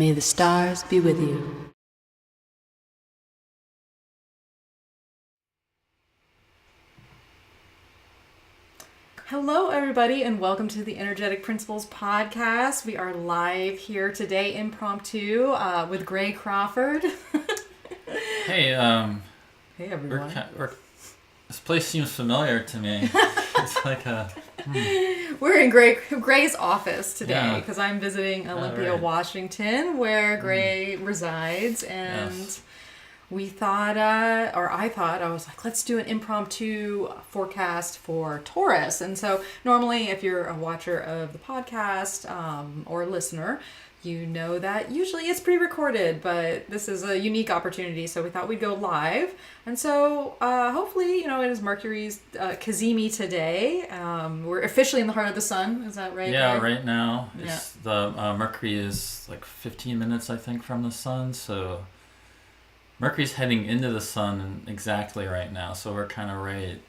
May the stars be with you. Hello, everybody, and welcome to the Energetic Principles podcast. We are live here today, impromptu, with Gray Crawford. Hey, Hey, everyone. This place seems familiar to me. It's like a... We're in Gray's office today because I'm visiting Olympia, Washington, where Gray resides, and we thought, I was like, let's do an impromptu forecast for Taurus. And so normally if you're a watcher of the podcast or a listener, you know that usually it's pre-recorded, but this is a unique opportunity, so we thought we'd go live. And so hopefully, it is Mercury's cazimi today. We're officially in the heart of the sun, is that right? Yeah, Greg? right now. The Mercury is like 15 minutes, I think, from the sun, so... Mercury's heading into the sun exactly right now, so we're kind of right.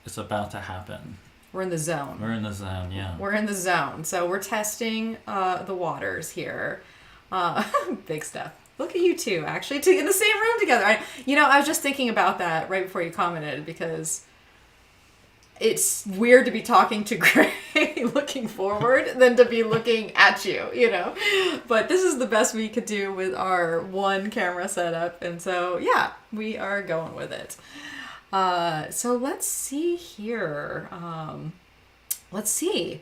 It's about to happen. We're in the zone. We're in the zone, yeah. We're in the zone. So we're testing the waters here. Big stuff. Look at you two, actually, in the same room together. I was just thinking about that right before you commented, because it's weird to be talking to Gray looking forward than to be looking at you, But this is the best we could do with our one camera setup. And so, yeah, we are going with it. So let's see here. Let's see.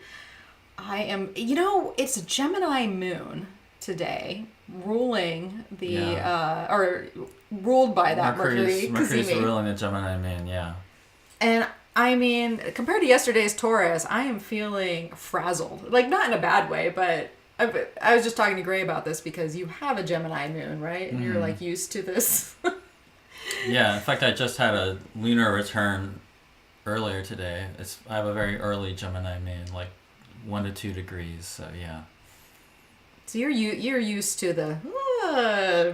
It's a Gemini moon today, ruling or ruled by that Mercury's ruling the Gemini moon, yeah. And compared to yesterday's Taurus, I am feeling frazzled. Like, not in a bad way, but I was just talking to Gray about this because you have a Gemini moon, right? And you're, like, used to this. Yeah, in fact, I just had a lunar return earlier today. I have a very early Gemini moon, like 1 to 2 degrees, so yeah. So you're used to the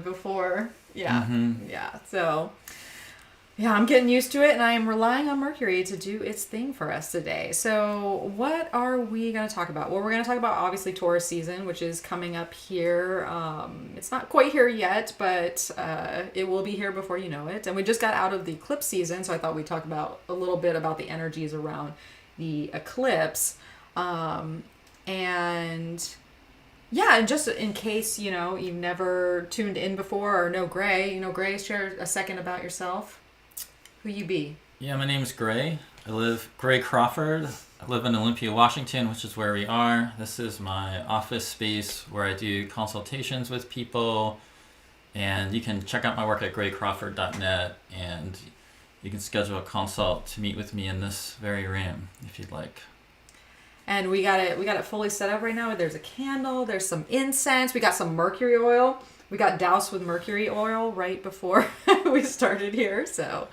before, yeah. Mm-hmm. Yeah, so... Yeah, I'm getting used to it, and I am relying on Mercury to do its thing for us today. So what are we going to talk about? Well, we're going to talk about, obviously, Taurus season, which is coming up here. It's not quite here yet, but it will be here before you know it. And we just got out of the eclipse season, so I thought we'd talk about a little bit about the energies around the eclipse. And just in case, you've never tuned in before or know Gray, Gray, share a second about yourself. Who you be? Yeah, my name's Gray. Gray Crawford. I live in Olympia, Washington, which is where we are. This is my office space where I do consultations with people. And you can check out my work at graycrawford.net, and you can schedule a consult to meet with me in this very room if you'd like. And we got it fully set up right now. There's a candle, there's some incense, we got some mercury oil. We got doused with mercury oil right before we started here, so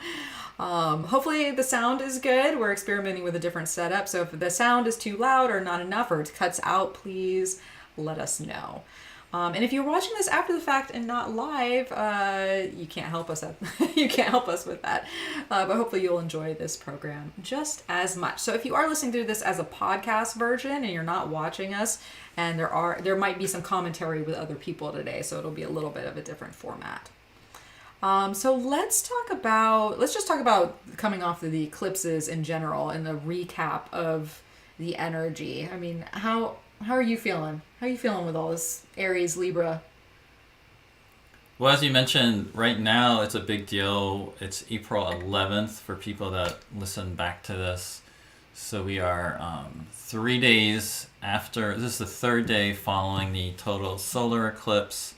hopefully the sound is good. We're experimenting with a different setup, so if the sound is too loud or not enough or it cuts out, please let us know. And if you're watching this after the fact and not live, you can't help us. You can't help us with that. But hopefully you'll enjoy this program just as much. So if you are listening to this as a podcast version and you're not watching us, and there might be some commentary with other people today, so it'll be a little bit of a different format. So let's just talk about coming off of the eclipses in general and the recap of the energy. How are you feeling? How are you feeling with all this Aries, Libra? Well, as you mentioned, right now it's a big deal. It's April 11th for people that listen back to this. So we are 3 days after, this is the third day following the total solar eclipse,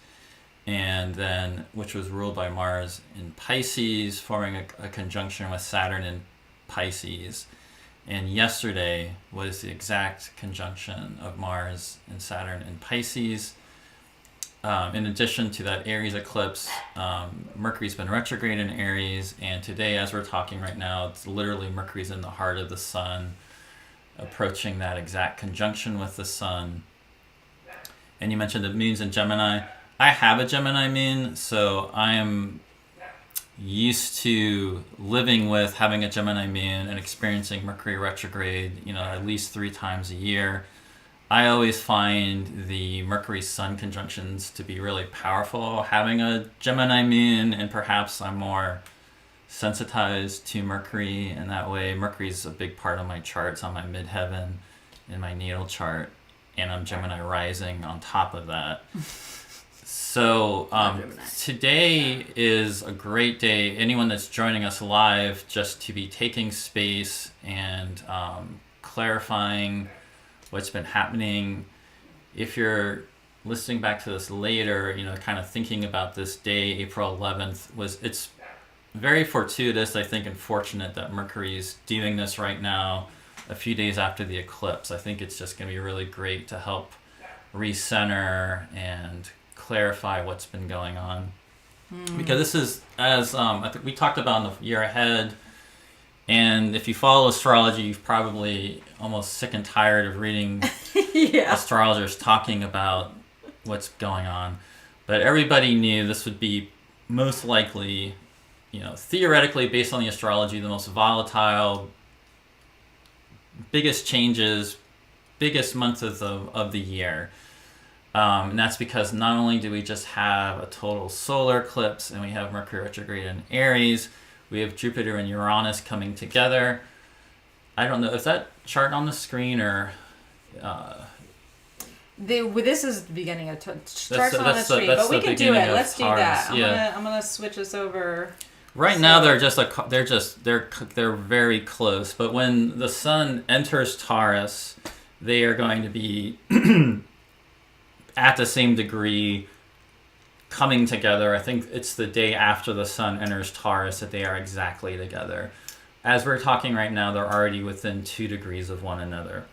and then, which was ruled by Mars in Pisces, forming a conjunction with Saturn in Pisces. And yesterday was the exact conjunction of Mars and Saturn in Pisces. In addition to that Aries eclipse, Mercury's been retrograde in Aries, and today, as we're talking right now, it's literally Mercury's in the heart of the sun, approaching that exact conjunction with the sun. And you mentioned the moon's in Gemini. I have a Gemini moon, so I am used to living with having a Gemini moon and experiencing Mercury retrograde, at least 3 times a year. I always find the Mercury-Sun conjunctions to be really powerful. Having a Gemini moon, and perhaps I'm more sensitized to Mercury in that way. Mercury's a big part of my charts on my midheaven in my natal chart, and I'm Gemini rising on top of that. So today is a great day. Anyone that's joining us live, just to be taking space and clarifying what's been happening. If you're listening back to this later, kind of thinking about this day, April 11th, it's very fortuitous, I think, and fortunate that Mercury's doing this right now, a few days after the eclipse. I think it's just going to be really great to help recenter and clarify what's been going on. Because this is, as I think we talked about in the year ahead, and if you follow astrology, you've probably almost sick and tired of reading astrologers talking about what's going on. But everybody knew this would be most likely, theoretically, based on the astrology, the most volatile, biggest changes, biggest month of the year. And that's because not only do we just have a total solar eclipse and we have Mercury retrograde in Aries, we have Jupiter and Uranus coming together. I don't know, is that chart on the screen or... This is the beginning of charts on the screen, but we can do it. Let's do that. I'm gonna switch us over. Right now they're very close, but when the sun enters Taurus, they are going to be at the same degree coming together. I think it's the day after the sun enters Taurus that they are exactly together. As we're talking right now, they're already within 2 degrees of one another.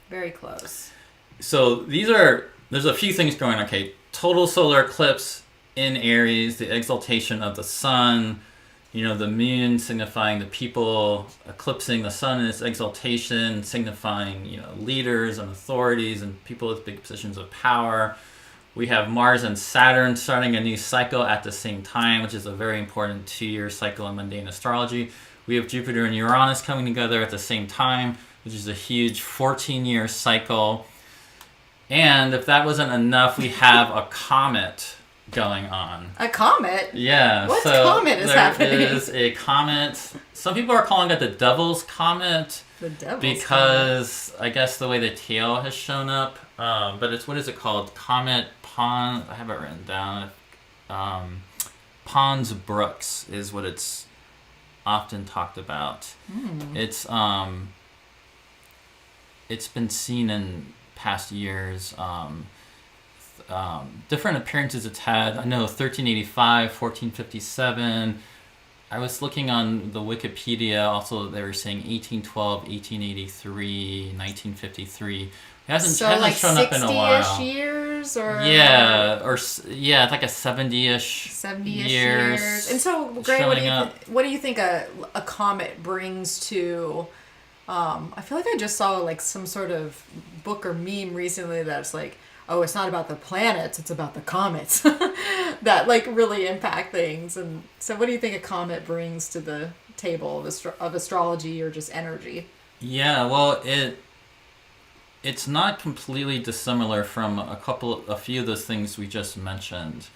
Very close. So there's a few things going on. Okay, total solar eclipse in Aries, the exaltation of the sun, the moon signifying the people, eclipsing the sun in its exaltation, signifying, leaders and authorities and people with big positions of power. We have Mars and Saturn starting a new cycle at the same time, which is a very important 2-year cycle in mundane astrology. We have Jupiter and Uranus coming together at the same time, which is a huge 14-year cycle. And if that wasn't enough, we have a comet going on. A comet? Yeah. What comet is happening? There is a comet. Some people are calling it the Devil's Comet. The Devil's because comet. I guess the way the tail has shown up. But it's, what is it called? Comet Pons. I have it written down. Pons Brooks is what it's often talked about. It's been seen in past years. Different appearances it's had. I know 1385, 1457. I was looking on the Wikipedia. Also, they were saying 1812, 1883, 1953. It hasn't shown up in a while. 60-ish years, or it's like a 70-ish years. And so, Gray, what do you think a comet brings to? I feel like I just saw like some sort of book or meme recently that's like, oh, it's not about the planets, it's about the comets that like really impact things. And so what do you think a comet brings to the table of astrology or just energy? Yeah, well, it's not completely dissimilar from a few of those things we just mentioned.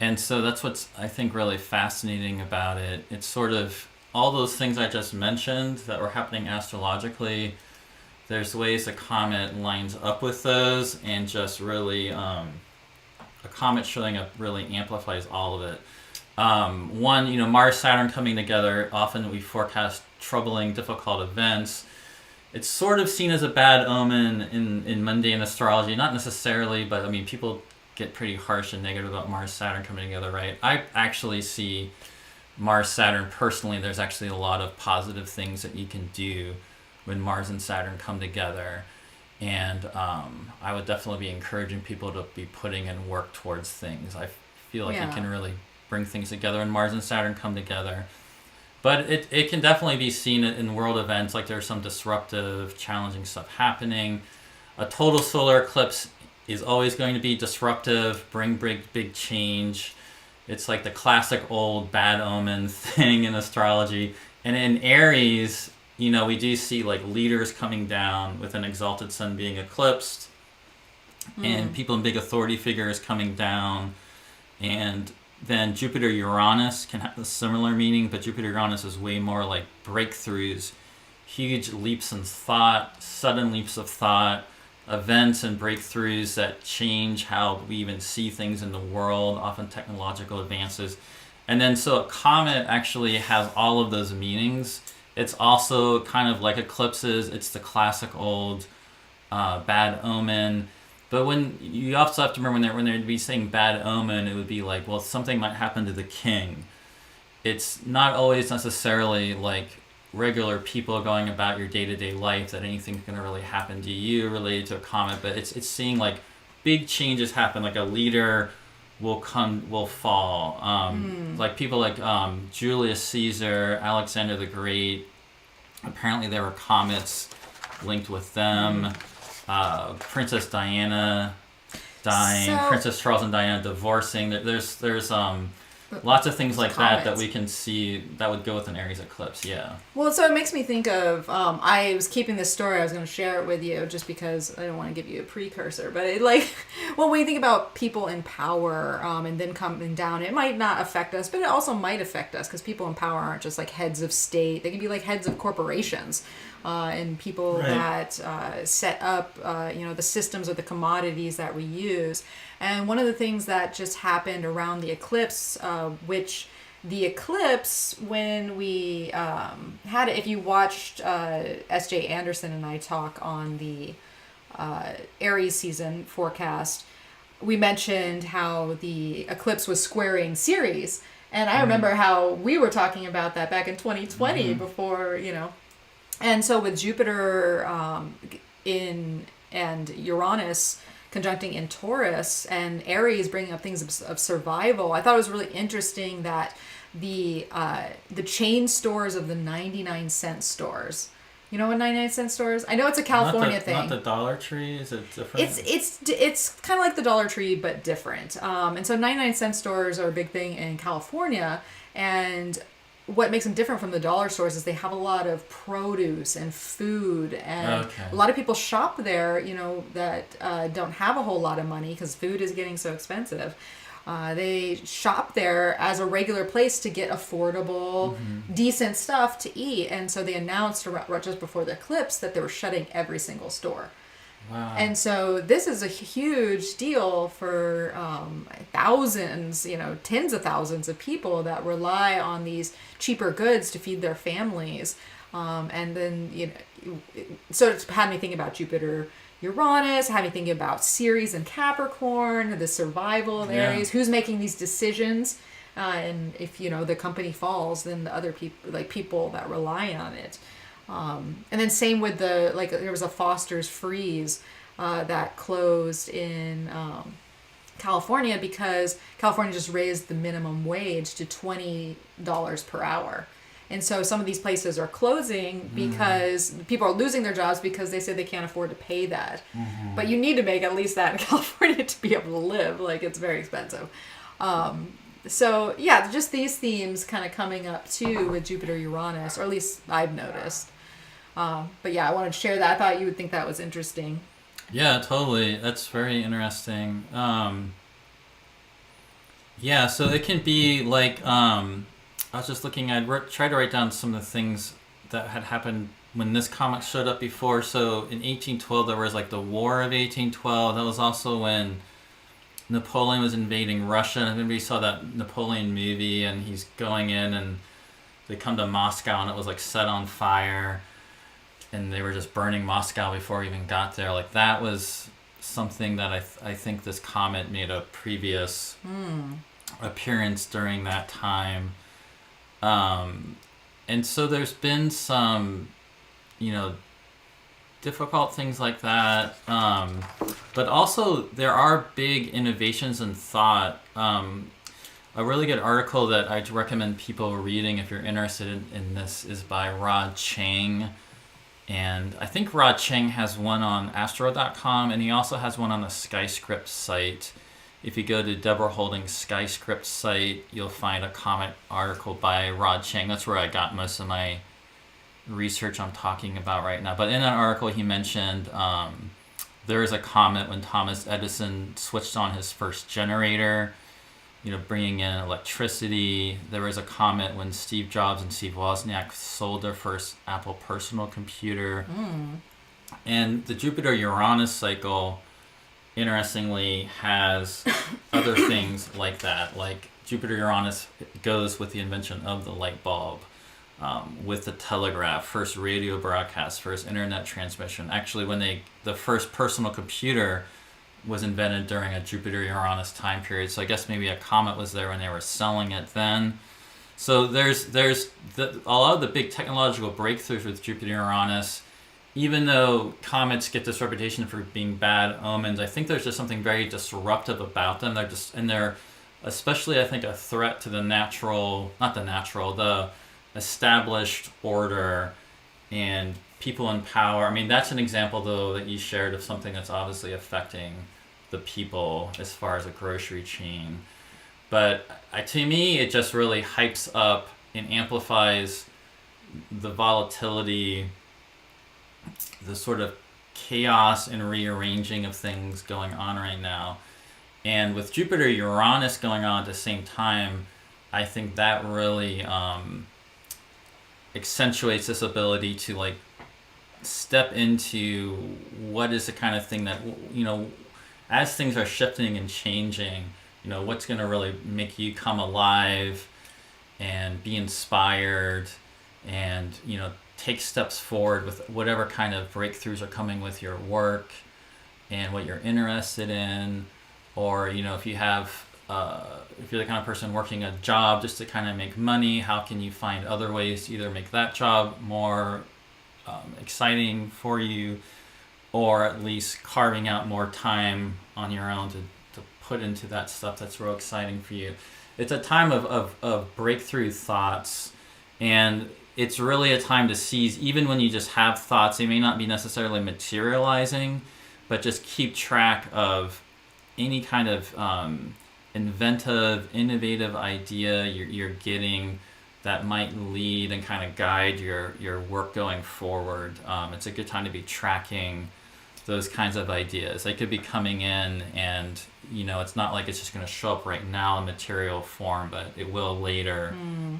And so that's what's, I think, really fascinating about it. It's sort of all those things I just mentioned that were happening astrologically. There's ways a comet lines up with those, and just really a comet showing up really amplifies all of it. One, Mars, Saturn coming together, often we forecast troubling, difficult events. It's sort of seen as a bad omen in mundane astrology, not necessarily, but I mean, people get pretty harsh and negative about Mars, Saturn coming together, right? I actually see Mars, Saturn personally, there's actually a lot of positive things that you can do when Mars and Saturn come together. And I would definitely be encouraging people to be putting in work towards things. I feel like you can really bring things together when Mars and Saturn come together. But it can definitely be seen in world events, like there's some disruptive, challenging stuff happening. A total solar eclipse is always going to be disruptive, bring big change. It's like the classic old bad omen thing in astrology. And in Aries, we do see like leaders coming down with an exalted sun being eclipsed. and people in big authority figures coming down. And then Jupiter Uranus can have a similar meaning, but Jupiter Uranus is way more like breakthroughs, huge leaps in thought, sudden leaps of thought, events and breakthroughs that change how we even see things in the world, often technological advances. And then so a comet actually has all of those meanings. It's also kind of like eclipses. It's the classic old bad omen. But when you also have to remember when they'd be saying bad omen, it would be like, well, something might happen to the king. It's not always necessarily like regular people going about your day-to-day life that anything's going to really happen to you related to a comet, but it's seeing like big changes happen, like a leader will fall. Like people like Julius Caesar, Alexander the Great, apparently there were comets linked with them. Princess Diana dying, Princess Charles and Diana divorcing. There's lots of things like that we can see that would go with an Aries eclipse. Yeah. Well, so it makes me think of, I was keeping this story, I was going to share it with you just because I don't want to give you a precursor, but it, like, well, when you think about people in power and then coming down, it might not affect us, but it also might affect us because people in power aren't just like heads of state. They can be like heads of corporations and people that set up, the systems or the commodities that we use. And one of the things that just happened around the eclipse, which the eclipse, when we had it, if you watched S.J. Anderson and I talk on the Aries season forecast, we mentioned how the eclipse was squaring Ceres. And I remember how we were talking about that back in 2020 before, And so with Jupiter and Uranus conjuncting in Taurus and Aries bringing up things of survival, I thought it was really interesting that the chain stores of the 99-cent stores. You know what 99-cent stores? I know it's a California thing. Not the Dollar Tree? Is it different? It's kind of like the Dollar Tree, but different. And so 99-cent stores are a big thing in California. And what makes them different from the dollar stores is they have a lot of produce and food, and a lot of people shop there, that don't have a whole lot of money because food is getting so expensive. They shop there as a regular place to get affordable, decent stuff to eat. And so they announced just before the eclipse that they were shutting every single store. Wow. And so this is a huge deal for thousands, tens of thousands of people that rely on these cheaper goods to feed their families. And then, so it's had me thinking about Jupiter, Uranus, had me thinking about Ceres and Capricorn, the survival of Aries, who's making these decisions. And if, the company falls, then the other people, like people that rely on it. And then same with there was a Foster's Freeze that closed in California because California just raised the minimum wage to $20 per hour. And so some of these places are closing because people are losing their jobs because they say they can't afford to pay that. But you need to make at least that in California to be able to live. Like, it's very expensive. So, yeah, just these themes kind of coming up, too, with Jupiter Uranus, or at least I've noticed. But, yeah, I wanted to share that. I thought you would think that was interesting. Yeah, totally. That's very interesting. Yeah, so it can be like... I was just looking, tried to write down some of the things that had happened when this comet showed up before. So in 1812, there was like the War of 1812. That was also when Napoleon was invading Russia. And everybody saw that Napoleon movie, and he's going in, and they come to Moscow, and it was like set on fire. And they were just burning Moscow before we even got there. Like, that was something that I think this comet made a previous appearance during that time. And so there's been some, difficult things like that. But also there are big innovations in thought. A really good article that I'd recommend people reading if you're interested in this is by Rod Chang. And I think Rod Chang has one on astro.com, and he also has one on the Skyscript site. If you go to Deborah Holding's Skyscript site, you'll find a comet article by Rod Chang. That's where I got most of my research I'm talking about right now. But in that article, he mentioned There was a comet when Thomas Edison switched on his first generator, bringing in electricity. There was a comet when Steve Jobs and Steve Wozniak sold their first Apple personal computer. And the Jupiter-Uranus cycle, interestingly, has other things like that. Like Jupiter-Uranus goes with the invention of the light bulb, with the telegraph, first radio broadcast, first internet transmission. Actually, when the first personal computer was invented during a Jupiter-Uranus time period. So I guess maybe a comet was there when they were selling it then. So there's a lot of the big technological breakthroughs with Jupiter-Uranus. Even though comets get this reputation for being bad omens, I think there's just something very disruptive about them. They're especially, I think, a threat to the established order and people in power. I mean, that's an example, though, that you shared of something that's obviously affecting the people as far as a grocery chain. But to me, it just really hypes up and amplifies the volatility, the sort of chaos and rearranging of things going on right now. And with Jupiter-Uranus going on at the same time, I think that really accentuates this ability to step into what is the kind of thing that, as things are shifting and changing, what's going to really make you come alive and be inspired and, take steps forward with whatever kind of breakthroughs are coming with your work and what you're interested in. Or, if you have, if you're the kind of person working a job just to kind of make money, how can you find other ways to either make that job more exciting for you, or at least carving out more time on your own to put into that stuff that's real exciting for you. It's a time of breakthrough thoughts, and it's really a time to seize, even when you just have thoughts. They may not be necessarily materializing, but just keep track of any kind of inventive, innovative idea you're getting that might lead and kind of guide your work going forward. It's a good time to be tracking those kinds of ideas. They could be coming in and, it's not like it's just going to show up right now in material form, but it will later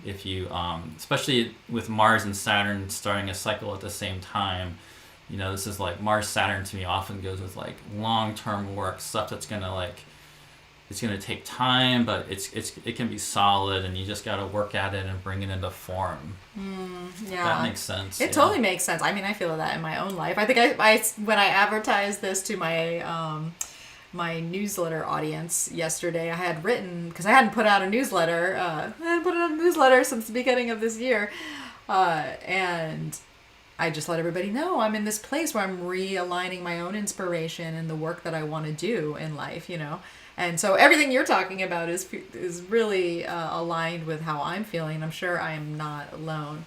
if you, especially with Mars and Saturn starting a cycle at the same time. This is like Mars Saturn to me often goes with long-term work, stuff that's going to it's going to take time, but it can be solid, and you just got to work at it and bring it into form. Yeah, that makes sense. It totally makes sense. I mean, I feel that in my own life. I think I when I advertised this to my my newsletter audience yesterday, I had written, because I hadn't put out a newsletter. I hadn't put out a newsletter since the beginning of this year, and I just let everybody know I'm in this place where I'm realigning my own inspiration and the work that I want to do in life, And so everything you're talking about is really aligned with how I'm feeling. I'm sure I am not alone.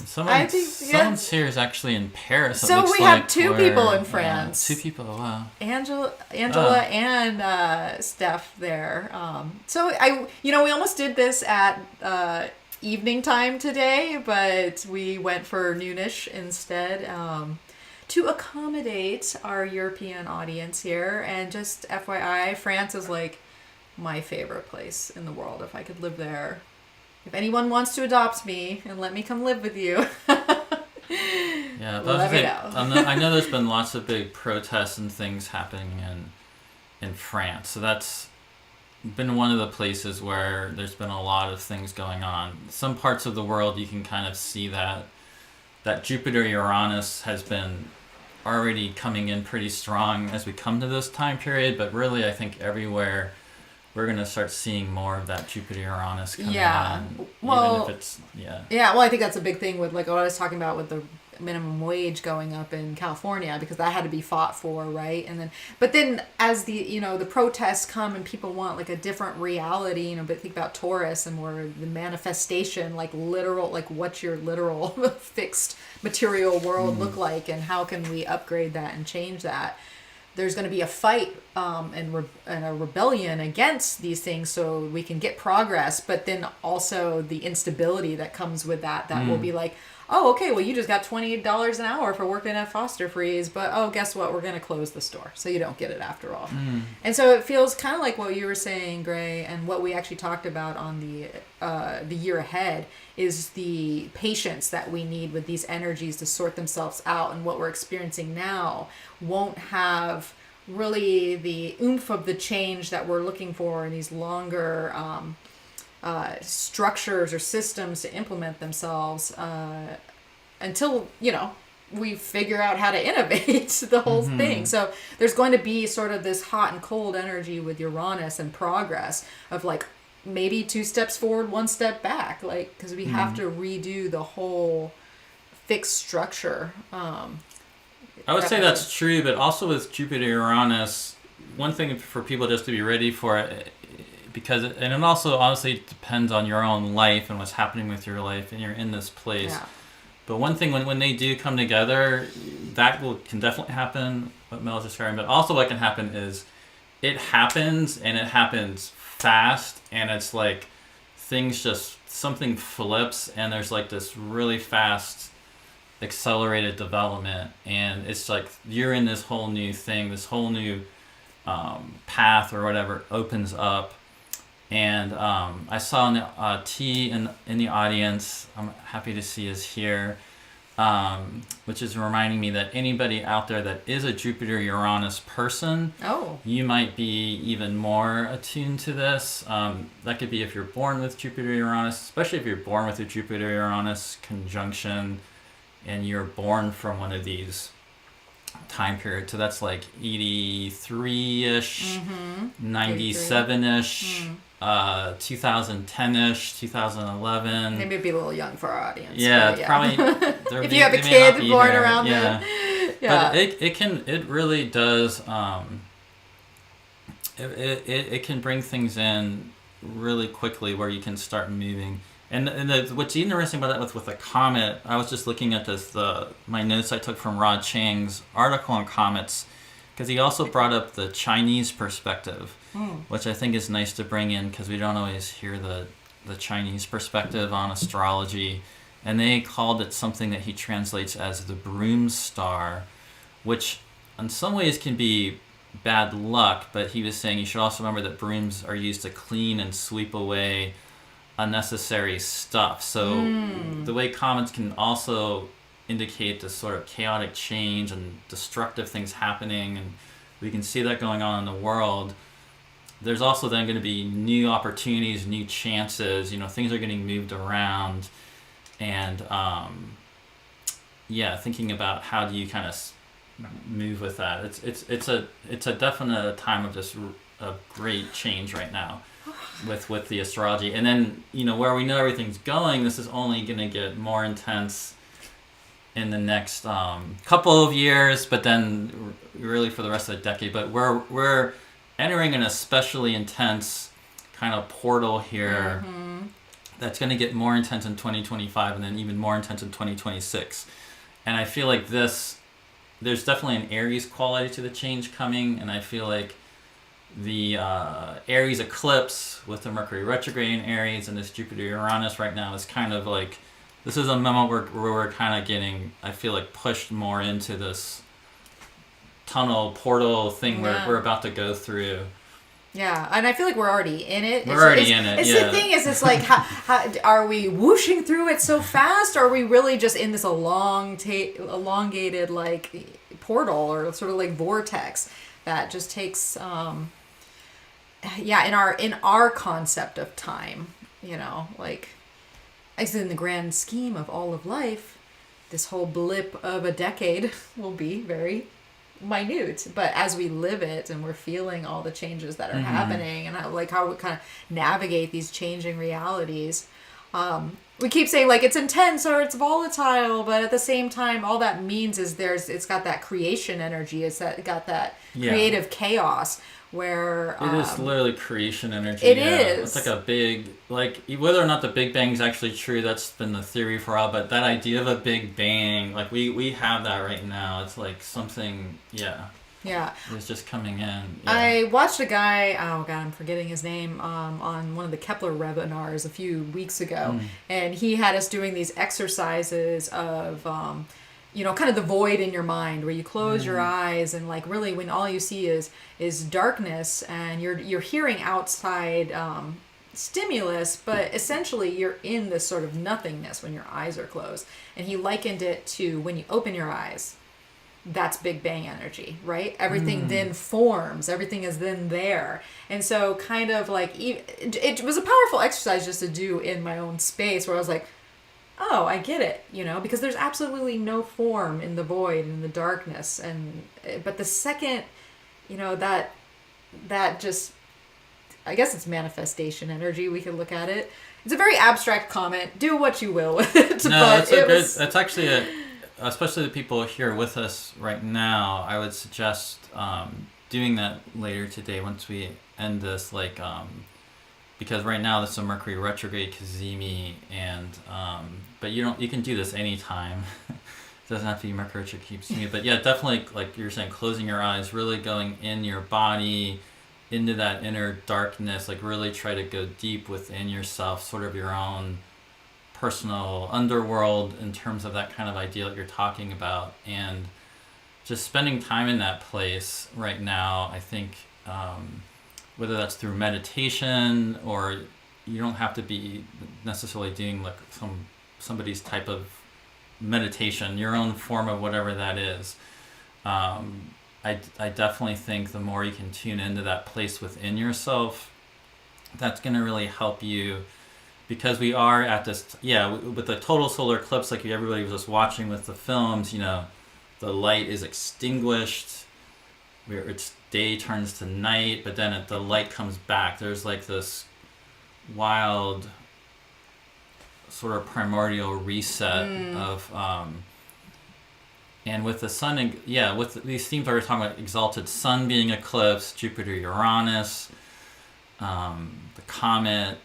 Someone's here is actually in Paris. So we have two people in France. Two people, wow. Angela and Steph there. So we almost did this at evening time today, but we went for noonish instead. To accommodate our European audience here. And just FYI, France is my favorite place in the world. If I could live there, if anyone wants to adopt me and let me come live with you, yeah, let me know. I know there's been lots of big protests and things happening in France, so that's been one of the places where there's been a lot of things going on. Some parts of the world you can kind of see that Jupiter-Uranus has been already coming in pretty strong as we come to this time period, but really I think everywhere we're going to start seeing more of that Jupiter-Uranus coming in. Well, even if it's, well, I think that's a big thing with what I was talking about with the minimum wage going up in California, because that had to be fought for, right? And then as the the protests come and people want a different reality, but think about Taurus and where the manifestation, literal, what's your literal fixed material world look like, and how can we upgrade that and change that? There's going to be a fight and a rebellion against these things so we can get progress, but then also the instability that comes with that will be oh, okay, well, you just got $20 an hour for working at Foster Freeze, but oh, guess what? We're going to close the store, so you don't get it after all. And so it feels kind of like what you were saying, Gray, and what we actually talked about on the year ahead is the patience that we need with these energies to sort themselves out, and what we're experiencing now won't have really the oomph of the change that we're looking for in these longer structures or systems to implement themselves until, we figure out how to innovate the whole thing. So there's going to be sort of this hot and cold energy with Uranus and progress of like maybe 2 steps forward, 1 step back, like, because we have to redo the whole fixed structure. I would say that's true, but also with Jupiter Uranus, one thing for people just to be ready for it, because it also honestly depends on your own life and what's happening with your life, and you're in this place. Yeah. But one thing, when they do come together, can definitely happen, what Mel was describing, but also what can happen is it happens, and it happens fast, and it's like something flips, and there's like this really fast accelerated development, and it's like you're in this whole new thing, this whole new path or whatever opens up. And I saw T in the audience. I'm happy to see is here, which is reminding me that anybody out there that is a Jupiter Uranus person, you might be even more attuned to this. That could be if you're born with Jupiter Uranus, especially if you're born with a Jupiter Uranus conjunction and you're born from one of these time periods. So that's like 83-ish, 97-ish, 2010-ish, 2011. They may be a little young for our audience. Yeah, probably. If you have a kid born around then. Yeah. But it really does, it can bring things in really quickly where you can start moving. And what's interesting about that with a comet, I was just looking at my notes I took from Rod Chang's article on comets, because he also brought up the Chinese perspective, which I think is nice to bring in because we don't always hear the Chinese perspective on astrology. And they called it something that he translates as the broom star, which in some ways can be bad luck, but he was saying you should also remember that brooms are used to clean and sweep away unnecessary stuff. So the way comets can also indicate this sort of chaotic change and destructive things happening, and we can see that going on in the world. There's also then going to be new opportunities, new chances, things are getting moved around, and thinking about how do you kind of move with that. It's a definite time of just a great change right now with the astrology. And then, where we know everything's going, this is only going to get more intense in the next couple of years, but then really for the rest of the decade. But we're entering an especially intense kind of portal here that's going to get more intense in 2025 and then even more intense in 2026. And I feel like there's definitely an Aries quality to the change coming, and I feel like the Aries eclipse with the Mercury retrograde in Aries and this Jupiter Uranus right now is kind of like, this is a moment where we're kind of getting, I feel like, pushed more into this tunnel portal thing we're about to go through. Yeah, and I feel like we're already in it. We're already in it. The thing is, it's like, how are we whooshing through it so fast? Or are we really just in this elongated like portal or sort of like vortex that just takes, in our concept of time, like, as in the grand scheme of all of life, this whole blip of a decade will be very minute, but as we live it and we're feeling all the changes that are happening and how we kind of navigate these changing realities, we keep saying like it's intense or it's volatile, but at the same time all that means is it's got that creation energy, got that creative chaos where it is literally creation energy. It is. It's like a big, like, whether or not the Big Bang is actually true, that's been the theory for a while, but that idea of a Big Bang, like we have that right now. It's like something, Yeah. It was just coming in. Yeah. I watched a guy, oh God, I'm forgetting his name, on one of the Kepler webinars a few weeks ago. And he had us doing these exercises of, kind of the void in your mind where you close your eyes and like really when all you see is darkness and you're hearing outside stimulus, but essentially you're in this sort of nothingness when your eyes are closed. And he likened it to when you open your eyes. That's Big Bang energy, right? Everything then forms. Everything is then there. And so kind of like, it was a powerful exercise just to do in my own space where I was like, oh, I get it, because there's absolutely no form in the void and in the darkness. But the second, that just, I guess it's manifestation energy. We could look at it. It's a very abstract comment. Do what you will with it. No, that's actually especially the people here with us right now, I would suggest doing that later today once we end this, because right now this is a Mercury retrograde cazimi, and but you can do this anytime. It doesn't have to be Mercury retrograde cazimi, but yeah, definitely like you're saying, closing your eyes, really going in your body, into that inner darkness, like really try to go deep within yourself, sort of your own personal underworld in terms of that kind of idea that you're talking about, and just spending time in that place right now. I think whether that's through meditation, or you don't have to be necessarily doing like somebody's type of meditation, your own form of whatever that is. I definitely think the more you can tune into that place within yourself, that's going to really help you. Because we are at this, with the total solar eclipse, like everybody was just watching with the films, the light is extinguished, its day turns to night, but then the light comes back. There's like this wild sort of primordial reset of, and with the sun, with these themes I was talking about, exalted sun being eclipsed, Jupiter, Uranus, the comet.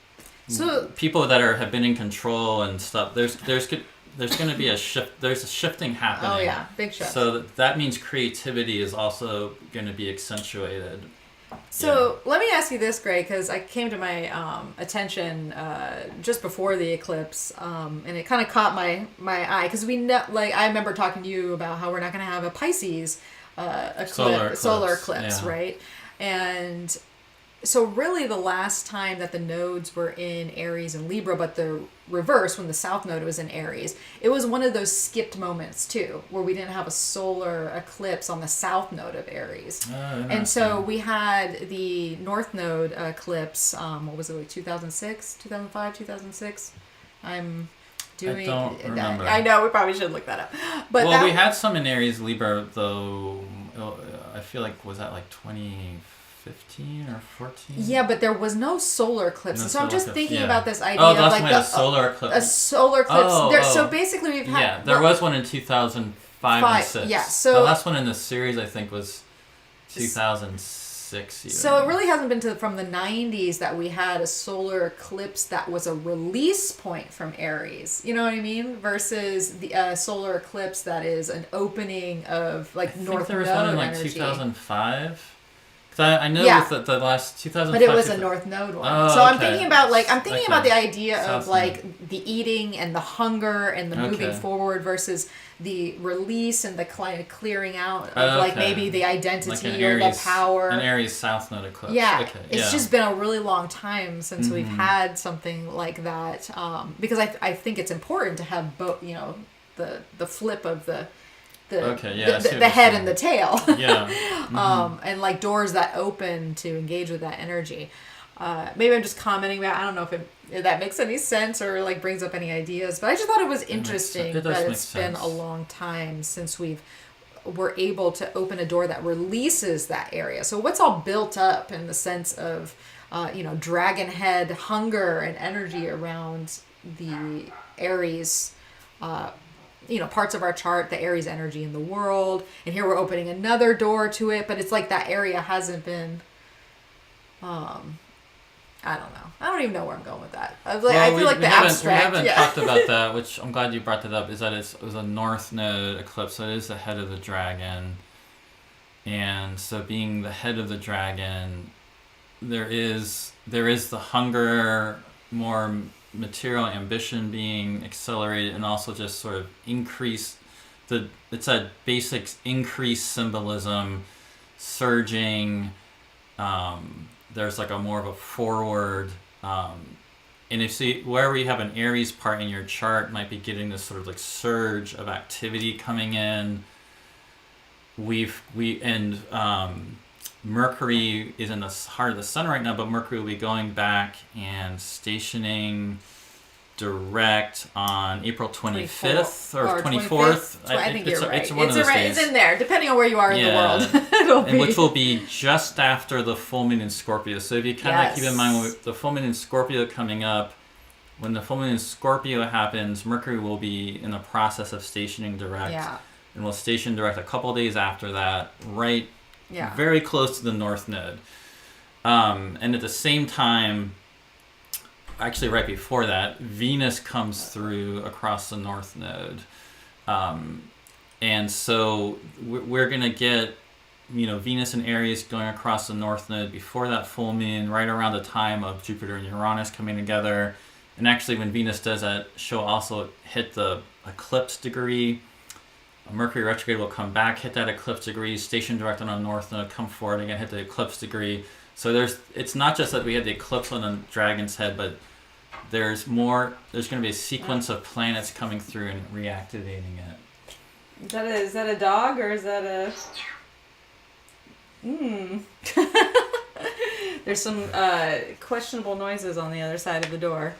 So people that have been in control and stuff, there's going to be a shift. There's a shifting happening. Oh yeah, big shift. So that means creativity is also going to be accentuated. So let me ask you this, Gray, because I came to my attention just before the eclipse, and it kind of caught my eye because I remember talking to you about how we're not going to have a Pisces solar eclipse, right? And so really the last time that the nodes were in Aries and Libra, but the reverse, when the south node was in Aries, it was one of those skipped moments too, where we didn't have a solar eclipse on the south node of Aries. And so we had the north node eclipse, what was it, like 2006, 2005, 2006? I don't remember. I know, we probably should look that up. But we had some in Aries, Libra, though. I feel like, was that like 2015 or 14? Yeah, but there was no solar eclipse. So I'm just thinking about this idea of like a solar eclipse. A solar eclipse. So basically we've had... Yeah, there was one in 2005 and 6. Yeah, so... The last one in the series, I think, was 2006 even. So it really hasn't been from the 90s that we had a solar eclipse that was a release point from Aries. You know what I mean? Versus the solar eclipse that is an opening of like north node energy. There was one in like 2005. I know with the last 2005. But it was a north node one. Oh, so I'm okay. thinking about about the idea of like the eating and the hunger and the moving forward versus the release and the kind of clearing out of like maybe the identity like or the power. An Aries south node eclipse. Yeah. It's just been a really long time since we've had something like that. Because I think it's important to have both, the flip of the head and the tail. And like doors that open to engage with that energy. Maybe I'm just commenting about, I don't know if that makes any sense or like brings up any ideas, but I just thought it was interesting that it's been a long time since we're able to open a door that releases that area. So what's all built up in the sense of, dragon head hunger and energy around the Aries, parts of our chart, the Aries energy in the world, and here we're opening another door to it, but it's like that area hasn't been, I don't know. I don't even know where I'm going with that. I feel like the abstract. We haven't talked about that, which I'm glad you brought that up, is that it was a north node eclipse, so it is the head of the dragon. And so being the head of the dragon, there is the hunger, more material ambition being accelerated, and also just sort of it's a basic increased symbolism, surging. There's like a more of a forward, and if see where we have an Aries part in your chart might be getting this sort of like surge of activity coming in. Mercury is in the heart of the sun right now, but Mercury will be going back and stationing direct on April 25th or 24th. I think you're right. It's one of those days. It's in there, depending on where you are in the world. Which will be just after the full moon in Scorpio. So if you kind of keep in mind the full moon in Scorpio coming up, when the full moon in Scorpio happens, Mercury will be in the process of stationing direct. Yeah. And will station direct a couple days after that, very close to the North Node. And at the same time, actually right before that, Venus comes through across the North Node. And so we're going to get, Venus and Aries going across the North Node before that full moon, right around the time of Jupiter and Uranus coming together. And actually when Venus does that, she'll also hit the eclipse degree. Mercury retrograde will come back, hit that eclipse degree, station direct on the North Node, come forward again, hit the eclipse degree. So it's not just that we had the eclipse on the dragon's head, but there's going to be a sequence of planets coming through and reactivating it. Is that a dog or is that a... There's some questionable noises on the other side of the door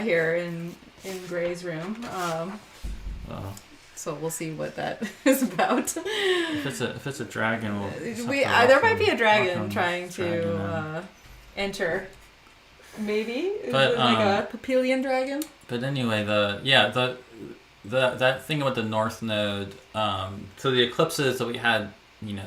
here in Gray's room. So we'll see what that is about. If it's a dragon, there might be a dragon trying to enter. Maybe is it like a Papillion dragon. But anyway, that thing about the North Node. So the eclipses that we had,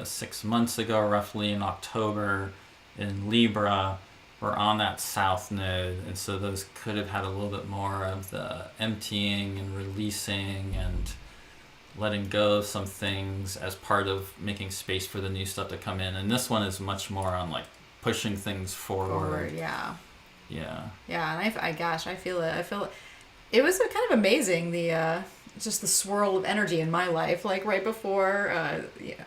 6 months ago, roughly in October, in Libra, were on that South Node, and so those could have had a little bit more of the emptying and releasing and letting go of some things as part of making space for the new stuff to come in. And this one is much more on like pushing things forward. Yeah. And I feel it. It was kind of amazing, just the swirl of energy in my life. Like right before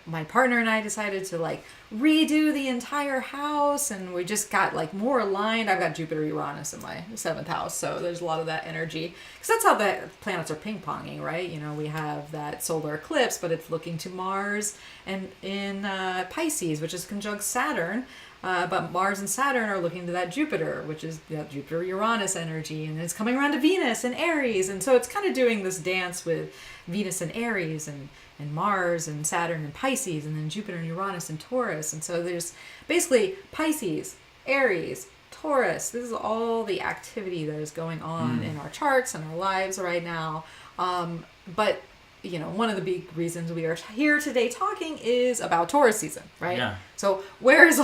my partner and I decided to like redo the entire house, and we just got like more aligned. I've got Jupiter Uranus in my 7th house, so there's a lot of that energy, because that's how the planets are ping-ponging, right? We have that solar eclipse, but it's looking to Mars and in Pisces, which is conjunct Saturn. But Mars and Saturn are looking to that Jupiter, which is that Jupiter-Uranus energy, and it's coming around to Venus and Aries. And so it's kind of doing this dance with Venus and Aries and Mars and Saturn and Pisces, and then Jupiter and Uranus and Taurus. And so there's basically Pisces, Aries, Taurus. This is all the activity that is going on in our charts and our lives right now. But one of the big reasons we are here today talking is about Taurus season, right? Yeah. So where is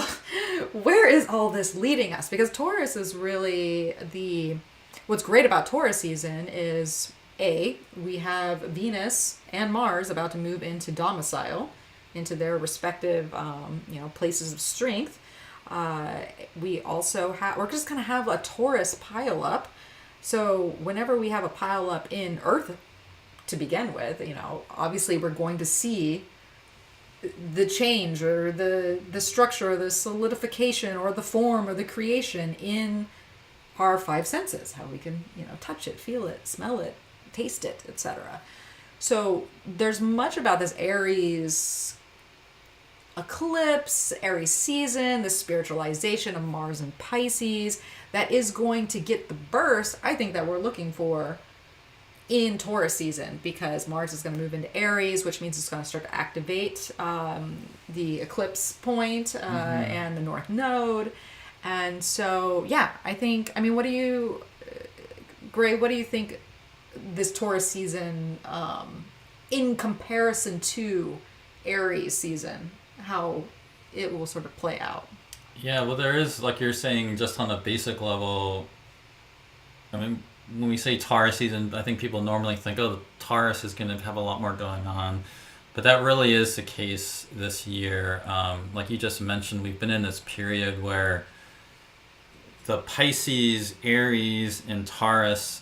all this leading us? Because Taurus is really what's great about Taurus season is we have Venus and Mars about to move into domicile, into their respective places of strength. We also we're just going to have a Taurus pile up. So whenever we have a pile up in Earth to begin with, obviously we're going to see the change or the structure or the solidification or the form or the creation in our 5 senses, how we can, touch it, feel it, smell it, taste it, etc. So there's much about this Aries eclipse, Aries season, the spiritualization of Mars and Pisces that is going to get the burst, I think, that we're looking for in Taurus season, because Mars is going to move into Aries, which means it's going to start to activate the eclipse point and the North Node. And so, Gray, what do you think this Taurus season, in comparison to Aries season, how it will sort of play out? Yeah, well, there is, like you're saying, just on a basic level, when we say Taurus season, I think people normally think, Taurus is going to have a lot more going on. But that really is the case this year. Like you just mentioned, we've been in this period where the Pisces, Aries, and Taurus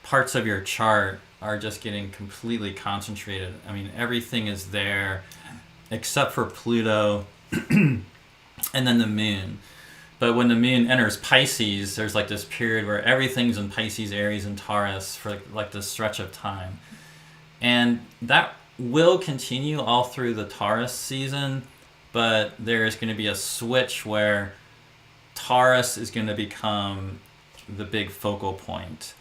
parts of your chart are just getting completely concentrated. I mean, everything is there except for Pluto and then the moon. But when the moon enters Pisces, there's like this period where everything's in Pisces, Aries, and Taurus for like this stretch of time. And that will continue all through the Taurus season, but there's going to be a switch where Taurus is going to become the big focal point.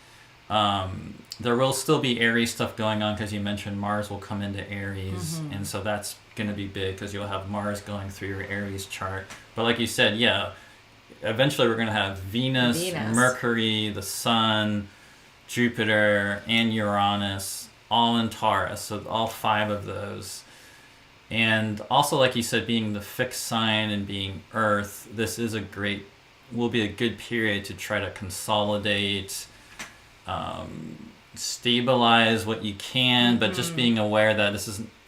There will still be Aries stuff going on because you mentioned Mars will come into Aries, and so that's going to be big because you'll have Mars going through your Aries chart. But like you said, yeah, eventually we're going to have Venus, Mercury, the Sun, Jupiter, and Uranus all in Taurus, so all 5 of those. And also, like you said, being the fixed sign and being Earth, this is will be a good period to try to consolidate, stabilize what you can, but just being aware that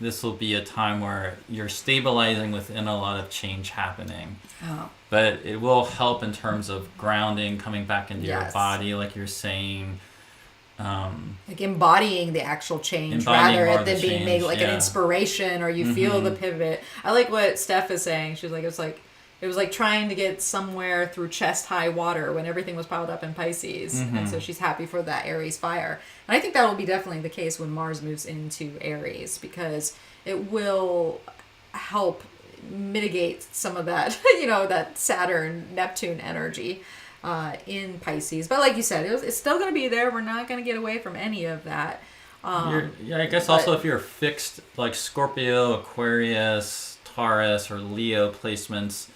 this will be a time where you're stabilizing within a lot of change happening. But it will help in terms of grounding, coming back into your body, like you're saying. Like embodying the actual change rather than being made like an inspiration, or you feel the pivot. I like what Steph is saying. She's like, it was like trying to get somewhere through chest high water when everything was piled up in Pisces. And so she's happy for that Aries fire. And I think that will be definitely the case when Mars moves into Aries, because it will help mitigate some of that, that Saturn, Neptune energy in Pisces. But like you said, it's still going to be there. We're not going to get away from any of that. I guess also if you're fixed, like Scorpio, Aquarius, Taurus, or Leo placements,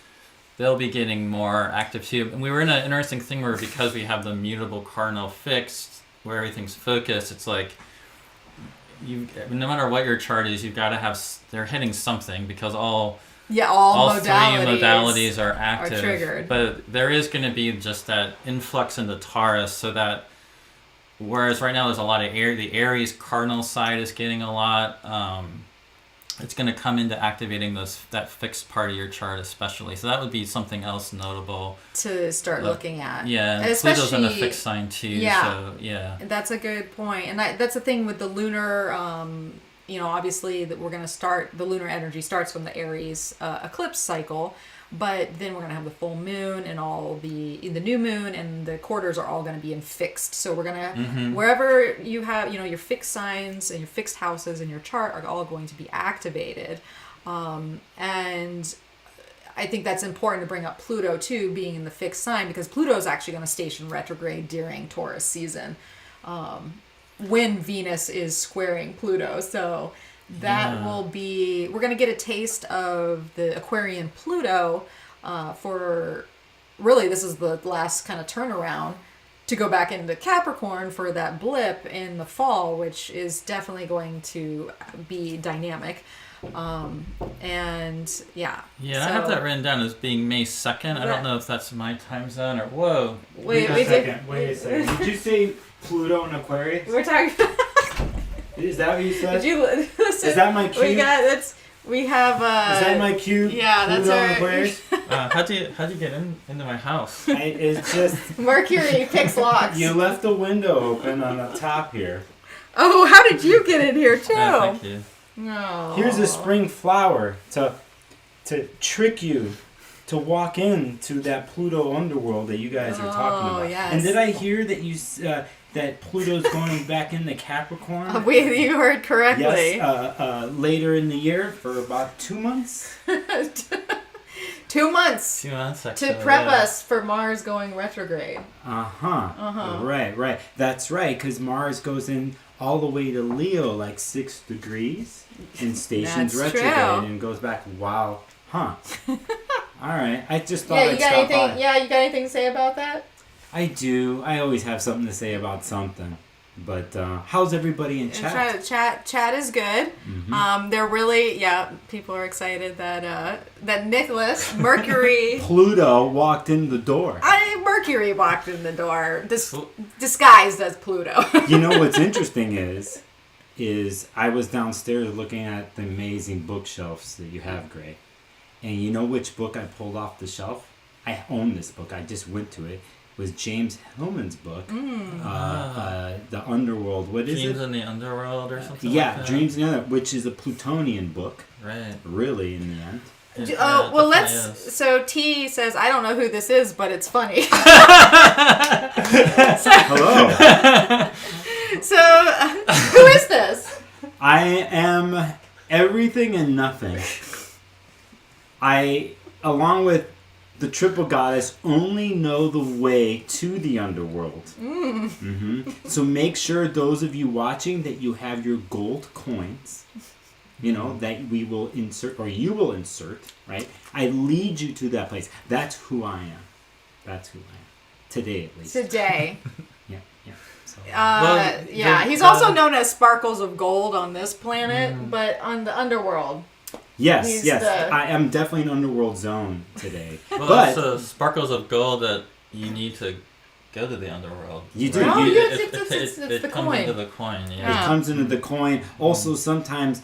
they'll be getting more active too. And we were in an interesting thing where, because we have the mutable cardinal fixed, where everything's focused, it's like no matter what your chart is, you've got to have, they're hitting something, because all modalities, 3 modalities are active. Are triggered. But there is going to be just that influx into Taurus, so that whereas right now there's a lot of the Aries cardinal side is getting a lot. It's going to come into activating that fixed part of your chart especially. So that would be something else notable to start looking at. Yeah, and Pluto's in a fixed sign too. Yeah, so yeah, that's a good point. And that's the thing with the lunar. Obviously that we're going to start, the lunar energy starts from the Aries eclipse cycle, but then we're going to have the full moon and the new moon, and the quarters are all going to be in fixed. So we're going to, wherever you have, your fixed signs and your fixed houses in your chart are all going to be activated. And I think that's important to bring up Pluto too, being in the fixed sign, because Pluto is actually going to station retrograde during Taurus season. When Venus is squaring Pluto. So that will be, we're going to get a taste of the Aquarian Pluto for, really, this is the last kind of turnaround to go back into Capricorn for that blip in the fall, which is definitely going to be dynamic. And yeah. Yeah, so, I have that written down as being May 2nd. I don't know if that's my time zone or, whoa. Wait a second. Did you say Pluto and Aquarius? We're talking. Is that what you said? Did you listen? Is that my cue? We have. Is that my cue? Yeah, Pluto that's and Aquarius? How'd you get into my house? It's just Mercury picks locks. You left the window open on the top here. Oh, how did you get in here too? Thank you. No. Here's a spring flower to trick you to walk into that Pluto underworld that you guys are talking about. Yes. And did I hear that you that Pluto's going back into Capricorn? You heard correctly. Yes, later in the year for about 2 months. 2 months. 2 months to prep us for Mars going retrograde. Right. That's right, because Mars goes in all the way to Leo, like 6 degrees, and stations retrograde and goes back. Wow. Huh. All right. I just thought I'd stop by. Yeah, you got anything to say about that? I do. I always have something to say about something. But how's everybody in chat? Chat is good. Mm-hmm. They're really, people are excited that Nicholas, Mercury... Pluto walked in the door. Mercury walked in the door, disguised as Pluto. You know what's interesting is is I was downstairs looking at the amazing bookshelves that you have, Gray. And you know which book I pulled off the shelf? I own this book. I just went to it. It was James Hillman's book, The Underworld. What is it? Dreams in the Underworld or something Yeah, like that? Dreams in the Underworld, which is a Plutonian book, Right. really, in the end. Oh, well, so T says, I don't know who this is, but it's funny. Hello. So, who is this? I am everything and nothing. I, along with the triple goddess, only know the way to the underworld. So make sure, those of you watching, that you have your gold coins, that we will insert, or you will insert, right? I lead you to that place. That's who I am. That's who I am. Today, at least. Today. Yeah. So. He's also known as Sparkles of Gold on this planet, but on the underworld. Yes. I am definitely in underworld zone today. Well, but it's the sparkles of gold that you need to go to the underworld. You do. Oh, It the comes coin. into the coin, it yeah. comes into the coin. Also, sometimes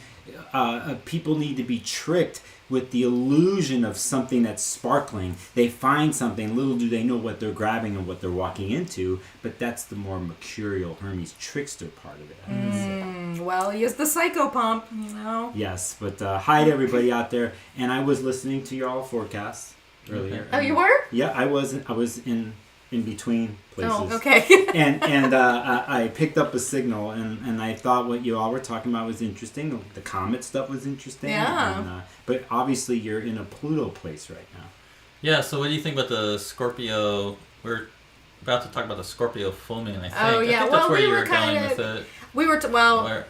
people need to be tricked with the illusion of something that's sparkling. They find something, little do they know what they're grabbing and what they're walking into, but that's the more mercurial Hermes trickster part of it, I would say. Well, he is the psychopomp, Yes, but hi to everybody out there. And I was listening to your all forecast earlier. Oh, you were? Yeah, I was in between places. Oh, okay. and I picked up a signal, and I thought what you all were talking about was interesting. The comet stuff was interesting. Yeah. And, but obviously you're in a Pluto place right now. Yeah, so what do you think about the Scorpio? We're about to talk about the Scorpio full moon, I think. Oh, yeah. I think Well, that's where we you were were going kind with of- it. We were, Where-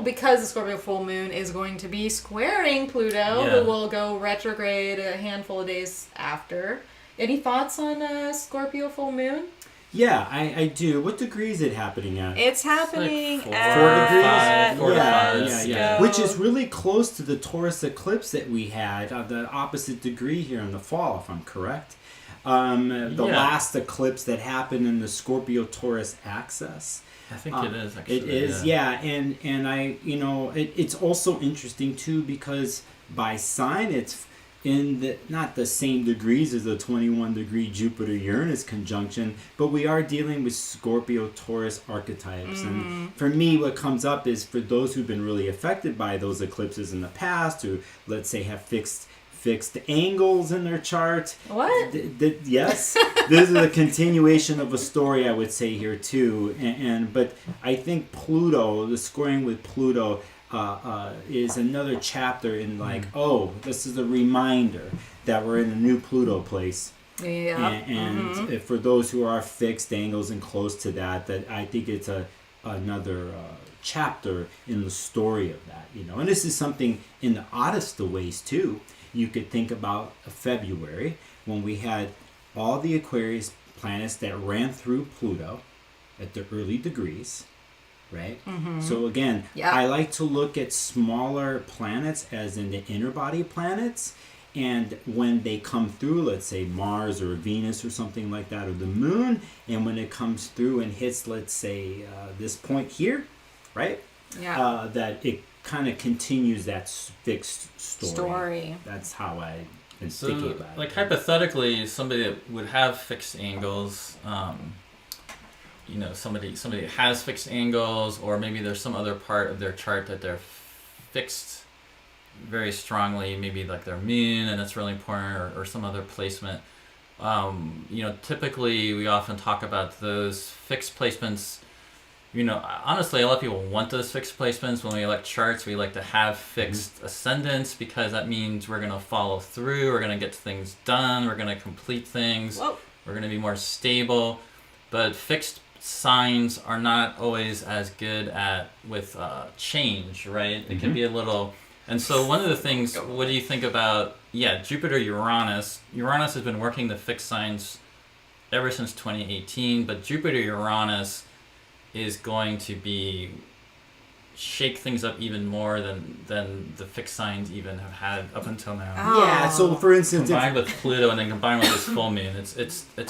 because the Scorpio full moon is going to be squaring Pluto, Yeah. who will go retrograde a handful of days after. Any thoughts on Scorpio full moon? Yeah, I do. What degree is it happening at? It's happening Like 4 at... 4 to 5. Yeah. Which is really close to the Taurus eclipse that we had, the opposite degree here in the fall, if I'm correct. The last eclipse that happened in the Scorpio-Taurus axis. I think it is, actually. It is, yeah. And I, it's also interesting, too, because by sign it's in not the same degrees as the 21-degree Jupiter-Uranus conjunction, but we are dealing with Scorpio-Taurus archetypes. And for me, what comes up is, for those who've been really affected by those eclipses in the past, who, let's say, have fixed angles in their chart. What? Yes. This is a continuation of a story, I would say, here, too. But I think Pluto, the scoring with Pluto, is another chapter in this is a reminder that we're in a new Pluto place. Yeah. And for those who are fixed angles and close to that I think it's another chapter in the story of that, And this is something in the oddest of ways, too. You could think about February, when we had all the Aquarius planets that ran through Pluto at the early degrees. Right? So again, I like to look at smaller planets as in the inner body planets, and when they come through, let's say Mars or Venus or something like that, or the moon, and when it comes through and hits, let's say, this point here, right? Yeah. That it kind of continues that fixed story. That's how I've been thinking about it. Like, hypothetically, somebody that would have fixed angles, somebody has fixed angles, or maybe there's some other part of their chart that they're fixed very strongly, maybe like their moon, and that's really important, or some other placement. Typically we often talk about those fixed placements. Honestly, a lot of people want those fixed placements. When we elect charts, we like to have fixed ascendants, because that means we're going to follow through, we're going to get things done, we're going to complete things, we're going to be more stable. But fixed signs are not always as good with change, right? It can be a little... And so one of the things, what do you think about, Jupiter, Uranus? Uranus has been working the fixed signs ever since 2018, but Jupiter, Uranus is going to be shake things up even more than the fixed signs even have had up until now. Yeah. So for instance, Combined with Pluto and then combined with this full moon, it's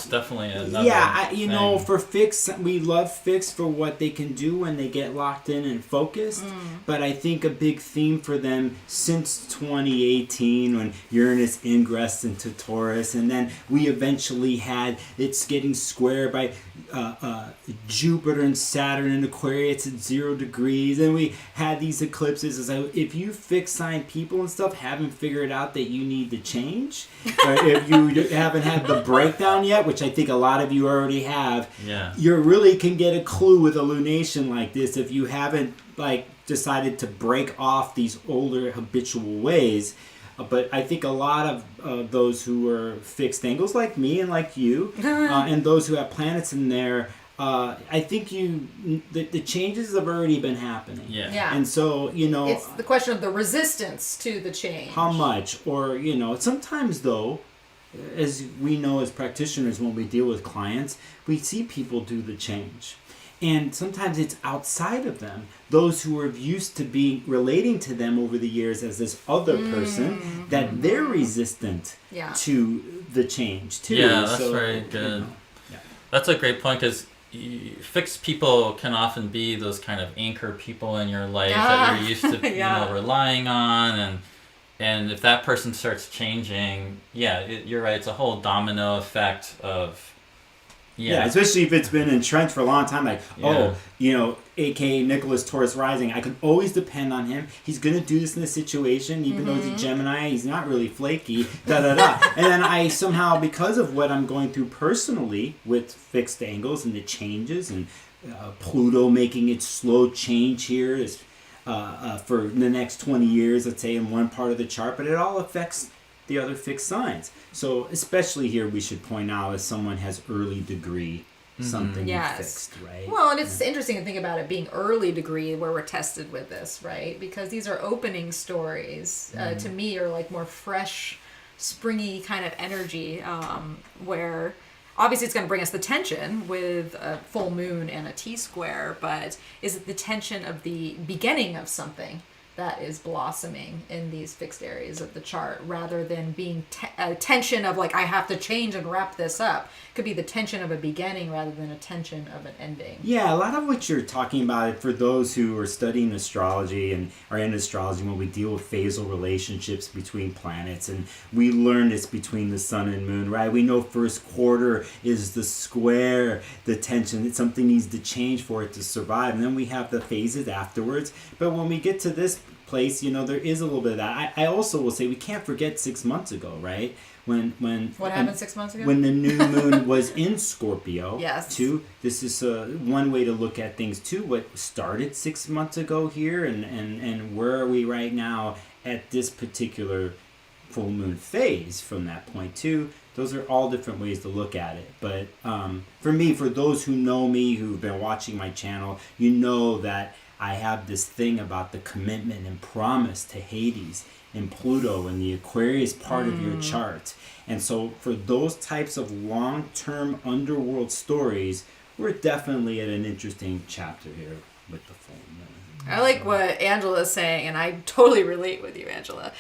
definitely another. Yeah, thing. for fixed, we love fixed for what they can do when they get locked in and focused. But I think a big theme for them since 2018, when Uranus ingressed into Taurus, and then we eventually had it's getting square by Jupiter and Saturn in Aquarius at 0 degrees, and we had these eclipses. It's like, if you fixed sign people and stuff haven't figured out that you need to change, or if you haven't had the breakdown yet, which I think a lot of you already have, you really can get a clue with a lunation like this if you haven't decided to break off these older habitual ways. But I think a lot of those who are fixed angles like me and like you, and those who have planets in there, I think the changes have already been happening. Yeah. And so, it's the question of the resistance to the change. How much? Or, sometimes though, as we know as practitioners when we deal with clients, we see people do the change. And sometimes it's outside of them. Those who are used to being relating to them over the years as this other person, that they're resistant to the change too. Yeah, that's very good. That's a great point, because fixed people can often be those kind of anchor people in your life that you're used to relying on, and if that person starts changing, you're right, it's a whole domino effect of especially if it's been entrenched for a long time, aka Nicholas Taurus rising, I can always depend on him. He's going to do this in this situation, even though he's a Gemini, he's not really flaky, And then I somehow, because of what I'm going through personally with fixed angles and the changes, and Pluto making its slow change here is for the next 20 years, let's say, in one part of the chart, but it all affects the other fixed signs. So especially here, we should point out, as someone has early degree, something fixed, right? Well, and it's interesting to think about it being early degree where we're tested with this, right? Because these are opening stories, to me, are like more fresh, springy kind of energy, where obviously it's going to bring us the tension with a full moon and a T-square, but is it the tension of the beginning of something that is blossoming in these fixed areas of the chart, rather than being a tension of I have to change and wrap this up? Could be the tension of a beginning rather than a tension of an ending. Yeah, a lot of what you're talking about, for those who are studying astrology and are in astrology, when we deal with phasal relationships between planets, and we learn this between the sun and moon, right? We know first quarter is the square, the tension, that something needs to change for it to survive, and then we have the phases afterwards. But when we get to this place, there is a little bit of that. I also will say we can't forget 6 months ago, right? When what happened 6 months ago? When the new moon was in Scorpio. Yes. Too. This is one way to look at things too. What started 6 months ago here, and where are we right now at this particular full moon phase from that point too. Those are all different ways to look at it. But for me, for those who know me, who've been watching my channel, you know that I have this thing about the commitment and promise to Hades and Pluto and the Aquarius part of your chart. And so for those types of long-term underworld stories, we're definitely at an interesting chapter here with the full moon. I like what Angela's saying, and I totally relate with you, Angela,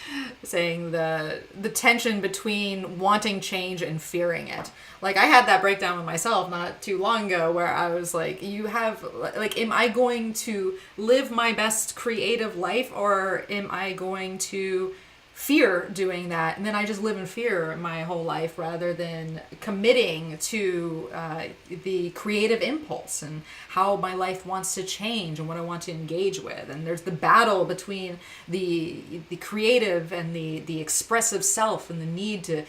saying the tension between wanting change and fearing it. I had that breakdown with myself not too long ago, where I was like, am I going to live my best creative life, or am I going to fear doing that? And then I just live in fear my whole life, rather than committing to the creative impulse and how my life wants to change and what I want to engage with. And there's the battle between the creative and the expressive self, and the need to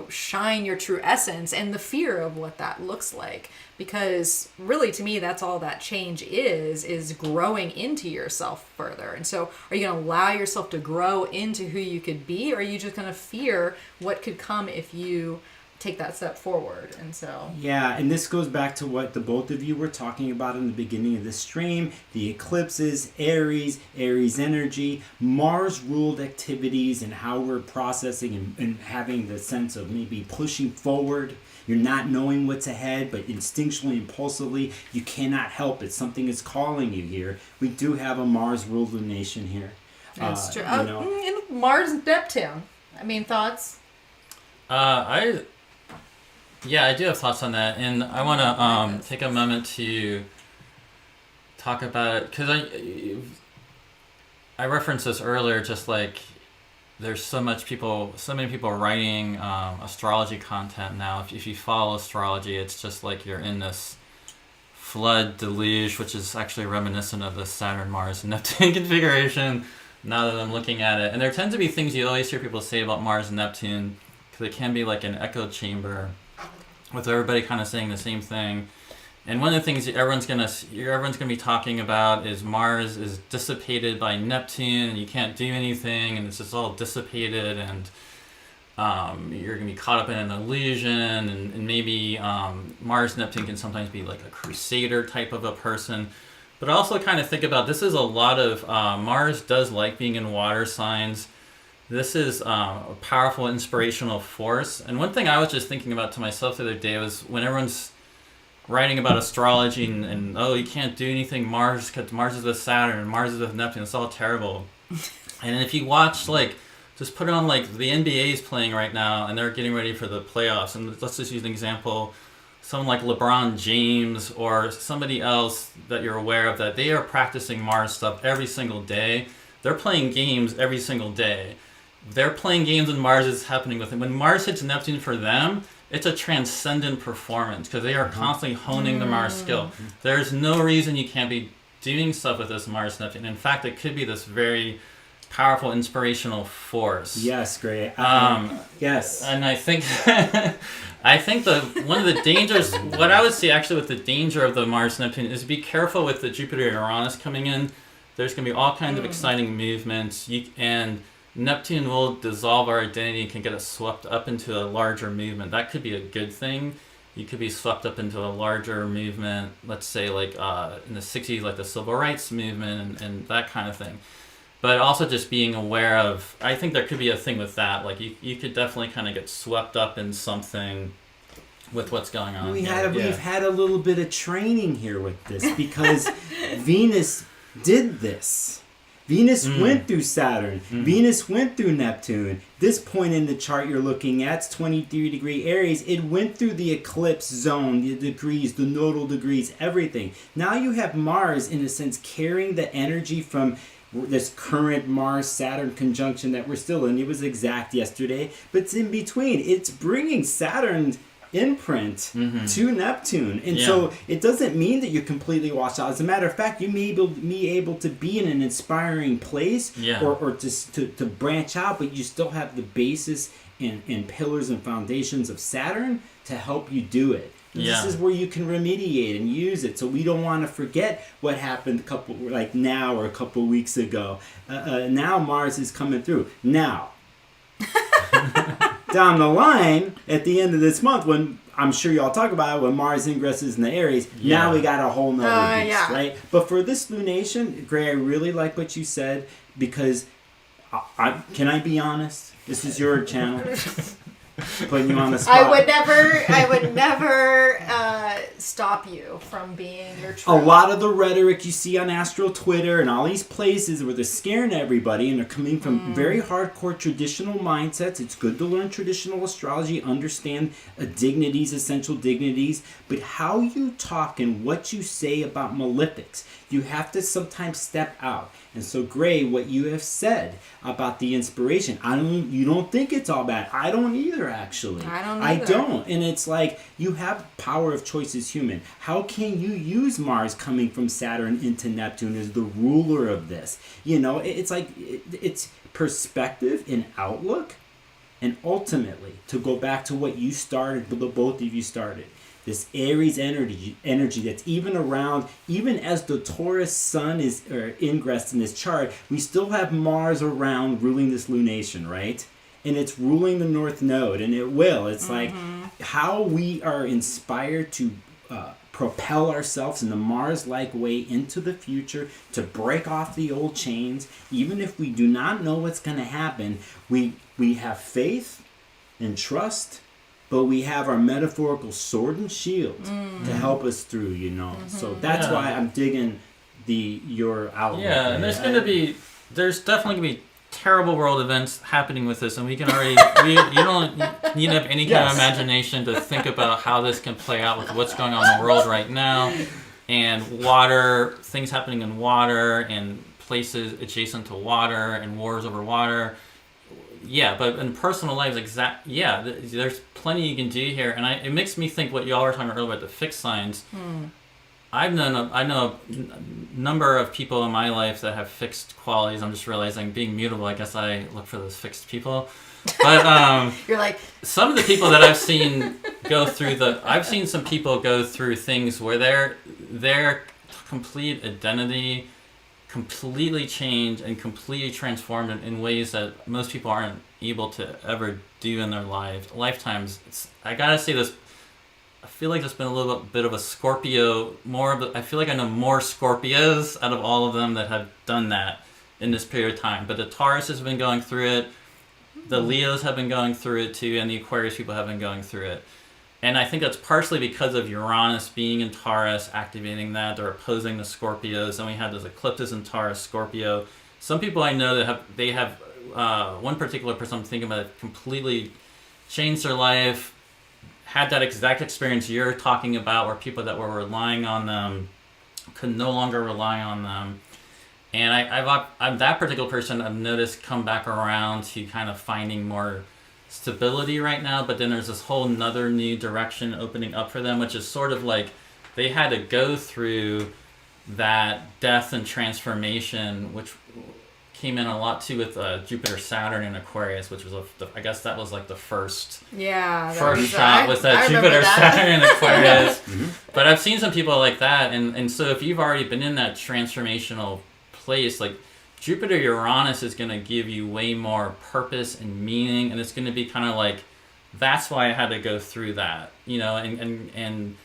shine your true essence, and the fear of what that looks like. Because really, to me, that's all that change is growing into yourself further. And so are you going to allow yourself to grow into who you could be, or are you just going to fear what could come if you take that step forward. And so yeah, and this goes back to what the both of you were talking about in the beginning of the stream, the eclipses, Aries energy, Mars ruled activities, and how we're processing and having the sense of maybe pushing forward. You're not knowing what's ahead, but instinctually, impulsively, you cannot help it. Something is calling you here. We do have a Mars ruled lunation here. that's true. You And Mars and Neptune. I mean, thoughts? I do have thoughts on that, and I want to take a moment to talk about it because I referenced this earlier. Just like there's so many people writing astrology content now. If you follow astrology, it's just like you're in this flood deluge, which is actually reminiscent of the Saturn, Mars, and Neptune configuration. Now that I'm looking at it, and there tend to be things you always hear people say about Mars and Neptune, because it can be like an echo chamber, with everybody kind of saying the same thing. And one of the things everyone's gonna be talking about is Mars is dissipated by Neptune, and you can't do anything, and it's just all dissipated, and you're gonna be caught up in an illusion, and maybe Mars and Neptune can sometimes be like a crusader type of a person. But I also kind of think about this is a lot of Mars does like being in water signs. This is a powerful inspirational force. And one thing I was just thinking about to myself the other day was when everyone's writing about astrology and oh, you can't do anything Mars because Mars is with Saturn and Mars is with Neptune. It's all terrible. And if you watch, like, just put on, like, the NBA is playing right now and they're getting ready for the playoffs. And let's just use an example. Someone like LeBron James or somebody else that you're aware of, that they are practicing Mars stuff every single day. They're playing games every single day. They're playing games and Mars is happening with them. When Mars hits Neptune for them, it's a transcendent performance because they are constantly honing the Mars skill. There's no reason you can't be doing stuff with this Mars Neptune. In fact, it could be this very powerful inspirational force. Yes, great. Yes. And I think one of the dangers, what I would see actually with the danger of the Mars Neptune is be careful with the Jupiter Uranus coming in. There's going to be all kinds of exciting movements, and Neptune will dissolve our identity and can get us swept up into a larger movement. That could be a good thing. You could be swept up into a larger movement, let's say like in the 60s, like the Civil Rights Movement and that kind of thing. But also just being aware of, I think there could be a thing with that. Like you could definitely kind of get swept up in something with what's going on. We've had a little bit of training here with this because Venus did this. Venus went through Saturn. Venus went through Neptune. This point in the chart you're looking at, 23 degree Aries, it went through the eclipse zone, the degrees, the nodal degrees, everything. Now you have Mars, in a sense, carrying the energy from this current Mars-Saturn conjunction that we're still in. It was exact yesterday, but it's in between. It's bringing Saturn's imprint to Neptune, and so it doesn't mean that you're completely washed out. As a matter of fact, you may be able to be in an inspiring place, or just to branch out, but you still have the basis and pillars and foundations of Saturn to help you do it. This is where you can remediate and use it. So we don't want to forget what happened a couple weeks ago. Now Mars is coming through. Now, down the line, at the end of this month, when I'm sure y'all talk about it, when Mars ingresses in the Aries, now we got a whole nother beast, right? But for this lunation, Gray, I really like what you said, because can I be honest? This is your channel. Putting you on the spot. I would never stop you from being your truth. A lot of the rhetoric you see on Astro Twitter and all these places where they're scaring everybody and they're coming from very hardcore traditional mindsets. It's good to learn traditional astrology, understand dignities, essential dignities, but how you talk and what you say about malefics, you have to sometimes step out. And so, Gray, what you have said about the inspiration, you don't think it's all bad. I don't either, actually. I don't. And it's like, you have power of choice as human. How can you use Mars coming from Saturn into Neptune as the ruler of this? You know, it's like, it's perspective and outlook. And ultimately, to go back to what you started, the both of you started, this Aries energy that's even around, even as the Taurus sun is ingressed in this chart, we still have Mars around ruling this lunation, right? And it's ruling the North Node, and it will. It's like, how we are inspired to propel ourselves in the Mars-like way into the future, to break off the old chains. Even if we do not know what's going to happen, we have faith and trust, but we have our metaphorical sword and shield to help us through, you know. So that's why I'm digging your outlook. Yeah, and there's definitely going to be terrible world events happening with this, and we can already you don't need to have any kind of imagination to think about how this can play out with what's going on in the world right now, and water, things happening in water and places adjacent to water and wars over water. Yeah, but in personal lives, there's plenty you can do here, and it makes me think what y'all were talking about earlier about the fixed signs. I know a number of people in my life that have fixed qualities. I'm just realizing, being mutable, I guess I look for those fixed people. But you're like, some of the people that I've seen I've seen some people go through things where their complete identity completely changed and completely transformed in ways that most people aren't able to ever do in their lifetimes. I gotta say this. I feel like there's been a little bit of a Scorpio, I feel like I know more Scorpios out of all of them that have done that in this period of time. But the Taurus has been going through it, the Leos have been going through it too, and the Aquarius people have been going through it. And I think that's partially because of Uranus being in Taurus, activating that. They're opposing the Scorpios, and we had those eclipses in Taurus, Scorpio. Some people I know that have one particular person I'm thinking about that completely changed their life, had that exact experience you're talking about, where people that were relying on them could no longer rely on them. And I'm that particular person I've noticed come back around to kind of finding more stability right now, but then there's this whole nother new direction opening up for them, which is sort of like they had to go through that death and transformation, which came in a lot too with Jupiter, Saturn, and Aquarius, which was I guess that was like the first shot was that Jupiter, Saturn, and Aquarius. But I've seen some people like that, and so if you've already been in that transformational place, like Jupiter, Uranus is going to give you way more purpose and meaning, and it's going to be kind of like, that's why I had to go through that, you know, and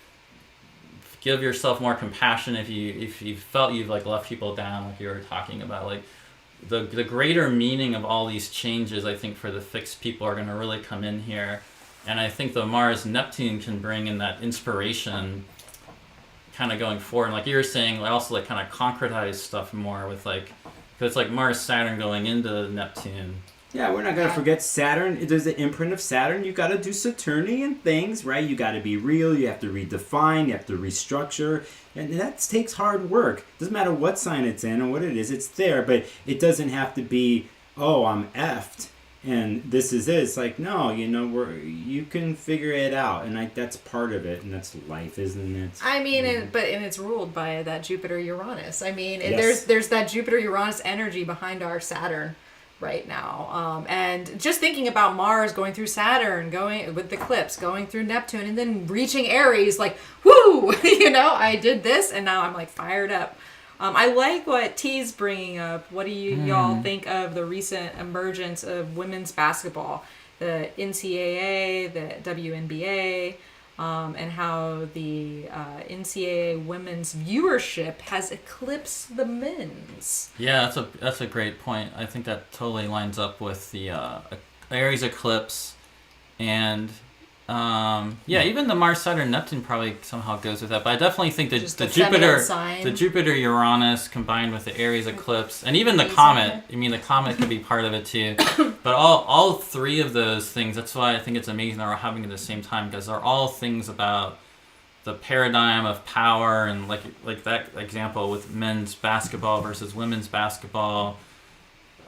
give yourself more compassion if you felt you've like left people down, like you were talking about, like. The greater meaning of all these changes, I think, for the fixed people are going to really come in here. And I think the Mars-Neptune can bring in that inspiration kind of going forward. And like you were saying, also like kind of concretize stuff more with like, because it's like Mars-Saturn going into Neptune. Yeah, we're not going to forget Saturn. There's an imprint of Saturn. You got to do Saturnian things, right? You got to be real. You have to redefine. You have to restructure. And that takes hard work. Doesn't matter what sign it's in or what it is. It's there, but it doesn't have to be, oh, I'm effed and this is it. It's like, no, you know, you can figure it out. And that's part of it. And that's life, isn't it? I mean, and it's ruled by that Jupiter-Uranus. I mean, there's that Jupiter-Uranus energy behind our Saturn right now, and just thinking about Mars going through Saturn, going with the eclipse, going through Neptune, and then reaching Aries, like, whoo, you know, I did this, and now I'm like fired up. I like what T's bringing up. What do y'all think of the recent emergence of women's basketball, the NCAA, the WNBA, and how the NCAA women's viewership has eclipsed the men's? Yeah, that's a great point. I think that totally lines up with the Aries eclipse, and even the Mars, Saturn, Neptune probably somehow goes with that. But I definitely think that the Jupiter, Uranus combined with the Aries eclipse, and even the comet. I mean, the comet could be part of it too. But all three of those things. That's why I think it's amazing that we're having it at the same time, because they're all things about the paradigm of power, and like that example with men's basketball versus women's basketball,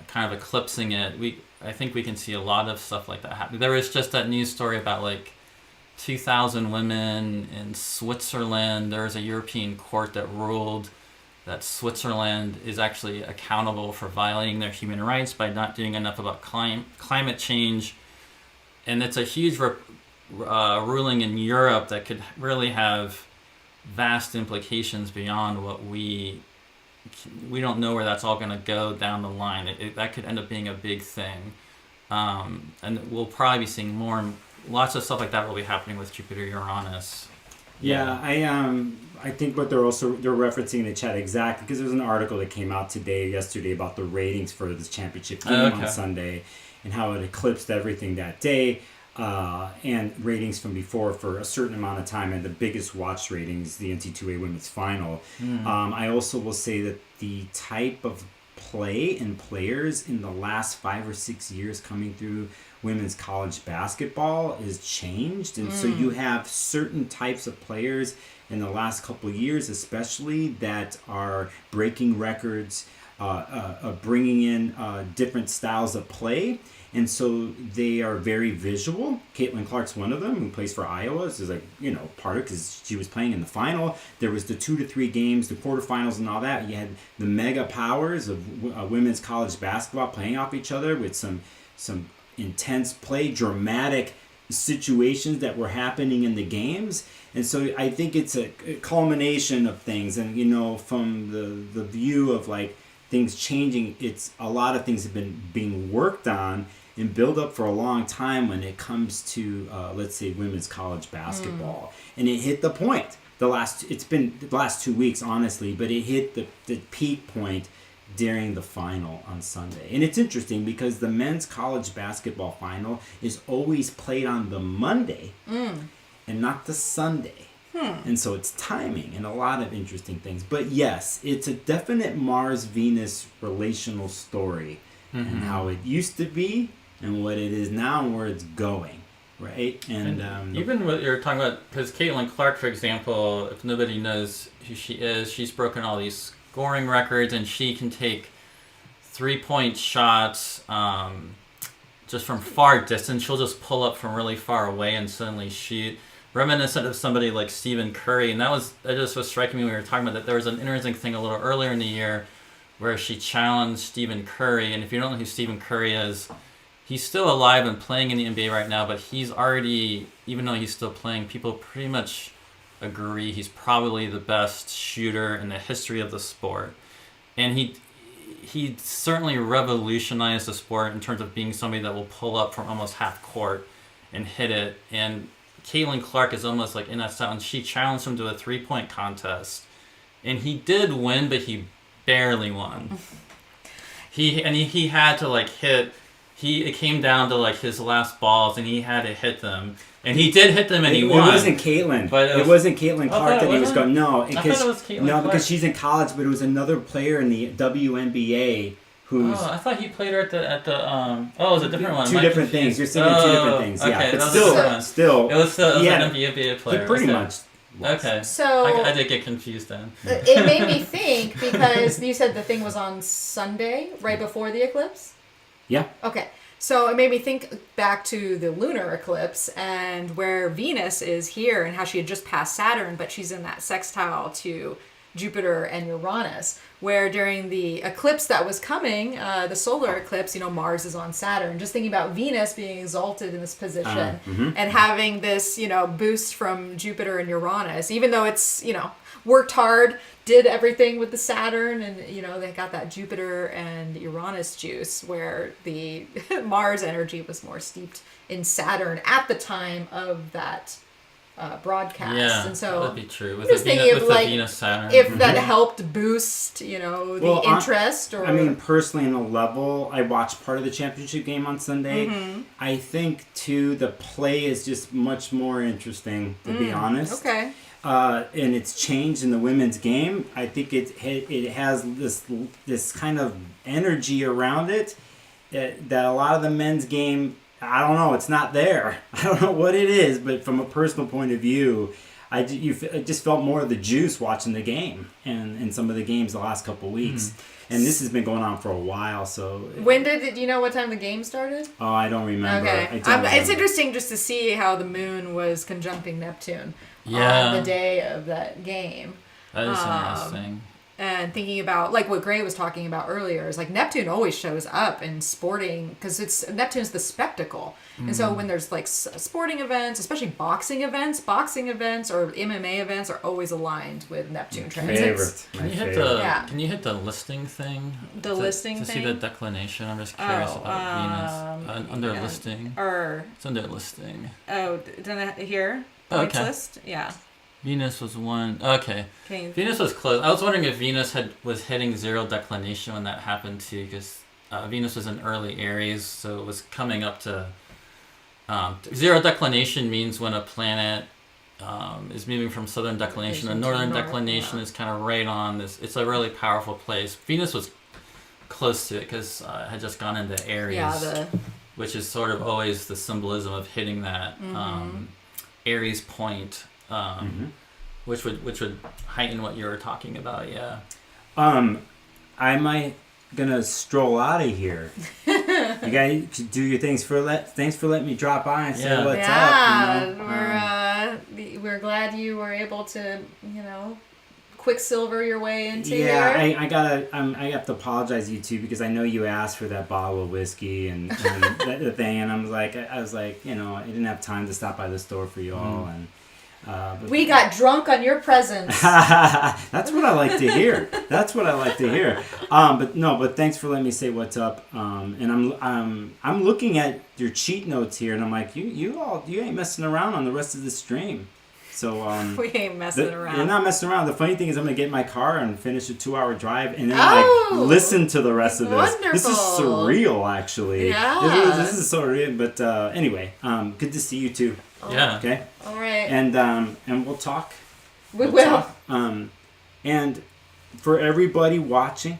kind of eclipsing it. I think we can see a lot of stuff like that happen. There was just that news story about like 2,000 women in Switzerland. There was a European court that ruled that Switzerland is actually accountable for violating their human rights by not doing enough about climate change. And it's a huge ruling in Europe that could really have vast implications beyond what we don't know where that's all going to go down the line. That could end up being a big thing. And we'll probably be seeing more lots of stuff like that will be happening with Jupiter, Uranus. Yeah, I think what they're referencing in the chat exactly, because there's an article that came out yesterday about the ratings for this championship game on Sunday, and how it eclipsed everything that day, and ratings from before for a certain amount of time, and the biggest watched ratings, the NC2A Women's Final. I also will say that the type of play and players in the last 5 or 6 years coming through women's college basketball is changed, and so you have certain types of players in the last couple of years especially that are breaking records, bringing in different styles of play, and so they are very visual. Caitlin Clark's one of them, who plays for Iowa. This is part of, because she was playing in the final. There was the 2 to 3 games, the quarterfinals and all that. You had the mega powers of women's college basketball playing off each other with some intense play, dramatic situations that were happening in the games. And so I think it's a culmination of things, and from the view of like things changing, it's a lot of things have been being worked on and built up for a long time when it comes to let's say women's college basketball. And it hit the point it's been the last 2 weeks honestly, but it hit the peak point during the final on Sunday. And it's interesting because the men's college basketball final is always played on the Monday and not the Sunday. And so it's timing and a lot of interesting things. But yes, it's a definite Mars-Venus relational story, and how it used to be and what it is now and where it's going, right? And even what you're talking about, because Caitlin Clark, for example, if nobody knows who she is, she's broken all these scoring records, and she can take 3-point shots just from far distance. She'll just pull up from really far away and suddenly shoot. Reminiscent of somebody like Stephen Curry, and that just was striking me when we were talking about that. There was an interesting thing a little earlier in the year where she challenged Stephen Curry, and if you don't know who Stephen Curry is, he's still alive and playing in the NBA right now, but he's already, even though he's still playing, people pretty much agree he's probably the best shooter in the history of the sport. And he certainly revolutionized the sport in terms of being somebody that will pull up from almost half court and hit it. And Caitlin Clark is almost like in that style, and she challenged him to a 3-point contest, and he did win, but he barely won. He had to like hit. It came down to like his last balls, and he had to hit them, and he did hit them, and he won. It wasn't Caitlin. But it wasn't Caitlin Clark that he was going. No, I thought it was Caitlin Clark. Because she's in college, but it was another player in the WNBA. I thought he played her at the it was a different one. Two different things. You're saying 2 different things. Okay, yeah, but still, it was an NBA player. He pretty much. Okay. So I did get confused then. It made me think, because you said the thing was on Sunday, right before the eclipse? Yeah. Okay. So it made me think back to the lunar eclipse and where Venus is here and how she had just passed Saturn, but she's in that sextile to Jupiter and Uranus, where during the eclipse that was coming, the solar eclipse, Mars is on Saturn. Just thinking about Venus being exalted in this position and having this, boost from Jupiter and Uranus, even though it's, worked hard, did everything with the Saturn, and, they got that Jupiter and Uranus juice, where the Mars energy was more steeped in Saturn at the time of that broadcast. Yeah, and so that would be true. With just thinking of like Venus Saturn. if that helped boost, the interest. Or I mean, personally, on a level, I watched part of the championship game on Sunday. I think too the play is just much more interesting, to be honest. Okay. And it's changed in the women's game. I think it has this kind of energy around it that a lot of the men's game, I don't know, it's not there. I don't know what it is, but from a personal point of view, I just felt more of the juice watching the game and some of the games the last couple of weeks. And this has been going on for a while. So when do you know what time the game started? Oh, I don't remember. Okay, it's interesting just to see how the moon was conjuncting Neptune on the day of that game. That is interesting. And thinking about like what Gray was talking about earlier is like Neptune always shows up in sporting because Neptune's the spectacle. And so when there's like sporting events, especially boxing events or MMA events are always aligned with Neptune transits. Can you hit the listing thing? The listing to thing? see the declination. I'm just curious about Venus. Under listing. It's under listing. Oh, didn't I here? Okay. List? Yeah. Venus was one. Okay. Venus was close. I was wondering if Venus was hitting zero declination when that happened too, because Venus was in early Aries, so it was coming up to zero declination means when a planet is moving from southern declination to northern declination is kind of right on this. It's a really powerful place. Venus was close to it because it had just gone into Aries, which is sort of always the symbolism of hitting that Aries point. Which would heighten what you were talking about, yeah. I might gonna stroll out of here. You guys do your things thanks for letting me drop by and say what's up. We're glad you were able to, quicksilver your way into here. Yeah, I have to apologize to you too because I know you asked for that bottle of whiskey and the thing, and I was like, I didn't have time to stop by the store for you all and. We got drunk on your presence. That's what I like to hear. But thanks for letting me say what's up. And I'm looking at your cheat notes here, and I'm like, you ain't messing around on the rest of the stream. So we ain't messing around. You're not messing around. The funny thing is, I'm gonna get in my car and finish a 2-hour drive, and then listen to the rest of this. Wonderful. This is surreal, actually. Yeah. This is so real. But anyway, good to see you too. Yeah. Okay. All right. And we'll talk. We will. Talk. And for everybody watching,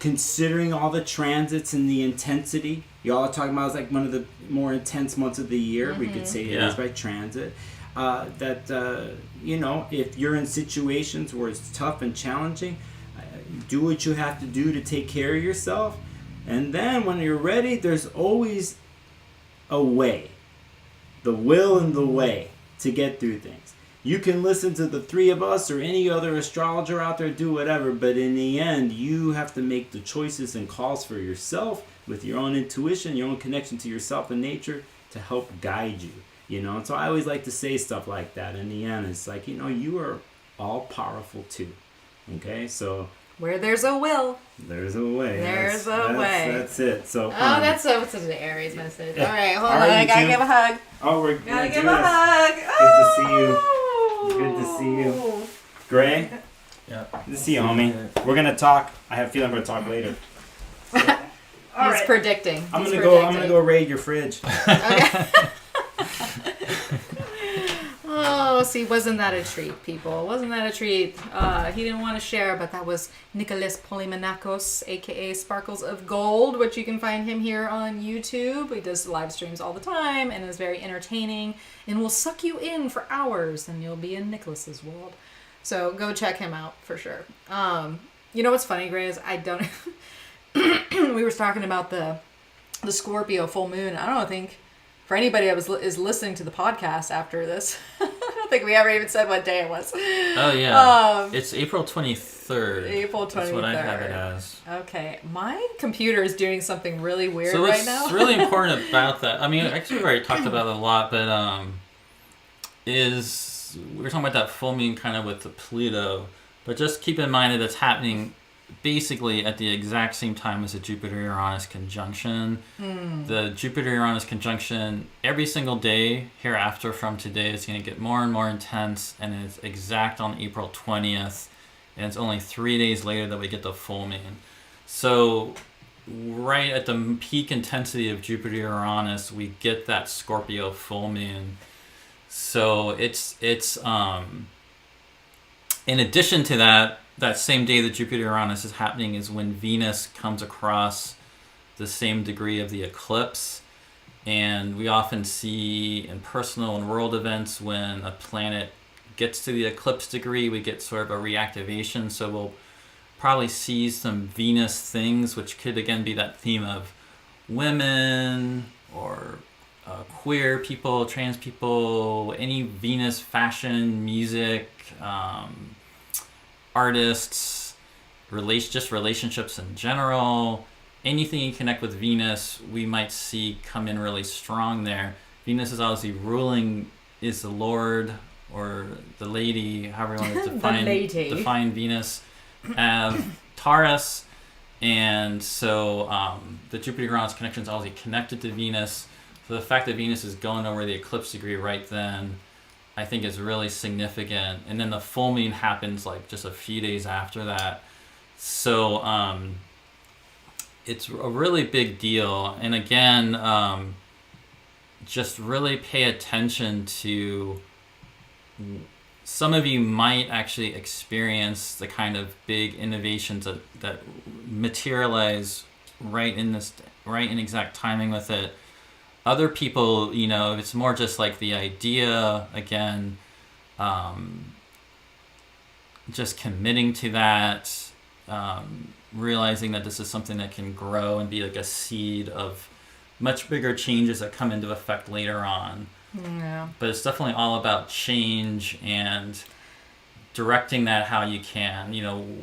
considering all the transits and the intensity, y'all are talking about it's like one of the more intense months of the year. We could say it is by transit. If you're in situations where it's tough and challenging, do what you have to do to take care of yourself. And then when you're ready, there's always a way. The will and the way to get through things. You can listen to the three of us or any other astrologer out there, do whatever, but in the end, you have to make the choices and calls for yourself with your own intuition, your own connection to yourself and nature to help guide you, And so I always like to say stuff like that. In the end, it's like, you are all powerful too. Okay? So where there's a will, there's a way. There's a way. That's it. So that's what's an Aries message. All right, hold on. I gotta give a hug. Oh, we're gotta give a hug. Good to see you. Good to see you. Gray? Yeah. Good to see you, homie. We're gonna talk. I have a feeling we're gonna talk later. He's predicting. I'm gonna go raid your fridge. Okay. Oh, see, wasn't that a treat, people? Wasn't that a treat? He didn't want to share, but that was Nicholas Polymenakos, aka Sparkles of Gold, which you can find him here on YouTube. He does live streams all the time and is very entertaining and will suck you in for hours and you'll be in Nicholas's world. So go check him out for sure. You know what's funny, Gray, is I don't... we were talking about the Scorpio full moon. I don't think... For anybody that is listening to the podcast after this, I don't think we ever even said what day it was. Oh, yeah. It's April 23rd. April 23rd. That's what I have it as. Okay. My computer is doing something really weird right now. So what's really important about that, I mean, actually we've already talked about it a lot, but is we were talking about that full moon kind of with the Pluto, but just keep in mind that it's happening basically at the exact same time as the Jupiter-Uranus conjunction. The Jupiter-Uranus conjunction, every single day hereafter from today is going to get more and more intense, and it's exact on April 20th, and it's only 3 days later that we get the full moon. So right at the peak intensity of Jupiter-Uranus, we get that Scorpio full moon. So it's in addition to that same day that Jupiter-Uranus is happening is when Venus comes across the same degree of the eclipse. And we often see in personal and world events when a planet gets to the eclipse degree, we get sort of a reactivation. So we'll probably see some Venus things, which could again be that theme of women or queer people, trans people, any Venus fashion, music, artists, just relationships in general. Anything you connect with Venus, we might see come in really strong there. Venus is obviously ruling, is the Lord or the lady, however you want to define Venus, Taurus. And so the Jupiter-Uranus connection is obviously connected to Venus. So the fact that Venus is going over the eclipse degree right then, I think is really significant. And then the full moon happens like just a few days after that. So it's a really big deal. And again, just really pay attention to, some of you might actually experience the kind of big innovations that materialize right in exact timing with it. Other people, it's more just like the idea, again, just committing to that, realizing that this is something that can grow and be like a seed of much bigger changes that come into effect later on. Yeah. But it's definitely all about change and directing that how you can.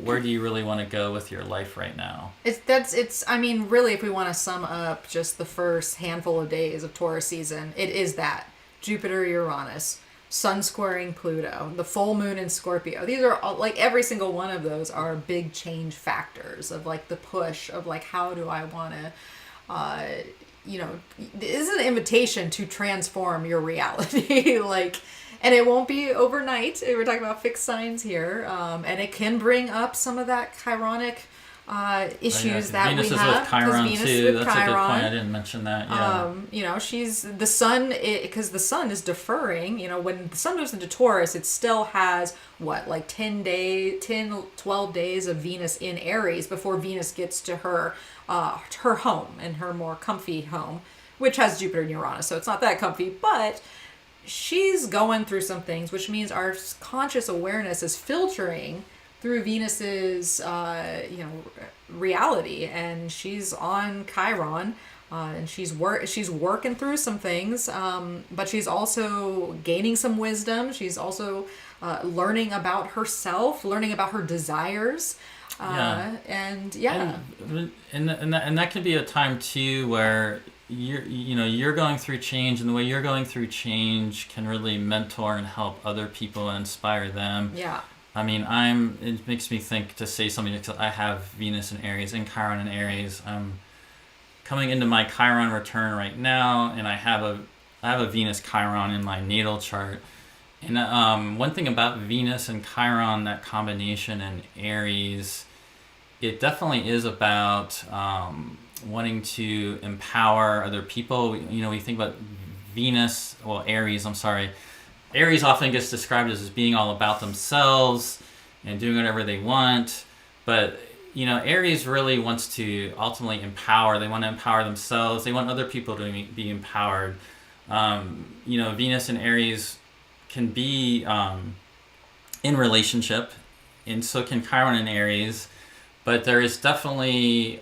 Where do you really want to go with your life right now? Really, if we want to sum up just the first handful of days of Taurus season, it is that Jupiter, Uranus, Sun squaring Pluto, the full moon in Scorpio. These are all, like, every single one of those are big change factors of like the push of like, how do I want to, this is an invitation to transform your reality. And it won't be overnight. We're talking about fixed signs here. And it can bring up some of that chironic issues that Venus we is have. with Chiron Venus too. with That's Chiron. a good point. I didn't mention that. Yeah. She's the sun, because the sun is deferring. When the sun moves into Taurus, it still has 12 days of Venus in Aries before Venus gets to her home and her more comfy home, which has Jupiter and Uranus. So it's not that comfy, but she's going through some things, which means our conscious awareness is filtering through Venus's, reality, and she's on Chiron, and she's working through some things, but she's also gaining some wisdom. She's also learning about herself, learning about her desires, and that could be a time too where you're going through change, and the way you're going through change can really mentor and help other people and inspire them. Yeah. It makes me think to say something, because I have Venus in Aries and Chiron in Aries. I'm coming into my Chiron return right now, and I have a Venus Chiron in my natal chart. And one thing about Venus and Chiron, that combination in Aries, it definitely is about wanting to empower other people. We think about Aries, Aries often gets described as being all about themselves and doing whatever they want. But, Aries really wants to ultimately empower. They want to empower themselves. They want other people to be empowered. Venus and Aries can be in relationship, and so can Chiron and Aries. But there is definitely...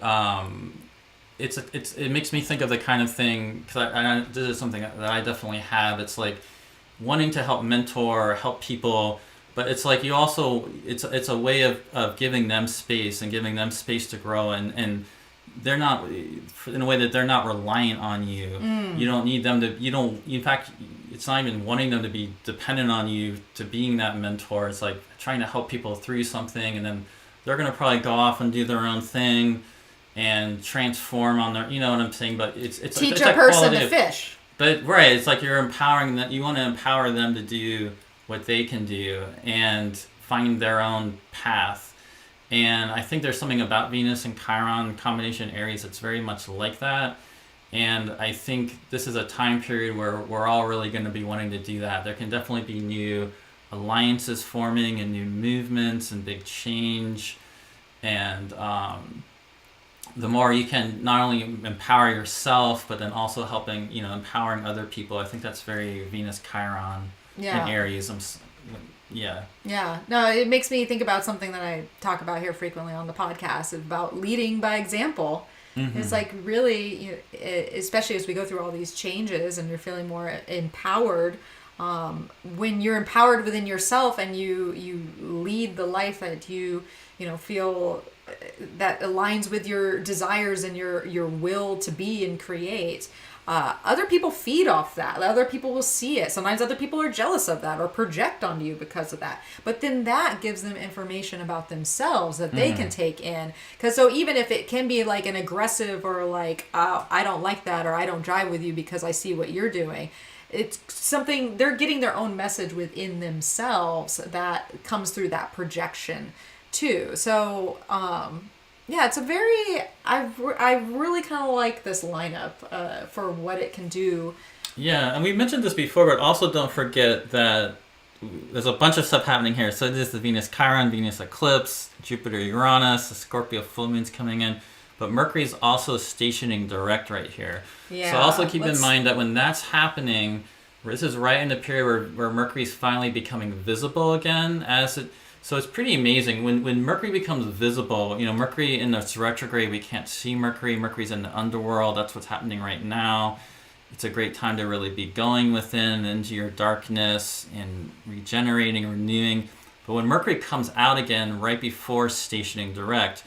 it makes me think of the kind of thing, because this is something that I definitely have. It's like wanting to help mentor, help people, but it's like you also, it's a way of giving them space and giving them space to grow, and they're not, in a way that they're not reliant on you. You don't need them to, in fact, it's not even wanting them to be dependent on you to being that mentor. It's like trying to help people through something, and then they're going to probably go off and do their own thing and transform on their, you know what I'm saying? But it's teach a person to fish. But right, it's like you're empowering them. You want to empower them to do what they can do and find their own path. And I think there's something about Venus and Chiron combination Aries that's very much like that. And I think this is a time period where we're all really going to be wanting to do that. There can definitely be new alliances forming and new movements and big change. And the more you can not only empower yourself, but then also helping, empowering other people. I think that's very Venus Chiron and Aries. Yeah. No, it makes me think about something that I talk about here frequently on the podcast about leading by example. Mm-hmm. It's like really, especially as we go through all these changes and you're feeling more empowered, when you're empowered within yourself and you lead the life that you feel that aligns with your desires and your will to be and create, other people feed off that. Other people will see it. Sometimes other people are jealous of that or project onto you because of that. But then that gives them information about themselves that they can take in. Because so even if it can be like an aggressive or like, I don't like that, or I don't jive with you because I see what you're doing, it's something, they're getting their own message within themselves that comes through that projection too. So, yeah, it's a very, I really kind of like this lineup for what it can do. Yeah, and we mentioned this before, but also don't forget that there's a bunch of stuff happening here. So there's the Venus Chiron, Venus eclipse, Jupiter Uranus, the Scorpio full moon's coming in, but Mercury's also stationing direct right here. Yeah, so also keep in mind that when that's happening, this is right in the period where Mercury's finally becoming visible again as it. So it's pretty amazing. When Mercury becomes visible, Mercury in its retrograde, we can't see Mercury. Mercury's in the underworld. That's what's happening right now. It's a great time to really be going within into your darkness and regenerating, renewing. But when Mercury comes out again right before stationing direct,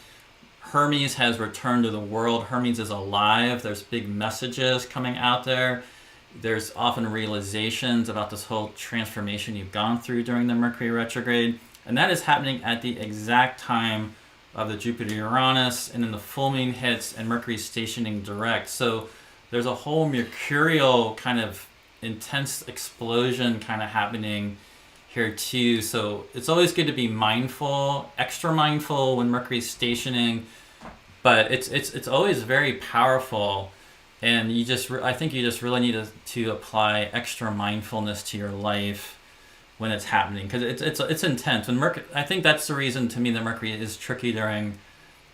Hermes has returned to the world. Hermes is alive. There's big messages coming out there. There's often realizations about this whole transformation you've gone through during the Mercury retrograde. And that is happening at the exact time of the Jupiter-Uranus, and then the full moon hits and Mercury's stationing direct. So there's a whole mercurial kind of intense explosion kind of happening here too. So it's always good to be mindful, extra mindful when Mercury's stationing, but it's always very powerful. And I think you just really need to apply extra mindfulness to your life when it's happening, because it's intense. When Mercury, I think that's the reason to me that Mercury is tricky during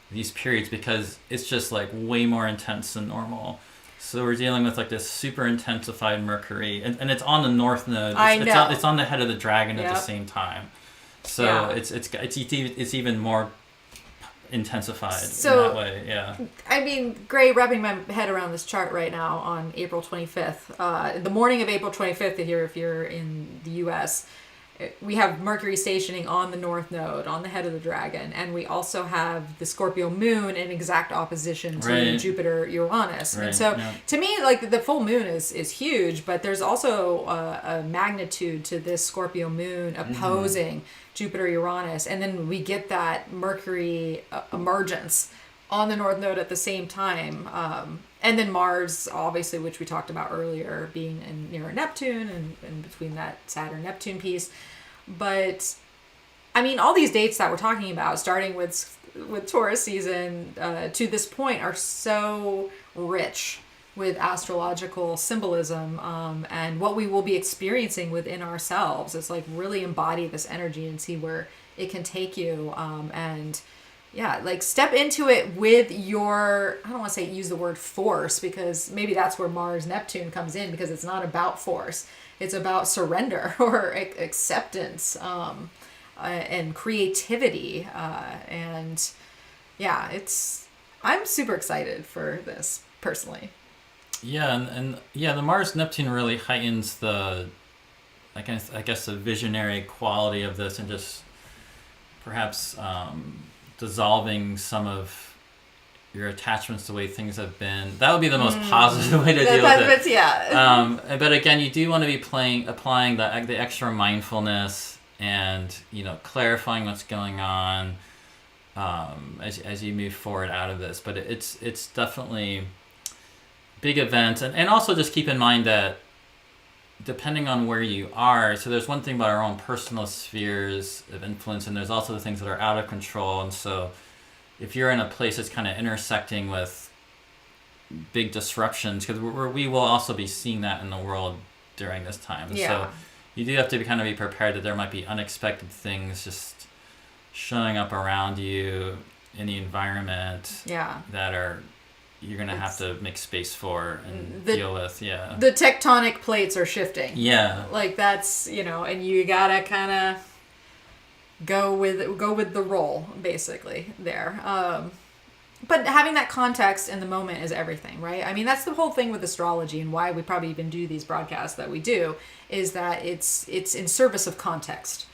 these periods, because it's just like way more intense than normal. So we're dealing with like this super intensified Mercury, and it's on the north node. It's on the head of the dragon at the same time. So yeah. It's even more intensified in that way. Yeah. I mean, Gray, wrapping my head around this chart right now on April 25th, the morning of April 25th here, if you're in the U.S., we have Mercury stationing on the North Node, on the head of the dragon, and we also have the Scorpio moon in exact opposition to Jupiter Uranus. Right. And so, to me, like the full moon is huge, but there's also a magnitude to this Scorpio moon opposing Jupiter Uranus, and then we get that Mercury emergence on the North Node at the same time. And then Mars, obviously, which we talked about earlier, being near Neptune and between that Saturn-Neptune piece. But, I mean, all these dates that we're talking about, starting with Taurus season to this point, are so rich with astrological symbolism and what we will be experiencing within ourselves. It's like really embody this energy and see where it can take you. And yeah, like step into it with your, I don't want to say use the word force, because maybe that's where Mars Neptune comes in, because it's not about force. It's about surrender or acceptance and creativity. And yeah, I'm super excited for this personally. Yeah, and the Mars Neptune really heightens the, I guess the visionary quality of this, and just perhaps dissolving some of your attachments to the way things have been. That would be the most positive way to deal with it. Yeah. But again, you do want to be applying the extra mindfulness and clarifying what's going on as you move forward out of this. But it's definitely big event, and also just keep in mind that depending on where you are, so there's one thing about our own personal spheres of influence, and there's also the things that are out of control. And so if you're in a place that's kind of intersecting with big disruptions, because we will also be seeing that in the world during this time. Yeah. So you do have to kind of be prepared that there might be unexpected things just showing up around you in the environment that you're going to have to make space for and deal with. Yeah. The tectonic plates are shifting. Yeah. Like that's, and you got to kind of go with the roll basically there. but having that context in the moment is everything, right? I mean, that's the whole thing with astrology, and why we probably even do these broadcasts that we do, is that it's in service of context.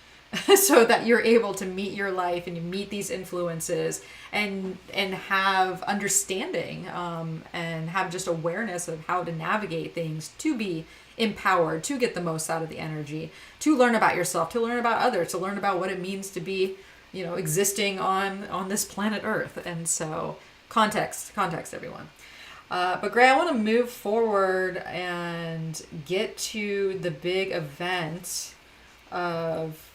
So that you're able to meet your life and you meet these influences and have understanding, and have just awareness of how to navigate things to be empowered, to get the most out of the energy, to learn about yourself, to learn about others, to learn about what it means to be, existing on this planet Earth. And so context, everyone. But Gray, I want to move forward and get to the big event of.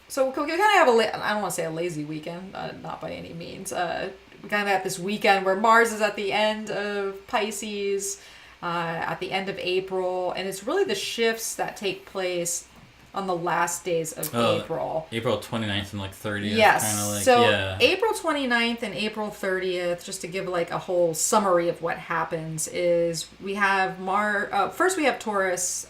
So we kind of have I don't want to say a lazy weekend, not by any means. We kind of have this weekend where Mars is at the end of Pisces, at the end of April, and it's really the shifts that take place on the last days of April. April 29th and 30th. Yes. Kind of like, so yeah. April 29th and April 30th, just to give a whole summary of what happens, is we have first we have Taurus,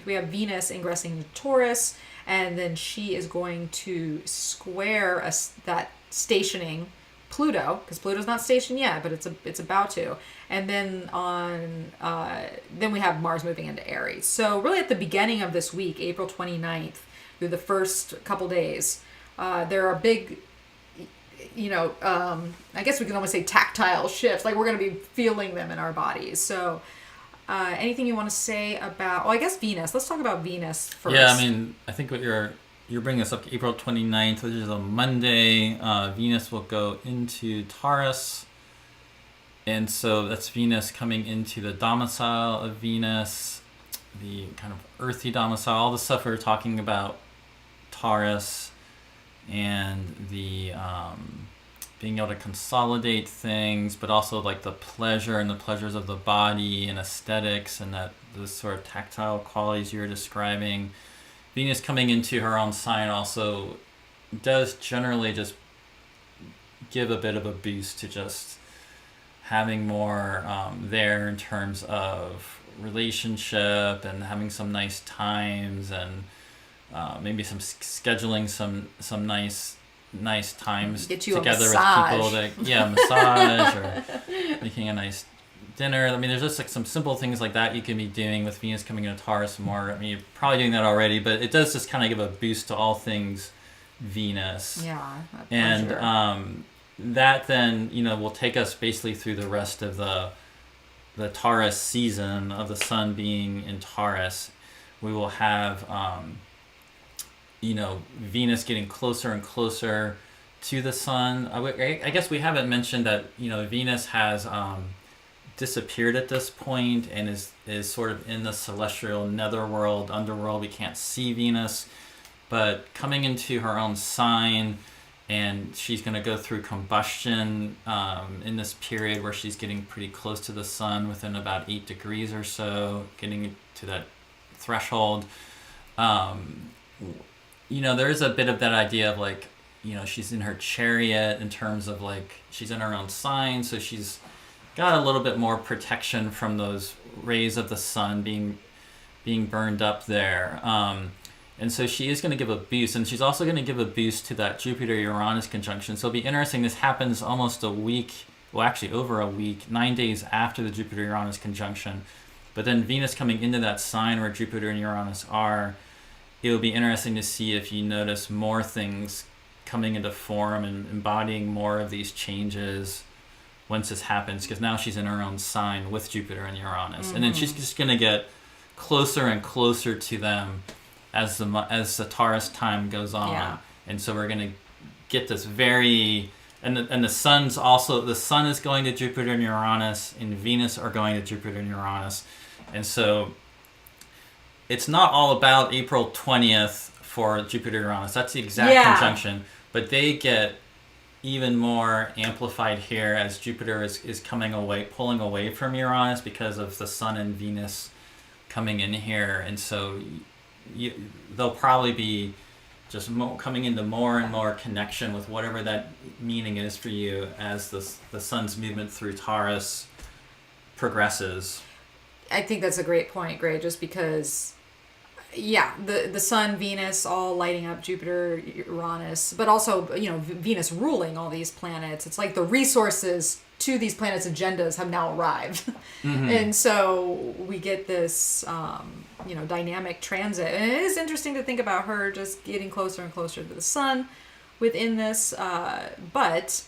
we have Venus ingressing into Taurus, and then she is going to square that stationing Pluto, because Pluto's not stationed yet, but it's about to. And then then we have Mars moving into Aries. So really at the beginning of this week, April 29th, through the first couple days, there are big, I guess we can almost say tactile shifts. Like we're going to be feeling them in our bodies. So anything you want to say about, I guess Venus. Let's talk about Venus first. Yeah, I mean, I think what you're bringing us up to April 29th, which is a Monday. Venus will go into Taurus. And so that's Venus coming into the domicile of Venus, the kind of earthy domicile, all the stuff we were talking about, Taurus, and the being able to consolidate things, but also like the pleasure and the pleasures of the body and aesthetics and that the sort of tactile qualities you were describing. Venus coming into her own sign also does generally just give a bit of a boost to just having more there in terms of relationship and having some nice times and maybe some scheduling some nice times together with people massage or making a nice dinner. I mean, there's just some simple things like that you can be doing with Venus coming into Taurus more. I mean, you're probably doing that already, but it does just kind of give a boost to all things Venus. Yeah. And that then, will take us basically through the rest of the Taurus season of the sun being in Taurus. We will have, Venus getting closer and closer to the sun. I guess we haven't mentioned that, Venus has disappeared at this point and is sort of in the celestial netherworld, underworld. We can't see Venus, but coming into her own sign, and she's going to go through combustion in this period where she's getting pretty close to the sun within about 8 degrees or so, getting to that threshold. There is a bit of that idea of she's in her chariot in terms of she's in her own sign, so she's got a little bit more protection from those rays of the sun being burned up there. And so she is going to give a boost, and she's also going to give a boost to that Jupiter-Uranus conjunction. So it'll be interesting. This happens almost a week, well, actually over a week, 9 days after the Jupiter-Uranus conjunction. But then Venus coming into that sign where Jupiter and Uranus are, it'll be interesting to see if you notice more things coming into form and embodying more of these changes once this happens, because now she's in her own sign with Jupiter and Uranus. Mm-hmm. And then she's just going to get closer and closer to them as the Taurus time goes on. Yeah. And so we're going to get this and the sun is going to Jupiter and Uranus, and Venus are going to Jupiter and Uranus. And so it's not all about April 20th for Jupiter Uranus. That's the exact conjunction, but they get even more amplified here as Jupiter is pulling away from Uranus because of the sun and Venus coming in here. And so they'll probably be just coming into more and more connection with whatever that meaning is for you as the sun's movement through Taurus progresses. I think that's a great point, Gray, just because yeah, the Sun, Venus, all lighting up Jupiter, Uranus, but also, you know, Venus ruling all these planets. It's like the resources to these planets' agendas have now arrived. And so we get this, you know, dynamic transit. And it is interesting to think about her just getting closer and closer to the Sun within this. But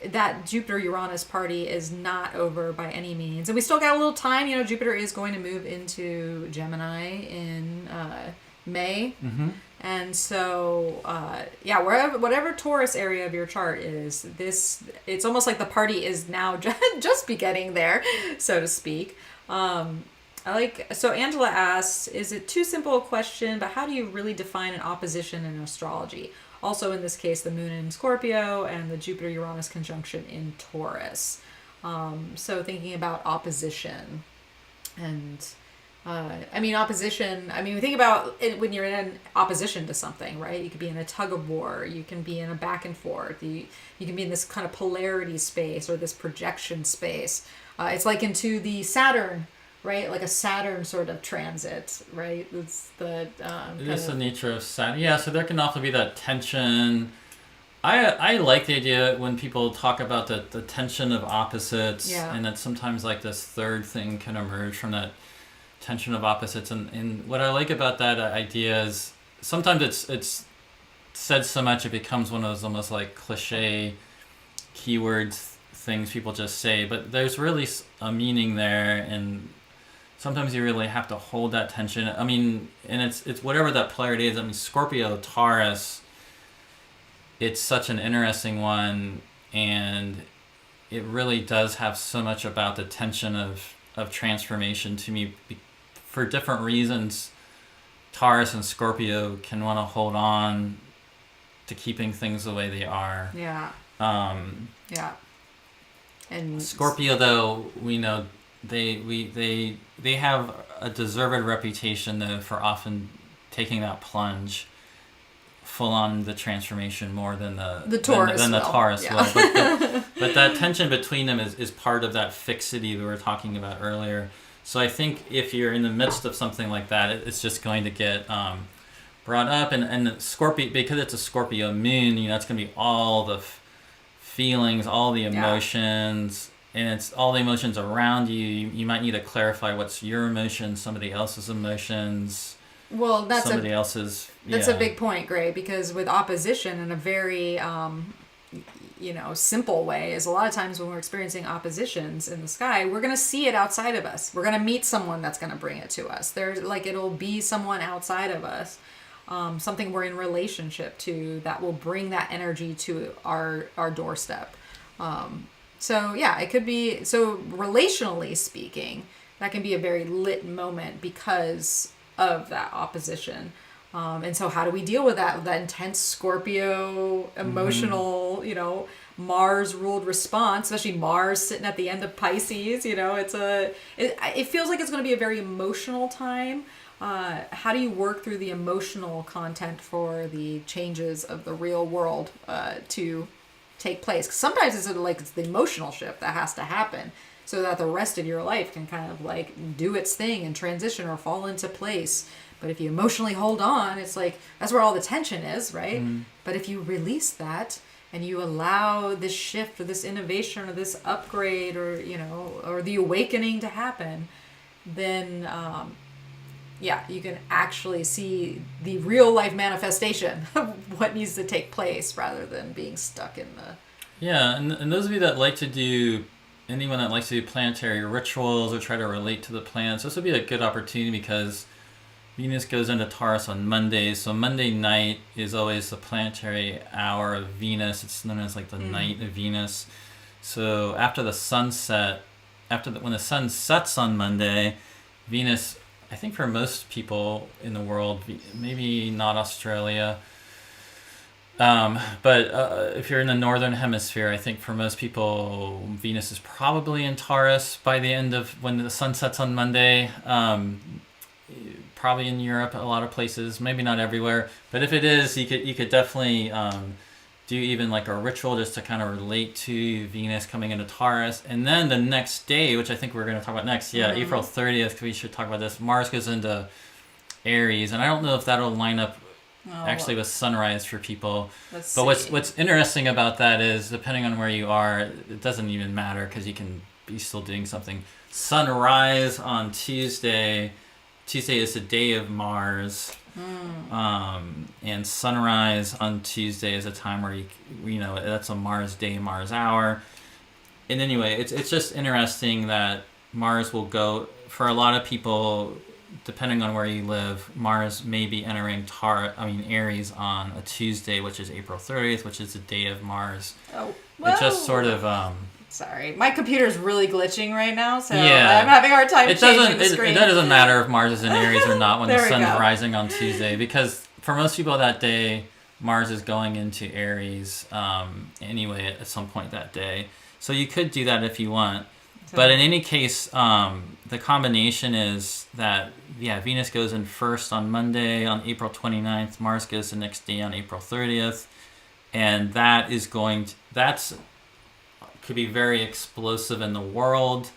that Jupiter-Uranus party is not over by any means. And we still got a little time. You know, Jupiter is going to move into Gemini in May. And so, yeah, whatever Taurus area of your chart is, it's almost like the party is now just beginning there, so to speak. So Angela asks, is it too simple a question, but how do you really define an opposition in astrology? Also, in this case, the moon in Scorpio and the Jupiter-Uranus conjunction in Taurus. So thinking about opposition and, opposition, we think about it when you're in opposition to something, right? You could be in a tug of war. You can be in a back and forth. You can be in this kind of polarity space or this projection space. It's like into the Saturn, right? Like a Saturn sort of transit, right? It's the it is the nature of Saturn. Yeah, so there can often be that tension. I like the idea when people talk about the tension of opposites, and that sometimes like this third thing can emerge from that tension of opposites. And what I like about that idea is sometimes it's said so much it becomes one of those almost like cliche keywords things people just say, but there's really a meaning there, and sometimes you really have to hold that tension. And it's whatever that polarity is. Scorpio, Taurus, it's such an interesting one, and it really does have so much about the tension of transformation to me. For different reasons, Taurus and Scorpio can want to hold on to keeping things the way they are. Yeah. And Scorpio, though, we know they have a deserved reputation though for often taking that plunge full on the transformation more than the Taurus will. But that tension between them is part of that fixity we were talking about earlier. So I think if you're in the midst of something like that, it's just going to get brought up, and Scorpio, because it's a Scorpio moon, it's going to be all the feelings, all the emotions. And it's all the emotions around you. You might need to clarify what's your emotions, somebody else's emotions. Well, that's a big point, Gray, because with opposition in a very simple way is a lot of times when we're experiencing oppositions in the sky, we're going to see it outside of us. We're going to meet someone that's going to bring it to us. It'll be someone outside of us, something we're in relationship to that will bring that energy to our doorstep. So yeah, it could be, so relationally speaking, that can be a very lit moment because of that opposition. And so how do we deal with that intense Scorpio, emotional, Mars ruled response, especially Mars sitting at the end of Pisces, it feels like it's going to be a very emotional time. How do you work through the emotional content for the changes of the real world to take place? 'Cause sometimes it's the emotional shift that has to happen so that the rest of your life can kind of like do its thing and transition or fall into place. But if you emotionally hold on, it's like that's where all the tension is, right? But if you release that and you allow this shift or this innovation or this upgrade or or the awakening to happen, then you can actually see the real life manifestation of what needs to take place rather than being stuck in the... Yeah, and those of you that like to do, anyone that likes to do planetary rituals or try to relate to the planets, this would be a good opportunity because Venus goes into Taurus on Mondays. So Monday night is always the planetary hour of Venus. It's known as like the night of Venus. So after the sunset, when the sun sets on Monday, Venus... I think for most people in the world, maybe not Australia, but if you're in the northern hemisphere, I think for most people, Venus is probably in Taurus by the end of when the sun sets on Monday. Probably in Europe, a lot of places, maybe not everywhere, but if it is, you could definitely do even like a ritual just to kind of relate to Venus coming into Taurus. And then the next day, which I think we're going to talk about next, April 30th, we should talk about this, Mars goes into Aries, and I don't know if that'll line up actually with sunrise for people. But what's interesting about that is, depending on where you are, it doesn't even matter because you can be still doing something. Sunrise on Tuesday. Tuesday is the day of Mars. And sunrise on Tuesday is a time where you know, that's a Mars day, Mars hour. And anyway, it's just interesting that Mars will go, for a lot of people, depending on where you live, Mars may be entering Aries on a Tuesday, which is April 30th, which is the day of Mars. Oh, it just sort of sorry, my computer's really glitching right now, so yeah. I'm having a hard time changing the screen. It doesn't matter if Mars is in Aries or not when the sun's go. rising on Tuesday, because for most people that day, Mars is going into Aries anyway at some point that day. So you could do that if you want. But in any case, the combination is that, Venus goes in first on Monday on April 29th. Mars goes the next day on April 30th. And that is could be very explosive in the world.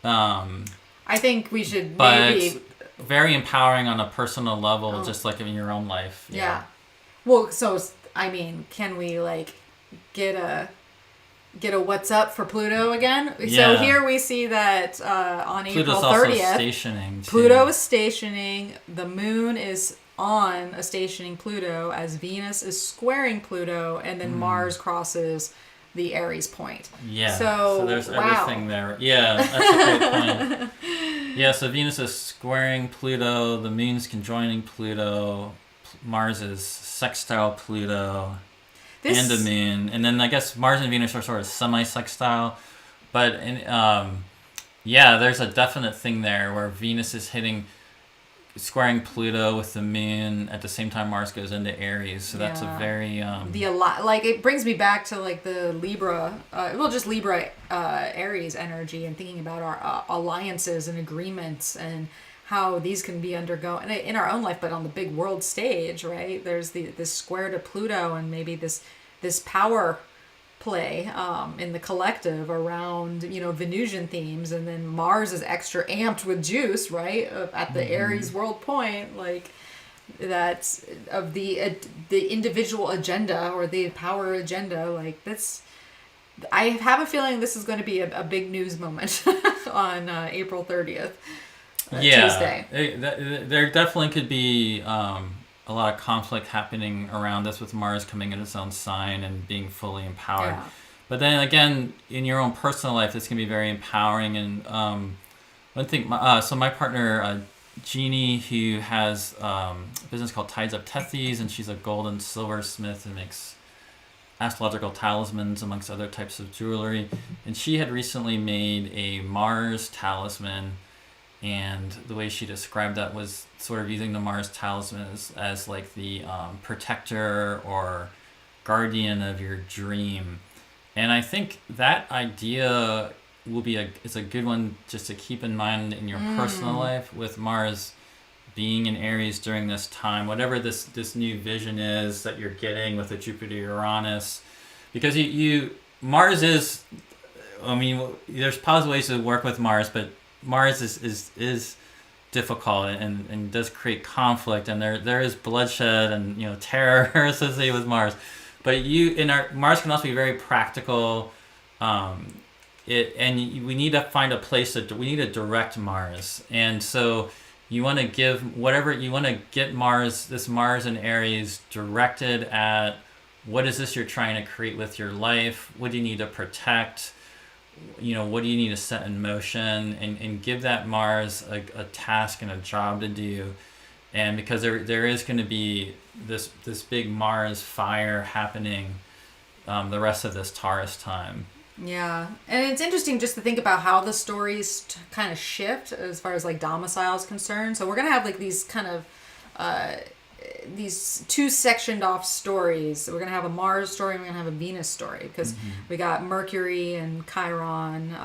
I think we should maybe... very empowering on a personal level, just like in your own life. Yeah. Well, so, I mean, can we, like, get a what's up for Pluto again? Yeah. So here we see that on Pluto's April 30th, also stationing too. Pluto is stationing. The moon is on a stationing Pluto as Venus is squaring Pluto, and then Mars crosses the Aries point. Yeah. So there's everything there. Yeah, that's a great point. Yeah, so Venus is squaring Pluto, the moon's conjoining Pluto, Mars is sextile Pluto. And the moon, and then I guess Mars and Venus are sort of semi-sextile, but there's a definite thing there where Venus is squaring Pluto with the moon at the same time Mars goes into Aries. So that's a very it brings me back to like the Libra, Libra Aries energy, and thinking about our alliances and agreements and how these can be undergoing in our own life, but on the big world stage, right? There's this square to Pluto, and maybe this power play in the collective around, Venusian themes, and then Mars is extra amped with juice, right? At the Aries world point, like that's of the individual agenda or the power agenda, like that's. I have a feeling this is going to be a big news moment on April 30th. Tuesday. There definitely could be a lot of conflict happening around this with Mars coming in its own sign and being fully empowered. Yeah. But then again, in your own personal life, this can be very empowering. And one thing, so my partner, Jeannie, who has a business called Tides Up Tethys, and she's a gold and silversmith and makes astrological talismans amongst other types of jewelry. And she had recently made a Mars talisman. And the way she described that was sort of using the Mars talisman as like the protector or guardian of your dream. And I think that idea is a good one just to keep in mind in your personal life, with Mars being in Aries during this time, whatever this new vision is that you're getting with the Jupiter Uranus, because Mars is, I mean, there's positive ways to work with Mars, but Mars is difficult and does create conflict, and there is bloodshed and terror associated with Mars. But Mars can also be very practical. We need to find a place we need to direct Mars, and so you want to get this Mars in Aries directed at what is this you're trying to create with your life? What do you need to protect? What do you need to set in motion, and give that Mars a task and a job to do. And because there is going to be this big Mars fire happening the rest of this Taurus time. Yeah. And it's interesting just to think about how the stories kind of shift as far as like domicile is concerned. So we're going to have like these kind of these two sectioned off stories. We're going to have a Mars story and we're going to have a Venus story, because we got Mercury and Chiron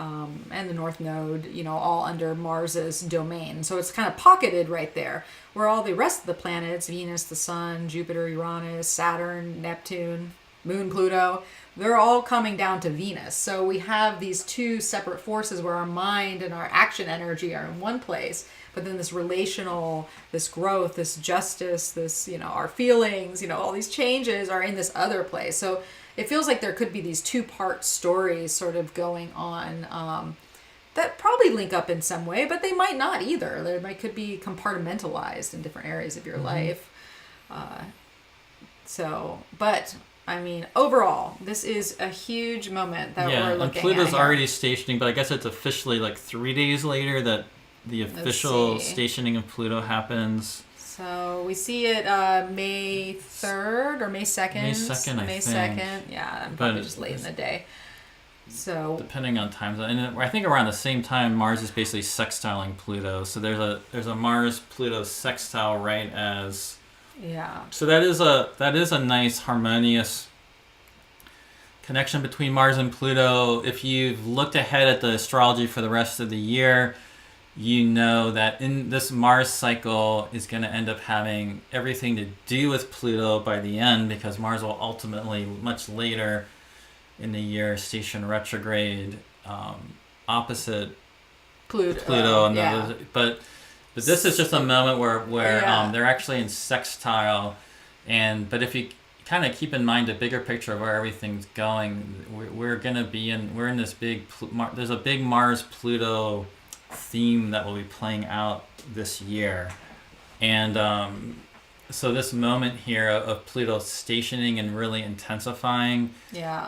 and the North Node, all under Mars's domain. So it's kind of pocketed right there, where all the rest of the planets, Venus, the Sun, Jupiter, Uranus, Saturn, Neptune, Moon, Pluto, they're all coming down to Venus. So we have these two separate forces where our mind and our action energy are in one place, but then this relational, this growth, this justice, this, our feelings, all these changes are in this other place. So it feels like there could be these two-part stories sort of going on that probably link up in some way, but they might not either. Could be compartmentalized in different areas of your life. But I mean, overall, this is a huge moment that we're looking at. And Pluto's already stationing, but I guess it's officially like 3 days later that the official stationing of Pluto happens. So we see it May 3rd or May 2nd. May 2nd, I think. 2nd. Yeah, I'm probably just late in the day. So depending on time zone, and I think around the same time Mars is basically sextiling Pluto. So there's a Mars Pluto sextile right as. Yeah. So that is a nice harmonious connection between Mars and Pluto. If you've looked ahead at the astrology for the rest of the year, you know that in this Mars cycle is going to end up having everything to do with Pluto by the end, because Mars will ultimately, much later in the year, station retrograde opposite Pluto. But this is just a moment where they're actually in sextile, but if you kind of keep in mind the bigger picture of where everything's going, we're in this big. There's a big Mars Pluto theme that will be playing out this year, and so this moment here of Pluto stationing and really intensifying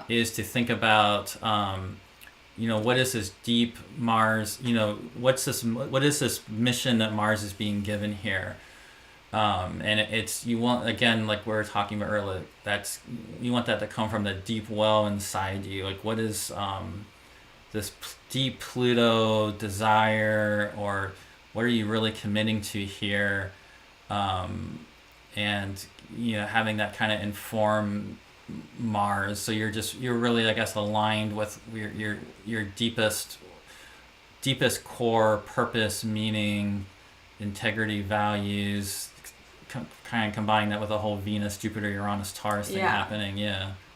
is to think about. What is this deep Mars? What is this mission that Mars is being given here? And it's you want, again, like we were talking about earlier. You want that to come from the deep well inside you. Like, what is this deep Pluto desire, or what are you really committing to here? And having that kind of inform Mars, so you're really, I guess, aligned with your deepest core purpose, meaning, integrity, values, kind of combining that with a whole Venus, Jupiter, Uranus, Taurus thing happening.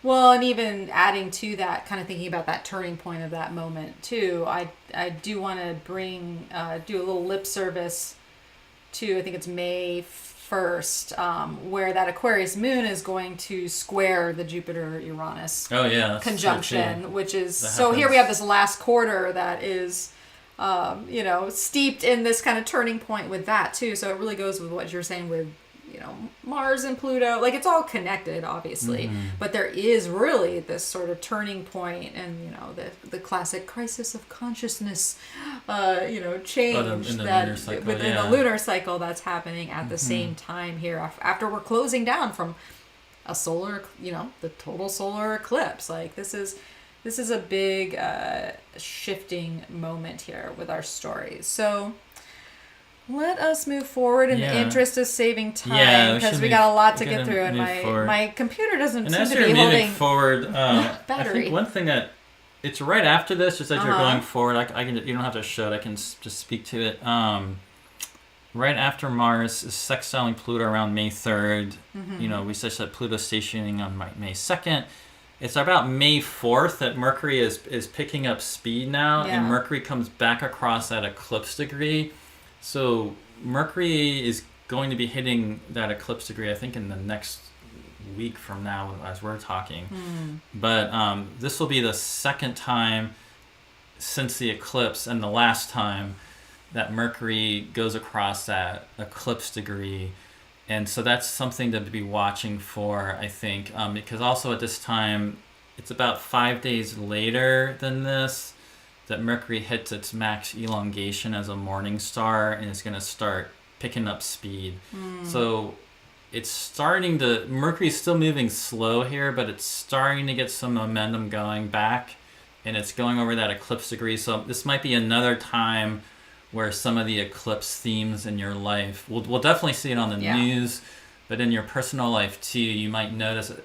Well, and even adding to that, kind of thinking about that turning point of that moment too, I do want to do a little lip service to, I think it's May 1st, where that Aquarius moon is going to square the Jupiter-Uranus conjunction, which is, so here we have this last quarter that is, steeped in this kind of turning point with that too. So it really goes with what you're saying with, Mars and Pluto. Like, it's all connected, obviously, but there is really this sort of turning point, and the classic crisis of consciousness, change within the lunar cycle that's happening at the same time here after we're closing down from a solar, the total solar eclipse. Like, this is a big shifting moment here with our stories. So let us move forward in the interest of saving time, because we got a lot to get through, and my computer doesn't seem to be holding forward. battery. I think one thing that it's right after this, just as you're going forward, I can, you don't have to show it. I can just speak to it. Right after Mars is sextiling Pluto around May 3rd. We said that Pluto stationing on May 2nd. It's about May 4th that Mercury is picking up speed now, and Mercury comes back across that eclipse degree. So Mercury is going to be hitting that eclipse degree, I think, in the next week from now as we're talking. But this will be the second time since the eclipse, and the last time that Mercury goes across that eclipse degree. And so that's something to be watching for, I think, because also at this time, it's about 5 days later than this that Mercury hits its max elongation as a morning star, and it's going to start picking up speed. So it's starting to, Mercury's still moving slow here, but it's starting to get some momentum going back, and it's going over that eclipse degree. So this might be another time where some of the eclipse themes in your life, we'll definitely see it on the news, but in your personal life too, you might notice it.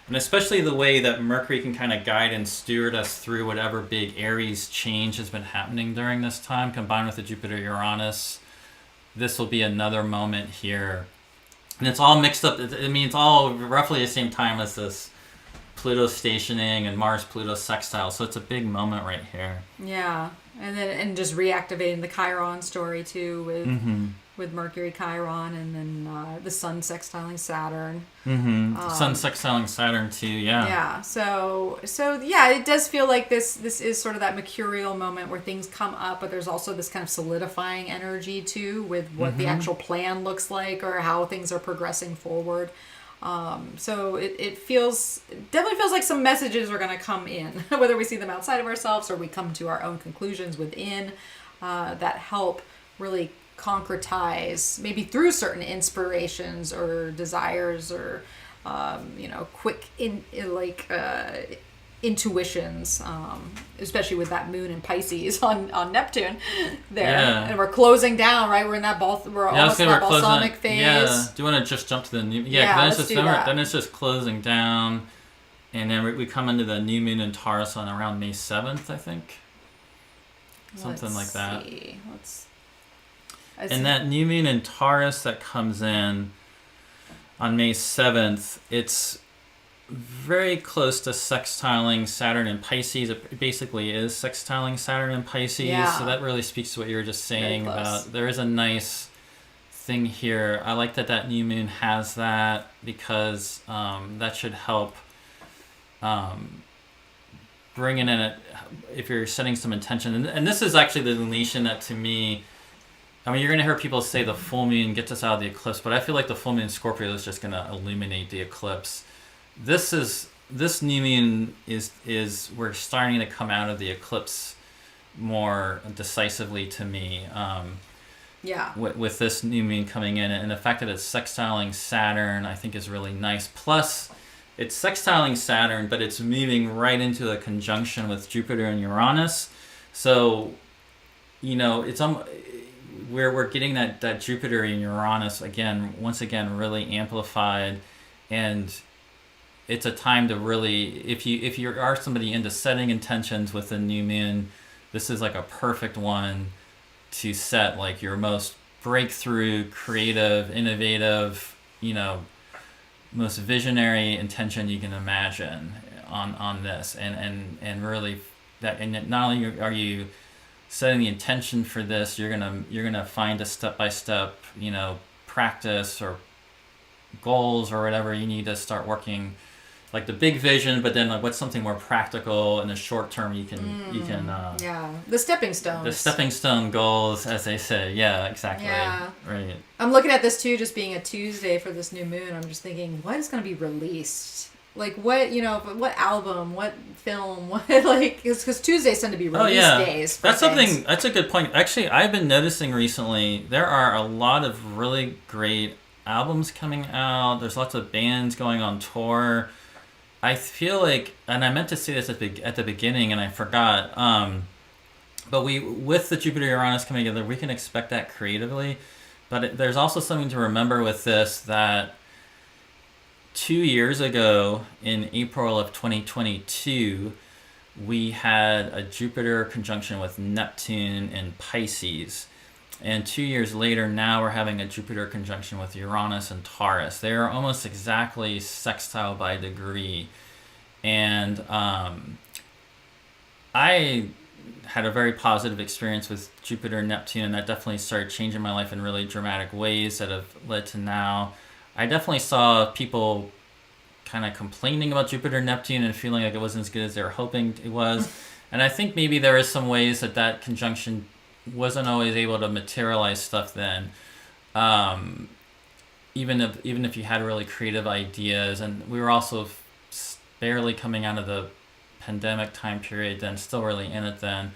And especially the way that Mercury can kind of guide and steward us through whatever big Aries change has been happening during this time, combined with the Jupiter-Uranus. This will be another moment here. And it's all mixed up. I mean, it's all roughly the same time as this Pluto stationing and Mars Pluto sextile. So it's a big moment right here. Yeah. And just reactivating the Chiron story too with Mercury Chiron, and then the Sun sextiling Saturn. Sun sextiling Saturn too. Yeah. Yeah. So yeah, it does feel like this is sort of that mercurial moment where things come up, but there's also this kind of solidifying energy too with what the actual plan looks like or how things are progressing forward. So it definitely feels like some messages are going to come in, whether we see them outside of ourselves or we come to our own conclusions within, that help really concretize, maybe through certain inspirations or desires or, quick intuitions, especially with that moon in Pisces on Neptune there. Yeah. And we're closing down, right? We're in that we're almost in that balsamic phase. Yeah. Do you want to just jump to the new? Yeah, let's do that. Then it's just closing down, and then we come into the new moon in Taurus on around May 7th, I think. Something like that. And that new moon in Taurus that comes in on May 7th, it's very close to sextiling Saturn in Pisces. It basically is sextiling Saturn in Pisces. Yeah. So that really speaks to what you were just saying about there is a nice thing here. I like that new moon has that because that should help bring in if you're setting some intention. And this is actually the lunation that to me, I mean, you're going to hear people say the full moon gets us out of the eclipse, but I feel like the full moon in Scorpio is just going to illuminate the eclipse. This new moon is we're starting to come out of the eclipse more decisively to me. With this new moon coming in, and the fact that it's sextiling Saturn, I think is really nice. Plus, it's sextiling Saturn, but it's moving right into a conjunction with Jupiter and Uranus. So, it's we're getting that Jupiter and Uranus once again really amplified, and it's a time to really, if you are somebody into setting intentions with the new moon, this is like a perfect one to set like your most breakthrough, creative, innovative, most visionary intention you can imagine on this, and really that, and not only are you setting the intention for this, you're gonna find a step-by-step, practice or goals or whatever you need to start working, like the big vision, but then like what's something more practical in the short term you can the stepping stones, the stepping stone goals, as they say. Yeah, exactly. Yeah, right. I'm looking at this too, just being a Tuesday for this new moon. I'm just thinking, what is going to be released? Like what album, what film, what because Tuesdays tend to be release days. That's something. That's a good point. Actually, I've been noticing recently there are a lot of really great albums coming out. There's lots of bands going on tour. I feel like, and I meant to say this at the beginning, and I forgot. But with the Jupiter Uranus coming together, we can expect that creatively. But there's also something to remember with this, that 2 years ago, in April of 2022, we had a Jupiter conjunction with Neptune in Pisces. And 2 years later, now we're having a Jupiter conjunction with Uranus and Taurus. They are almost exactly sextile by degree. And I had a very positive experience with Jupiter and Neptune, and that definitely started changing my life in really dramatic ways that have led to now. I definitely saw people kind of complaining about Jupiter and Neptune and feeling like it wasn't as good as they were hoping it was. And I think maybe there is some ways that conjunction wasn't always able to materialize stuff then, even if you had really creative ideas. And we were also barely coming out of the pandemic time period then, still really in it then.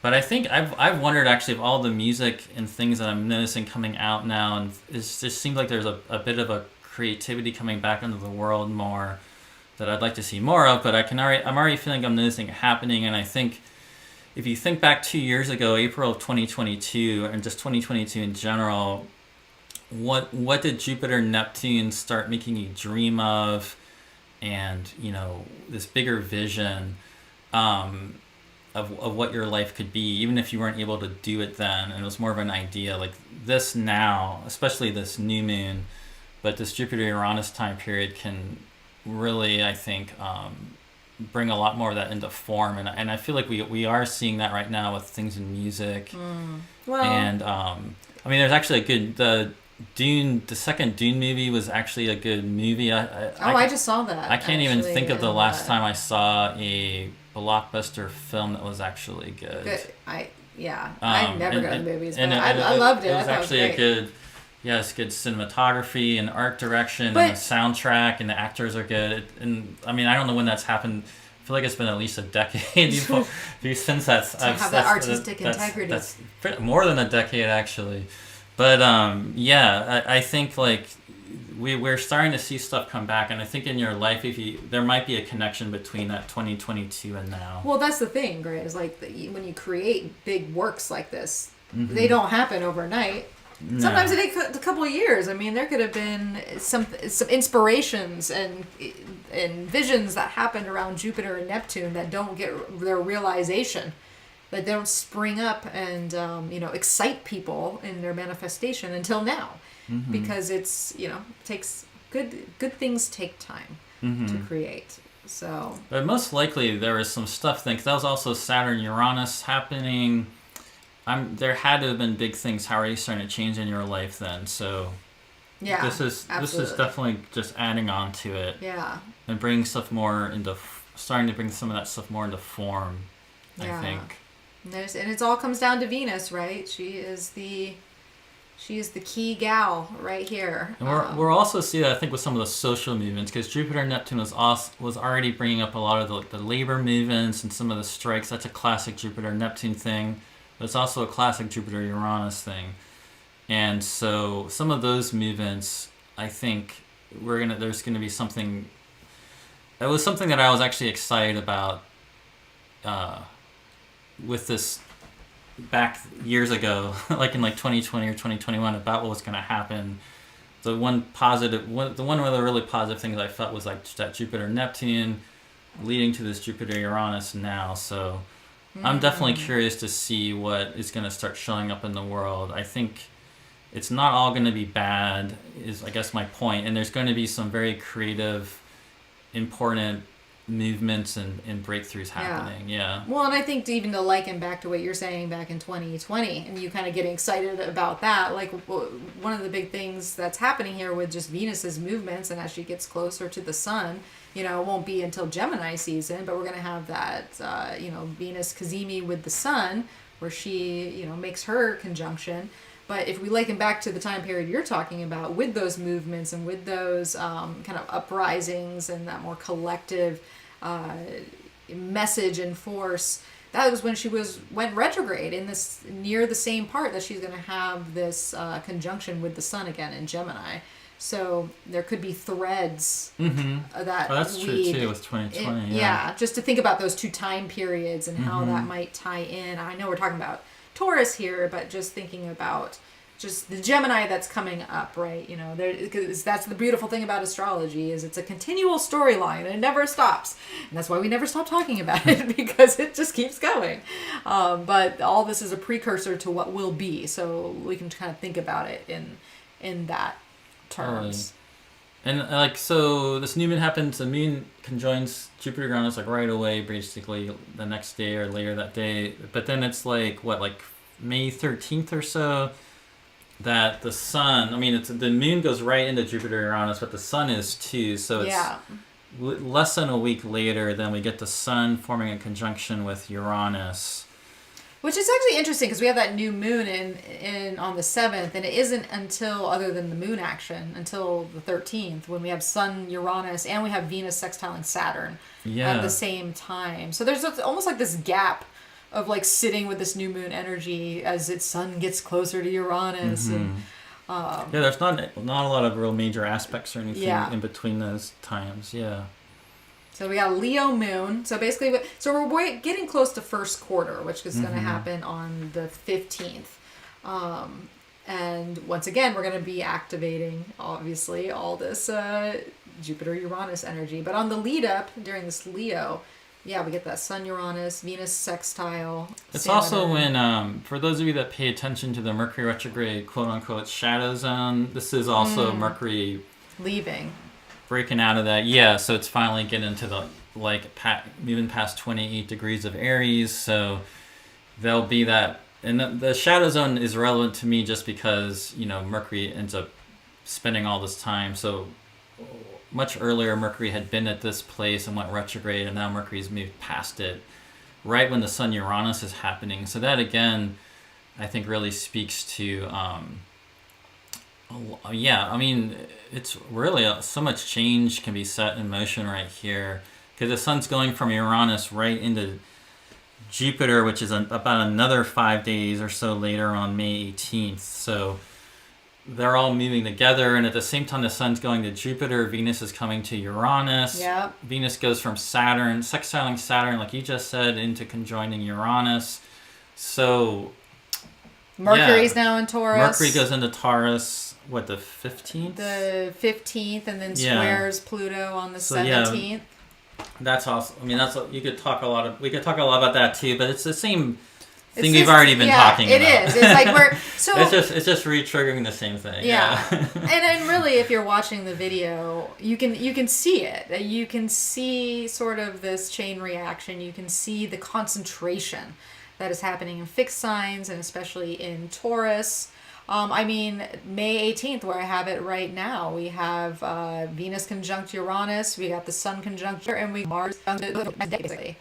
But I think I've wondered actually if all the music and things that I'm noticing coming out now, and it just seems like there's a bit of a creativity coming back into the world more that I'd like to see more of. But I'm already feeling I'm noticing it happening. And I think if you think back 2 years ago, April of 2022, and just 2022 in general, what did Jupiter and Neptune start making you dream of? And, this bigger vision of what your life could be, even if you weren't able to do it then, and it was more of an idea. Like this now, especially this new moon, but this Jupiter-Uranus time period can really, I think, bring a lot more of that into form, and I feel like we are seeing that right now with things in music. Well, and I mean, there's actually the second Dune movie was actually a good movie. I just saw that. I can't even think of the last time I saw a blockbuster film that was actually good. I never go to movies, but I loved it. It was actually a good. Yes, good cinematography and art direction, and the soundtrack, and the actors are good. And I mean, I don't know when that's happened. I feel like it's been at least a decade since that's to have that artistic integrity. That's more than a decade, actually. But I think like we're starting to see stuff come back, and I think in your life, there might be a connection between that 2022 and now. Well, that's the thing, Gray, is like when you create big works like this, they don't happen overnight. No. Sometimes it takes a couple of years. I mean, there could have been some inspirations and visions that happened around Jupiter and Neptune that don't get their realization, that don't spring up and excite people in their manifestation until now, because it's takes good things take time to create. So, but most likely there is some stuff then, because that was also Saturn Uranus happening. There had to have been big things already starting to change in your life then. So yeah, this is definitely just adding on to it. Yeah, and bringing stuff more starting to bring some of that stuff more into form. Yeah. I think. And it all comes down to Venus, right? She is the key gal right here. And we're also see that I think with some of the social movements, because Jupiter and Neptune was already bringing up a lot of the labor movements and some of the strikes. That's a classic Jupiter Neptune thing. But it's also a classic Jupiter-Uranus thing. And so some of those movements, I think there's going to be something. It was something that I was actually excited about with this back years ago, like in 2020 or 2021, about what was going to happen. The one of the really positive things I felt was like that Jupiter-Neptune leading to this Jupiter-Uranus now. So I'm definitely curious to see what is going to start showing up in the world. I think it's not all going to be bad, is I guess my point. And there's going to be some very creative, important movements and breakthroughs happening. Yeah. Well, and I think even to liken back to what you're saying back in 2020, and you kind of getting excited about that, like one of the big things that's happening here with just Venus's movements, and as she gets closer to the sun, it won't be until Gemini season, but we're going to have that, Venus cazimi with the sun, where she, makes her conjunction. But if we liken back to the time period you're talking about, with those movements and with those kind of uprisings and that more collective message and force, that was when she went retrograde in this near the same part that she's going to have this conjunction with the sun again in Gemini. So there could be threads that that's true too with 2020. Yeah, just to think about those two time periods and how that might tie in. I know we're talking about Taurus here, but just thinking about just the Gemini that's coming up, right? Because that's the beautiful thing about astrology, is it's a continual storyline and it never stops. And that's why we never stop talking about it, because it just keeps going. But all this is a precursor to what will be, so we can kind of think about it in that terms. And so this new moon happens, the moon conjoins Jupiter Uranus right away, basically the next day or later that day. But then it's like May 13th or so, that the sun, the moon goes right into Jupiter Uranus, but the sun is too. So it's less than a week later, then we get the sun forming a conjunction with Uranus. Which is actually interesting, because we have that new moon in on the 7th, and it isn't until, other than the moon action, until the 13th, when we have Sun, Uranus, and we have Venus sextiling Saturn at the same time. So there's almost like this gap of sitting with this new moon energy as its sun gets closer to Uranus. And there's not a lot of real major aspects or anything in between those times. Yeah. So we got Leo moon. So basically, we're getting close to first quarter, which is going to happen on the 15th. And once again, we're going to be activating, obviously, all this Jupiter-Uranus energy. But on the lead up, during this Leo, we get that Sun-Uranus, Venus sextile. It's Saturn. also when, for those of you that pay attention to the Mercury retrograde, quote-unquote, shadow zone, this is also Mercury leaving. breaking out of that. Yeah, so it's finally getting into the moving past 28 degrees of Aries. So there'll be that, and the shadow zone is relevant to me just because Mercury ends up spending all this time. So much earlier, Mercury had been at this place and went retrograde, and now Mercury's moved past it right when the Sun Uranus is happening. So that again, I think really speaks to it's really so much change can be set in motion right here, because the Sun's going from Uranus right into Jupiter, which is about another 5 days or so later on May 18th. So they're all moving together, and at the same time the Sun's going to Jupiter, Venus is coming to Uranus. Yep. Venus goes from Saturn, sextiling Saturn, like you just said, into conjoining Uranus. So Mercury's now in Taurus. Mercury goes into Taurus, the 15th? The 15th, and then squares Pluto on the 17th. Yeah, that's awesome. I mean, we could talk a lot about that too, but it's the same thing we've already been talking about. It is. It's like it's just re-triggering the same thing. Yeah. and really, if you're watching the video, you can see it. You can see sort of this chain reaction. You can see the concentration that is happening in fixed signs, and especially in Taurus. May 18th, where I have it right now, we have Venus conjunct Uranus, we got the Sun conjunct, and we Mars basically.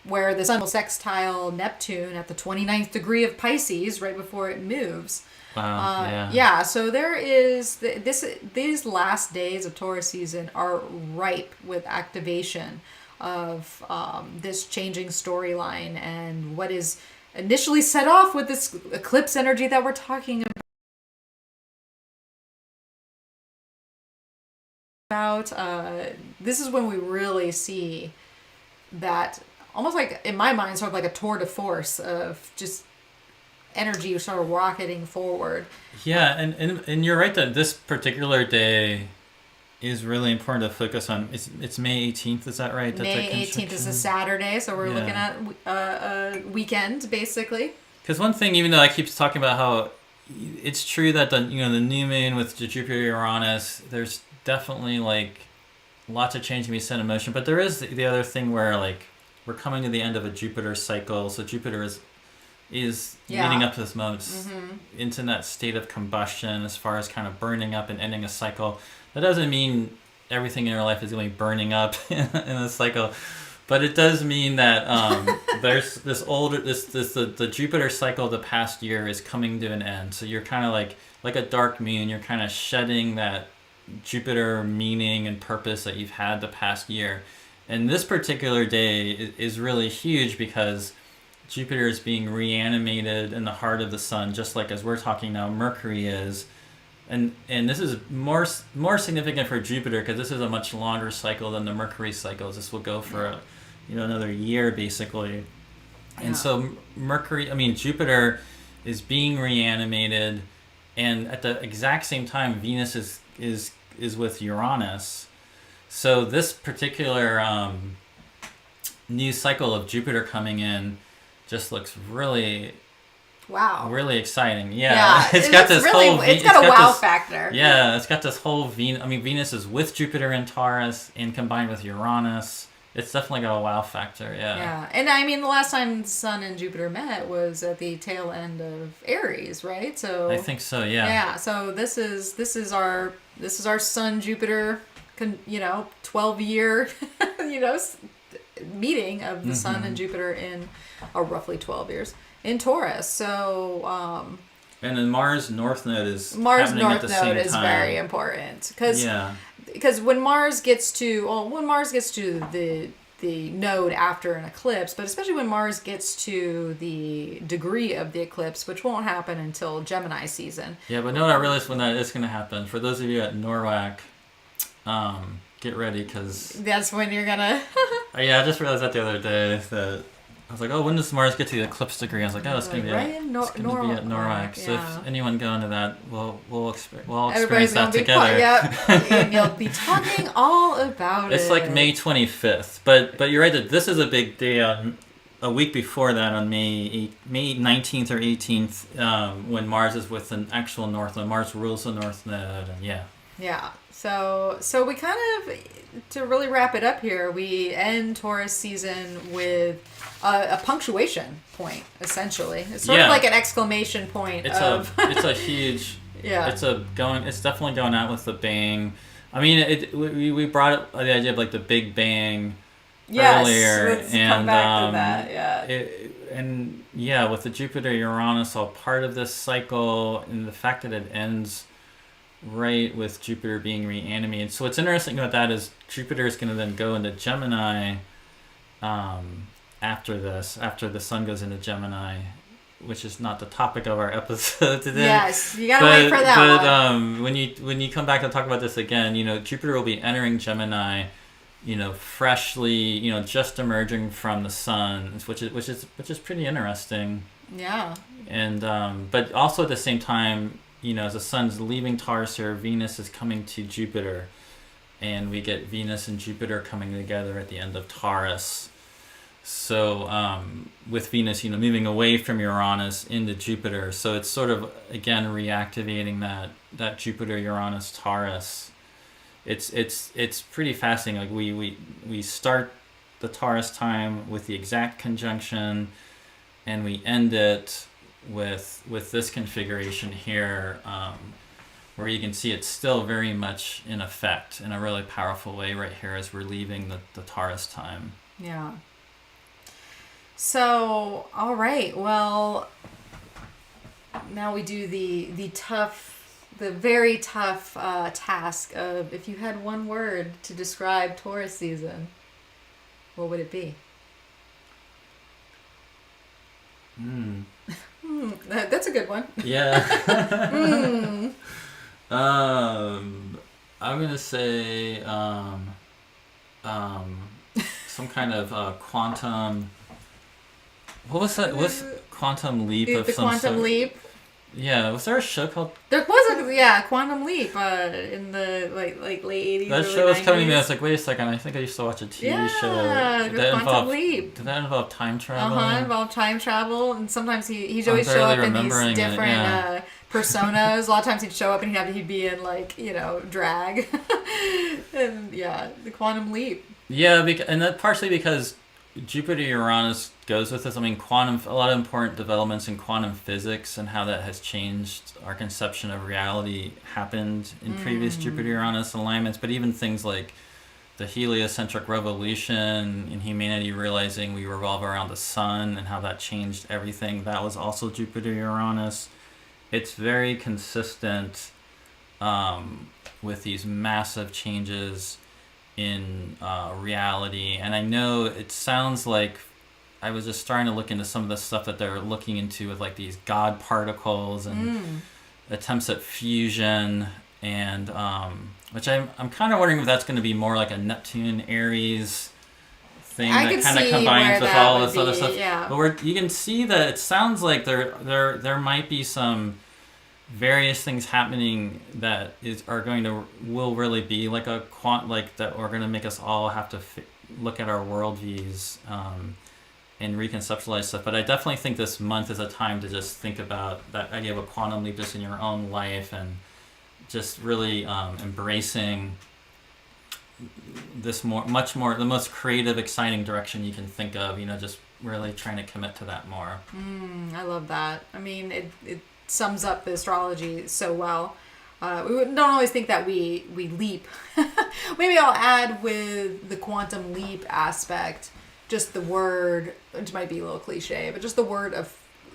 Where the Sun will sextile Neptune at the 29th degree of Pisces right before it moves. Wow. Yeah. So there is these last days of Taurus season are ripe with activation of this changing storyline, and what is initially set off with this eclipse energy that we're talking about. This is when we really see that, almost like, in my mind, sort of like a tour de force of just energy sort of rocketing forward. Yeah, and you're right that this particular day is really important to focus on. It's May 18th, is that right? May 18th is a Saturday, so we're looking at a weekend, basically. Because one thing, even though I keep talking about how it's true that the new moon with the Jupiter Uranus, there's definitely lots of change can be set in motion, but there is the other thing where we're coming to the end of a Jupiter cycle, so Jupiter is leading up to this moment into that state of combustion as far as kind of burning up and ending a cycle. That doesn't mean everything in your life is going to be burning up in a cycle, but it does mean that there's the Jupiter cycle of the past year is coming to an end. So you're kind of like a dark moon. You're kind of shedding that Jupiter meaning and purpose that you've had the past year. And this particular day is really huge because Jupiter is being reanimated in the heart of the Sun, just like as we're talking now, Mercury is. And this is more significant for Jupiter because this is a much longer cycle than the Mercury cycles. This will go for another year basically. Yeah. And so Jupiter is being reanimated, and at the exact same time Venus is with Uranus. So this particular new cycle of Jupiter coming in just looks really really exciting. It's got a wow factor. Yeah, it's got this whole Venus is with Jupiter in Taurus and combined with Uranus. It's definitely got a wow factor. Yeah, and the last time Sun and Jupiter met was at the tail end of Aries, right? So I think so. Yeah. Yeah. So this is our Sun Jupiter, 12-year, meeting of the Sun and Jupiter in roughly 12 years in Taurus. So and then Mars North Node is very important because when Mars gets to the node after an eclipse, but especially when Mars gets to the degree of the eclipse, which won't happen until Gemini season. Yeah, but no, I realize when that is going to happen. For those of you at NORWAC, get ready because that's when you're gonna. Yeah, I just realized that the other day that I was like, oh, when does Mars get to the eclipse degree? I was like, oh, it's going to be at NORWAC. So if anyone going to that, we'll experience that together. And you'll be talking all about it. It's like May 25th, but you're right that this is a big day on a week before that on May 19th or 18th when Mars is with an actual North Node. Mars rules the North Node, and Yeah. So we kind of, to really wrap it up here, we end Taurus season with a punctuation point, essentially. It's sort of like an exclamation point. It's a huge. Yeah. It's definitely going out with the bang. I mean, we brought up the idea of like the Big Bang earlier, let's and come back to that. Yeah. With the Jupiter Uranus all part of this cycle, and the fact that it ends right with Jupiter being reanimated. So what's interesting about that is Jupiter is going to then go into Gemini after the Sun goes into Gemini, which is not the topic of our episode today. Yes, you gotta wait for that one. When you come back to talk about this again, Jupiter will be entering Gemini, freshly, just emerging from the Sun, which is pretty interesting. Yeah. And but also at the same time, as the Sun's leaving Taurus here, Venus is coming to Jupiter, and we get Venus and Jupiter coming together at the end of Taurus. So with Venus, moving away from Uranus into Jupiter, so it's sort of again reactivating that Jupiter Uranus Taurus. It's pretty fascinating. Like we start the Taurus time with the exact conjunction, and we end it with this configuration here, where you can see it's still very much in effect in a really powerful way right here as we're leaving the Taurus time. Yeah. So, all right. Well, now we do the very tough task of, if you had one word to describe Taurus season, what would it be? That's a good one. Yeah. I'm gonna say some kind of quantum. What was that? What's quantum leap of the some quantum sort? leap. Yeah, was there a show called? There was a quantum leap in the late 80s. That show was coming to me. I was like, wait a second. I think I used to watch a TV show. Yeah, quantum leap. Did that involve time travel? Involved time travel, and sometimes he'd always show up in these different personas. A lot of times he'd show up and he'd be in drag, and the quantum leap. Yeah, and that partially because Jupiter Uranus goes with this. I mean, a lot of important developments in quantum physics and how that has changed our conception of reality happened in previous Jupiter Uranus alignments. But even things like the heliocentric revolution in humanity, realizing we revolve around the sun and how that changed everything, that was also Jupiter Uranus. It's very consistent with these massive changes in reality. And I know it sounds like I was just starting to look into some of the stuff that they're looking into with like these God particles and attempts at fusion, and which I'm kind of wondering if that's going to be more like a Neptune Aries thing that kind of combines with all this other stuff. Yeah. But you can see that it sounds like there might be some various things happening that will really be like a that are going to make us all have to look at our worldviews and reconceptualize stuff. But I definitely think this month is a time to just think about that idea of a quantum leap just in your own life, and just really embracing this much more the most creative, exciting direction you can think of. Just really trying to commit to that more. I love that. I mean, it sums up the astrology so well. We don't always think that we leap. Maybe I'll add with the quantum leap aspect, just the word, which might be a little cliche, but just the word of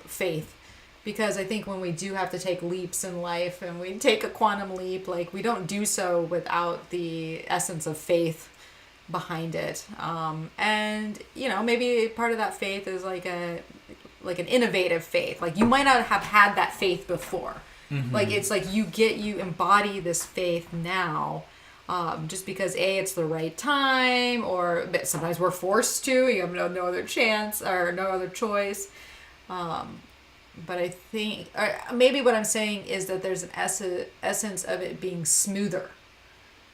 faith. Because I think when we do have to take leaps in life and we take a quantum leap, we don't do so without the essence of faith behind it. And, maybe part of that faith is like an innovative faith. You might not have had that faith before. Mm-hmm. It's like you embody this faith now, just because it's the right time, or sometimes we're forced to. You have no other chance or no other choice. But I think, or maybe what I'm saying is that there's an essence of it being smoother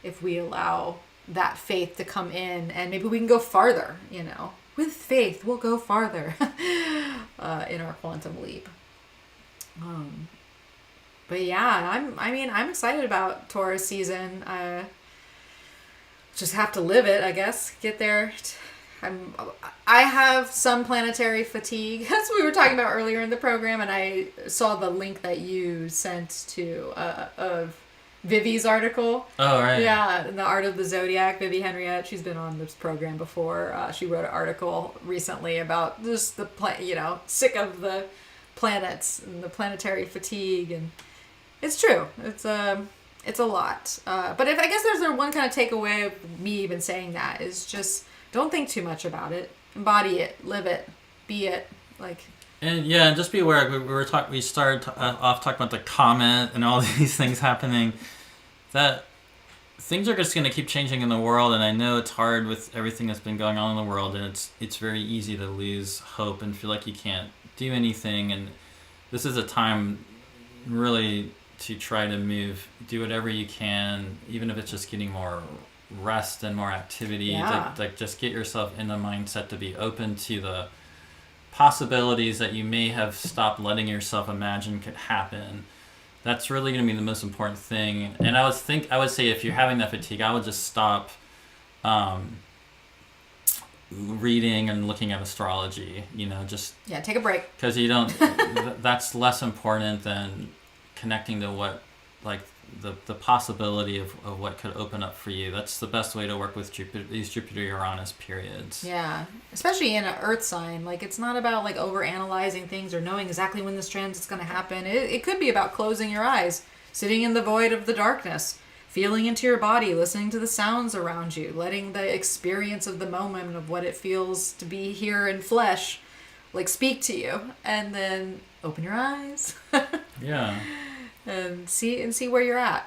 if we allow that faith to come in, and maybe we can go farther. With faith, we'll go farther in our quantum leap. But yeah, I'm excited about Taurus season. Just have to live it, I guess. Get there. I have some planetary fatigue, as we were talking about earlier in the program, and I saw the link that you sent to of Vivi's article. Oh, right. Yeah, The Art of the Zodiac. Vivi Henriette, she's been on this program before. She wrote an article recently about just the sick of the planets and the planetary fatigue, and it's true. It's a lot. But I guess there's one kind of takeaway of me even saying that is just don't think too much about it. Embody it, live it, be it. And yeah, just be aware. We started off talking about the comet and all these things happening. That things are just going to keep changing in the world, and I know it's hard with everything that's been going on in the world, and it's very easy to lose hope and feel like you can't do anything. And this is a time really to try to do whatever you can, even if it's just getting more rest and more activity. Yeah. Like just get yourself in the mindset to be open to the possibilities that you may have stopped letting yourself imagine could happen. That's really going to be the most important thing. And I would say if you're having that fatigue, I would just stop reading and looking at astrology. Take a break. Because you don't. That's less important than connecting to what, the possibility of what could open up for you. That's the best way to work with these Jupiter-Uranus periods. Yeah, especially in an Earth sign. It's not about over-analyzing things or knowing exactly when this transit's going to happen. It could be about closing your eyes, sitting in the void of the darkness, feeling into your body, listening to the sounds around you, letting the experience of the moment of what it feels to be here in flesh, speak to you, and then open your eyes. Yeah. And see where you're at,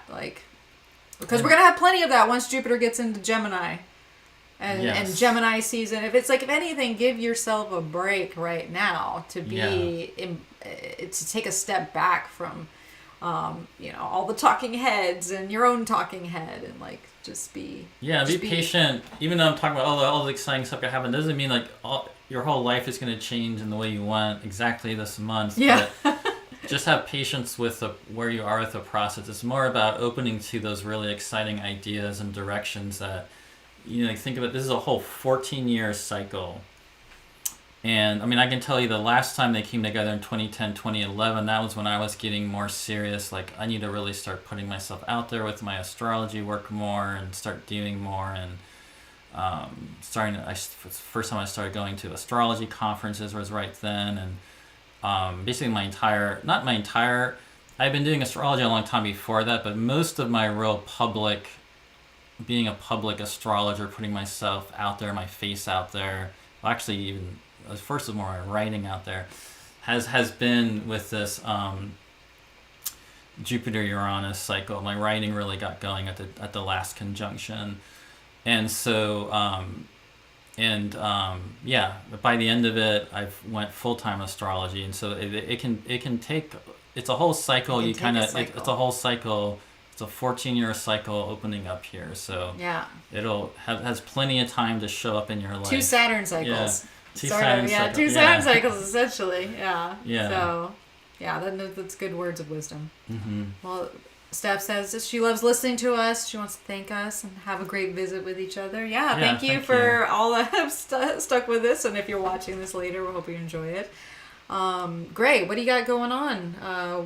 because we're gonna have plenty of that once Jupiter gets into Gemini, and Gemini season. If anything, give yourself a break right now to to take a step back from, all the talking heads and your own talking head, and just be patient. Even though I'm talking about all the exciting stuff that happen, doesn't mean your whole life is going to change in the way you want exactly this month. Yeah. But just have patience with where you are with the process. It's more about opening to those really exciting ideas and directions that, think about. This is a whole 14-year cycle. And, I can tell you the last time they came together in 2010, 2011, that was when I was getting more serious. I need to really start putting myself out there with my astrology work more and start doing more. And first time I started going to astrology conferences was right then. And basically I've been doing astrology a long time before that, but most of my real being a public astrologer, putting myself out there, my face out there, actually even first of all, my writing out there, has been with this Jupiter-Uranus cycle. My writing really got going at the last conjunction. And so by the end of it, I've went full-time astrology, and so it can take. It's a whole cycle. It's a whole cycle. It's a 14-year cycle opening up here. So it'll has plenty of time to show up in your life. 2 Saturn cycles. Two Saturn cycles essentially. Yeah. Yeah. So that's good words of wisdom. Mm-hmm. Well, Steph says she loves listening to us. She wants to thank us and have a great visit with each other. Thank you for all that have stuck with us. And if you're watching this later, we hope you enjoy it. Gray, what do you got going on?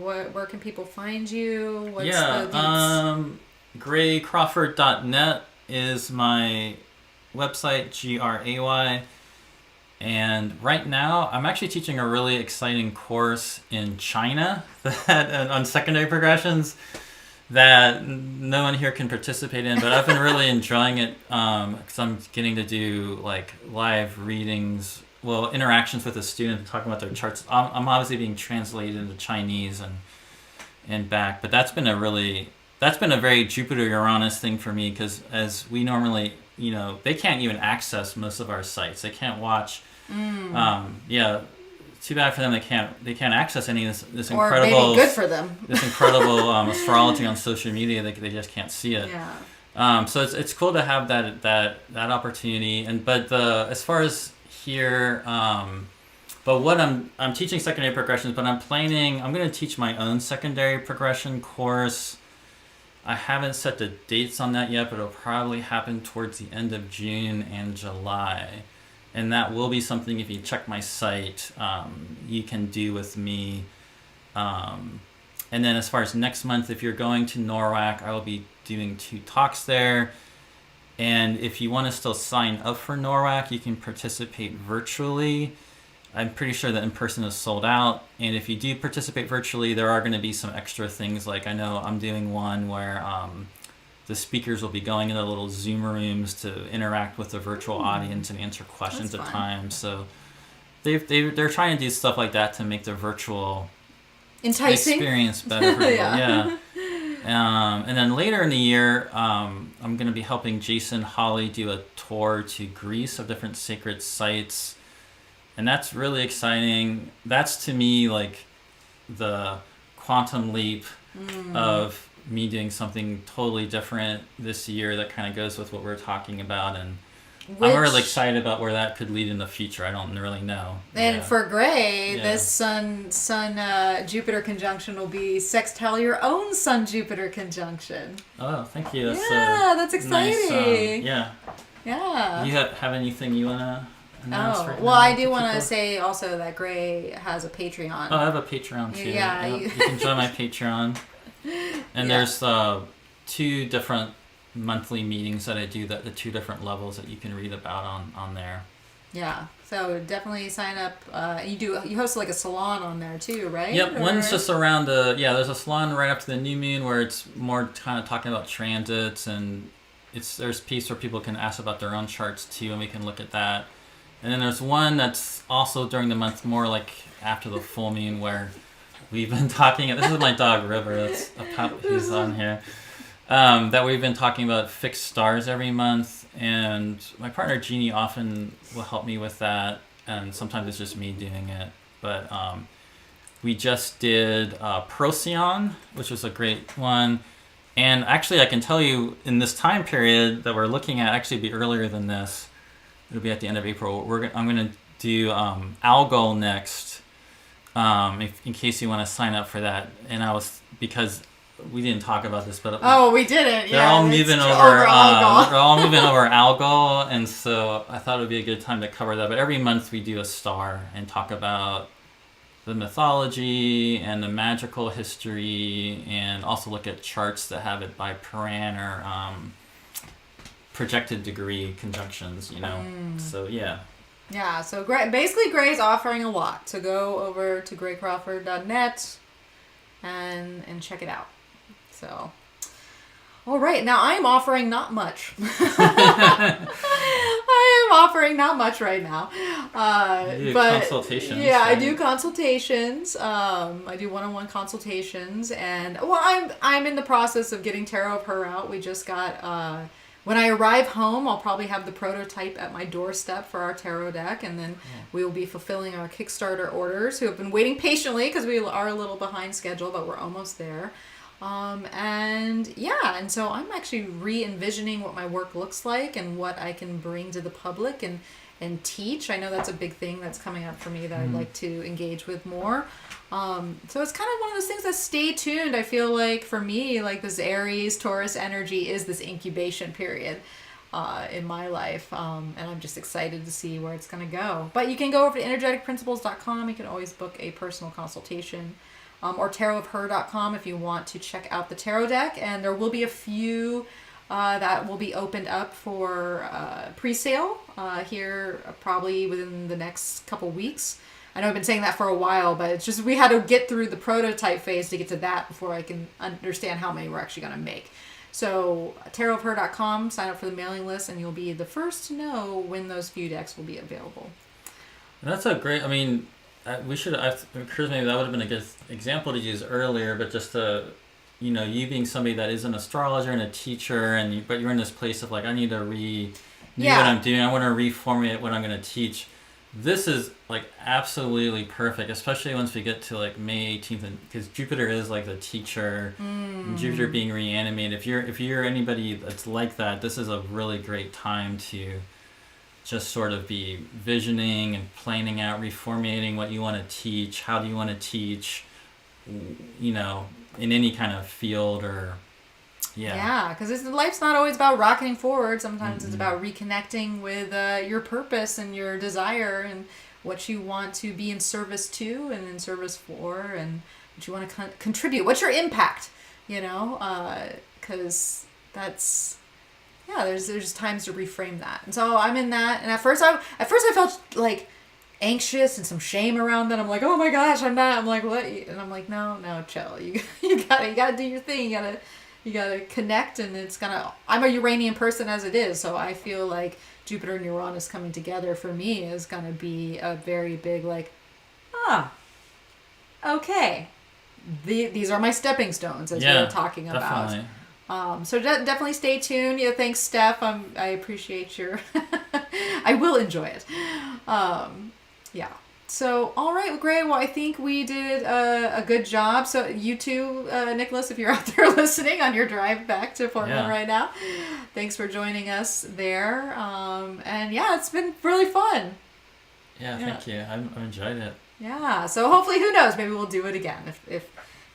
Where can people find you? What's the graycrawford.net is my website, GRAY. And right now, I'm actually teaching a really exciting course in China on secondary progressions that no one here can participate in, but I've been really enjoying it because I'm getting to do live readings, interactions with a student talking about their charts. I'm obviously being translated into Chinese and back, but that's been a very Jupiter-Uranus thing for me, because as we normally, they can't even access most of our sites. They can't watch. Too bad for them. They can't access any of this incredible. Or maybe good for them. This incredible astrology on social media. They just can't see it. Yeah. So it's cool to have that opportunity. But as far as here, But what I'm teaching secondary progressions, but I'm going to teach my own secondary progression course. I haven't set the dates on that yet, but it'll probably happen towards the end of June and July. And that will be something, if you check my site, you can do with me. And then as far as next month, if you're going to NORWAC, I will be doing 2 talks there. And if you want to still sign up for NORWAC, you can participate virtually. I'm pretty sure that in person is sold out. And if you do participate virtually, there are going to be some extra things. Like I know I'm doing one where the speakers will be going into little Zoom rooms to interact with the virtual audience and answer questions at times. So they're trying to do stuff like that to make the virtual enticing experience better for people. Yeah. And then later in the year, I'm going to be helping Jason Hawley do a tour to Greece of different sacred sites. And that's really exciting. That's to me like the quantum leap of me doing something totally different this year that kind of goes with what we're talking about. And I'm really excited about where that could lead in the future. I don't really know. And for Gray, this Sun Jupiter conjunction will be sextile your own Sun Jupiter conjunction. Oh, thank you. That's exciting. Nice, Yeah. You have anything you want to announce right now? Well, I do want to say also that Gray has a Patreon. Oh, I have a Patreon too. Yeah. You can join my Patreon. And there's 2 different monthly meetings that I do, that the 2 different levels that you can read about on there. Yeah, so definitely sign up. You host like a salon on there too, right? Yep, one's just around there's a salon right after the new moon where it's more kind of talking about transits, and there's a piece where people can ask about their own charts too, and we can look at that. And then there's one that's also during the month, more like after the full moon, where we've been talking. This is my dog River. That's a pup who's on here. That we've been talking about fixed stars every month, and my partner Jeannie often will help me with that, and sometimes it's just me doing it. But we just did Procyon, which was a great one. And actually, I can tell you, in this time period that we're looking at, actually be earlier than this. It'll be at the end of April. I'm going to do Algol next, in case you want to sign up for that. And because we didn't talk about this, but we didn't. They're all moving over Algol. They're all moving over Algol, and so I thought it would be a good time to cover that. But every month we do a star and talk about the mythology and the magical history, and also look at charts that have it by Paran or projected degree conjunctions, So yeah, so basically Gray's offering a lot, so go over to graycrawford.net and check it out. So all right, now I'm offering not much. I am offering not much right now, but consultations. Yeah, right? I do consultations. I do one-on-one consultations, and I'm in the process of getting Tarot of Her out. We just got. When I arrive home, I'll probably have the prototype at my doorstep for our tarot deck, and then we will be fulfilling our Kickstarter orders, who have been waiting patiently because we are a little behind schedule, but we're almost there. And so I'm actually re-envisioning what my work looks like and what I can bring to the public and teach. I know that's a big thing that's coming up for me that I'd like to engage with more. So it's kind of one of those things that stay tuned. I feel like for me, like this Aries, Taurus energy is this incubation period in my life. And I'm just excited to see where it's going to go. But you can go over to energeticprinciples.com. You can always book a personal consultation. Or tarotofher.com if you want to check out the tarot deck. And there will be a few that will be opened up for pre-sale here probably within the next couple weeks. I know I've been saying that for a while, but it's just we had to get through the prototype phase to get to that before I can understand how many we're actually going to make. So tarotofher.com, sign up for the mailing list, and you'll be the first to know when those few decks will be available. That's a great, we should, it occurs to me that would have been a good example to use earlier, but just to, you being somebody that is an astrologer and a teacher, but you're in this place of like, I need to renew what I'm doing. I want to reformulate what I'm going to teach. This is like absolutely perfect, especially once we get to like May 18th, because Jupiter is like the teacher, and Jupiter being reanimated. If you're anybody that's like that, this is a really great time to just sort of be visioning and planning out, reformulating what you want to teach, how do you want to teach, you know, in any kind of field or, Yeah, because life's not always about rocketing forward. Sometimes it's about reconnecting with your purpose and your desire and what you want to be in service to and in service for and what you want to contribute. What's your impact, you know? Because that's... Yeah, there's times to reframe that. And so I'm in that. And at first I felt like anxious and some shame around that. I'm like, oh my gosh, I'm not. I'm like, what? And I'm like, no, chill. You gotta do your thing. You gotta connect, and I'm a Uranian person as it is, so I feel like Jupiter and Uranus coming together for me is gonna be a very big like, okay, these are my stepping stones as we were talking about. Definitely. So definitely stay tuned. Yeah, thanks, Steph. I appreciate your. I will enjoy it. Yeah. So, all right, well, great. Well, I think we did a good job. So, you too, Nicholas, if you're out there listening on your drive back to Portland right now, thanks for joining us there. And yeah, it's been really fun. Yeah, thank you. I've enjoyed it. Yeah. So, hopefully, who knows? Maybe we'll do it again. If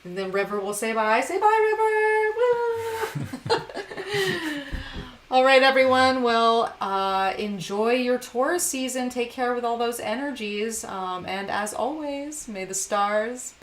and then River will say bye. Say bye, River. Woo! All right, everyone. Well, enjoy your Taurus season. Take care with all those energies. And as always, may the stars be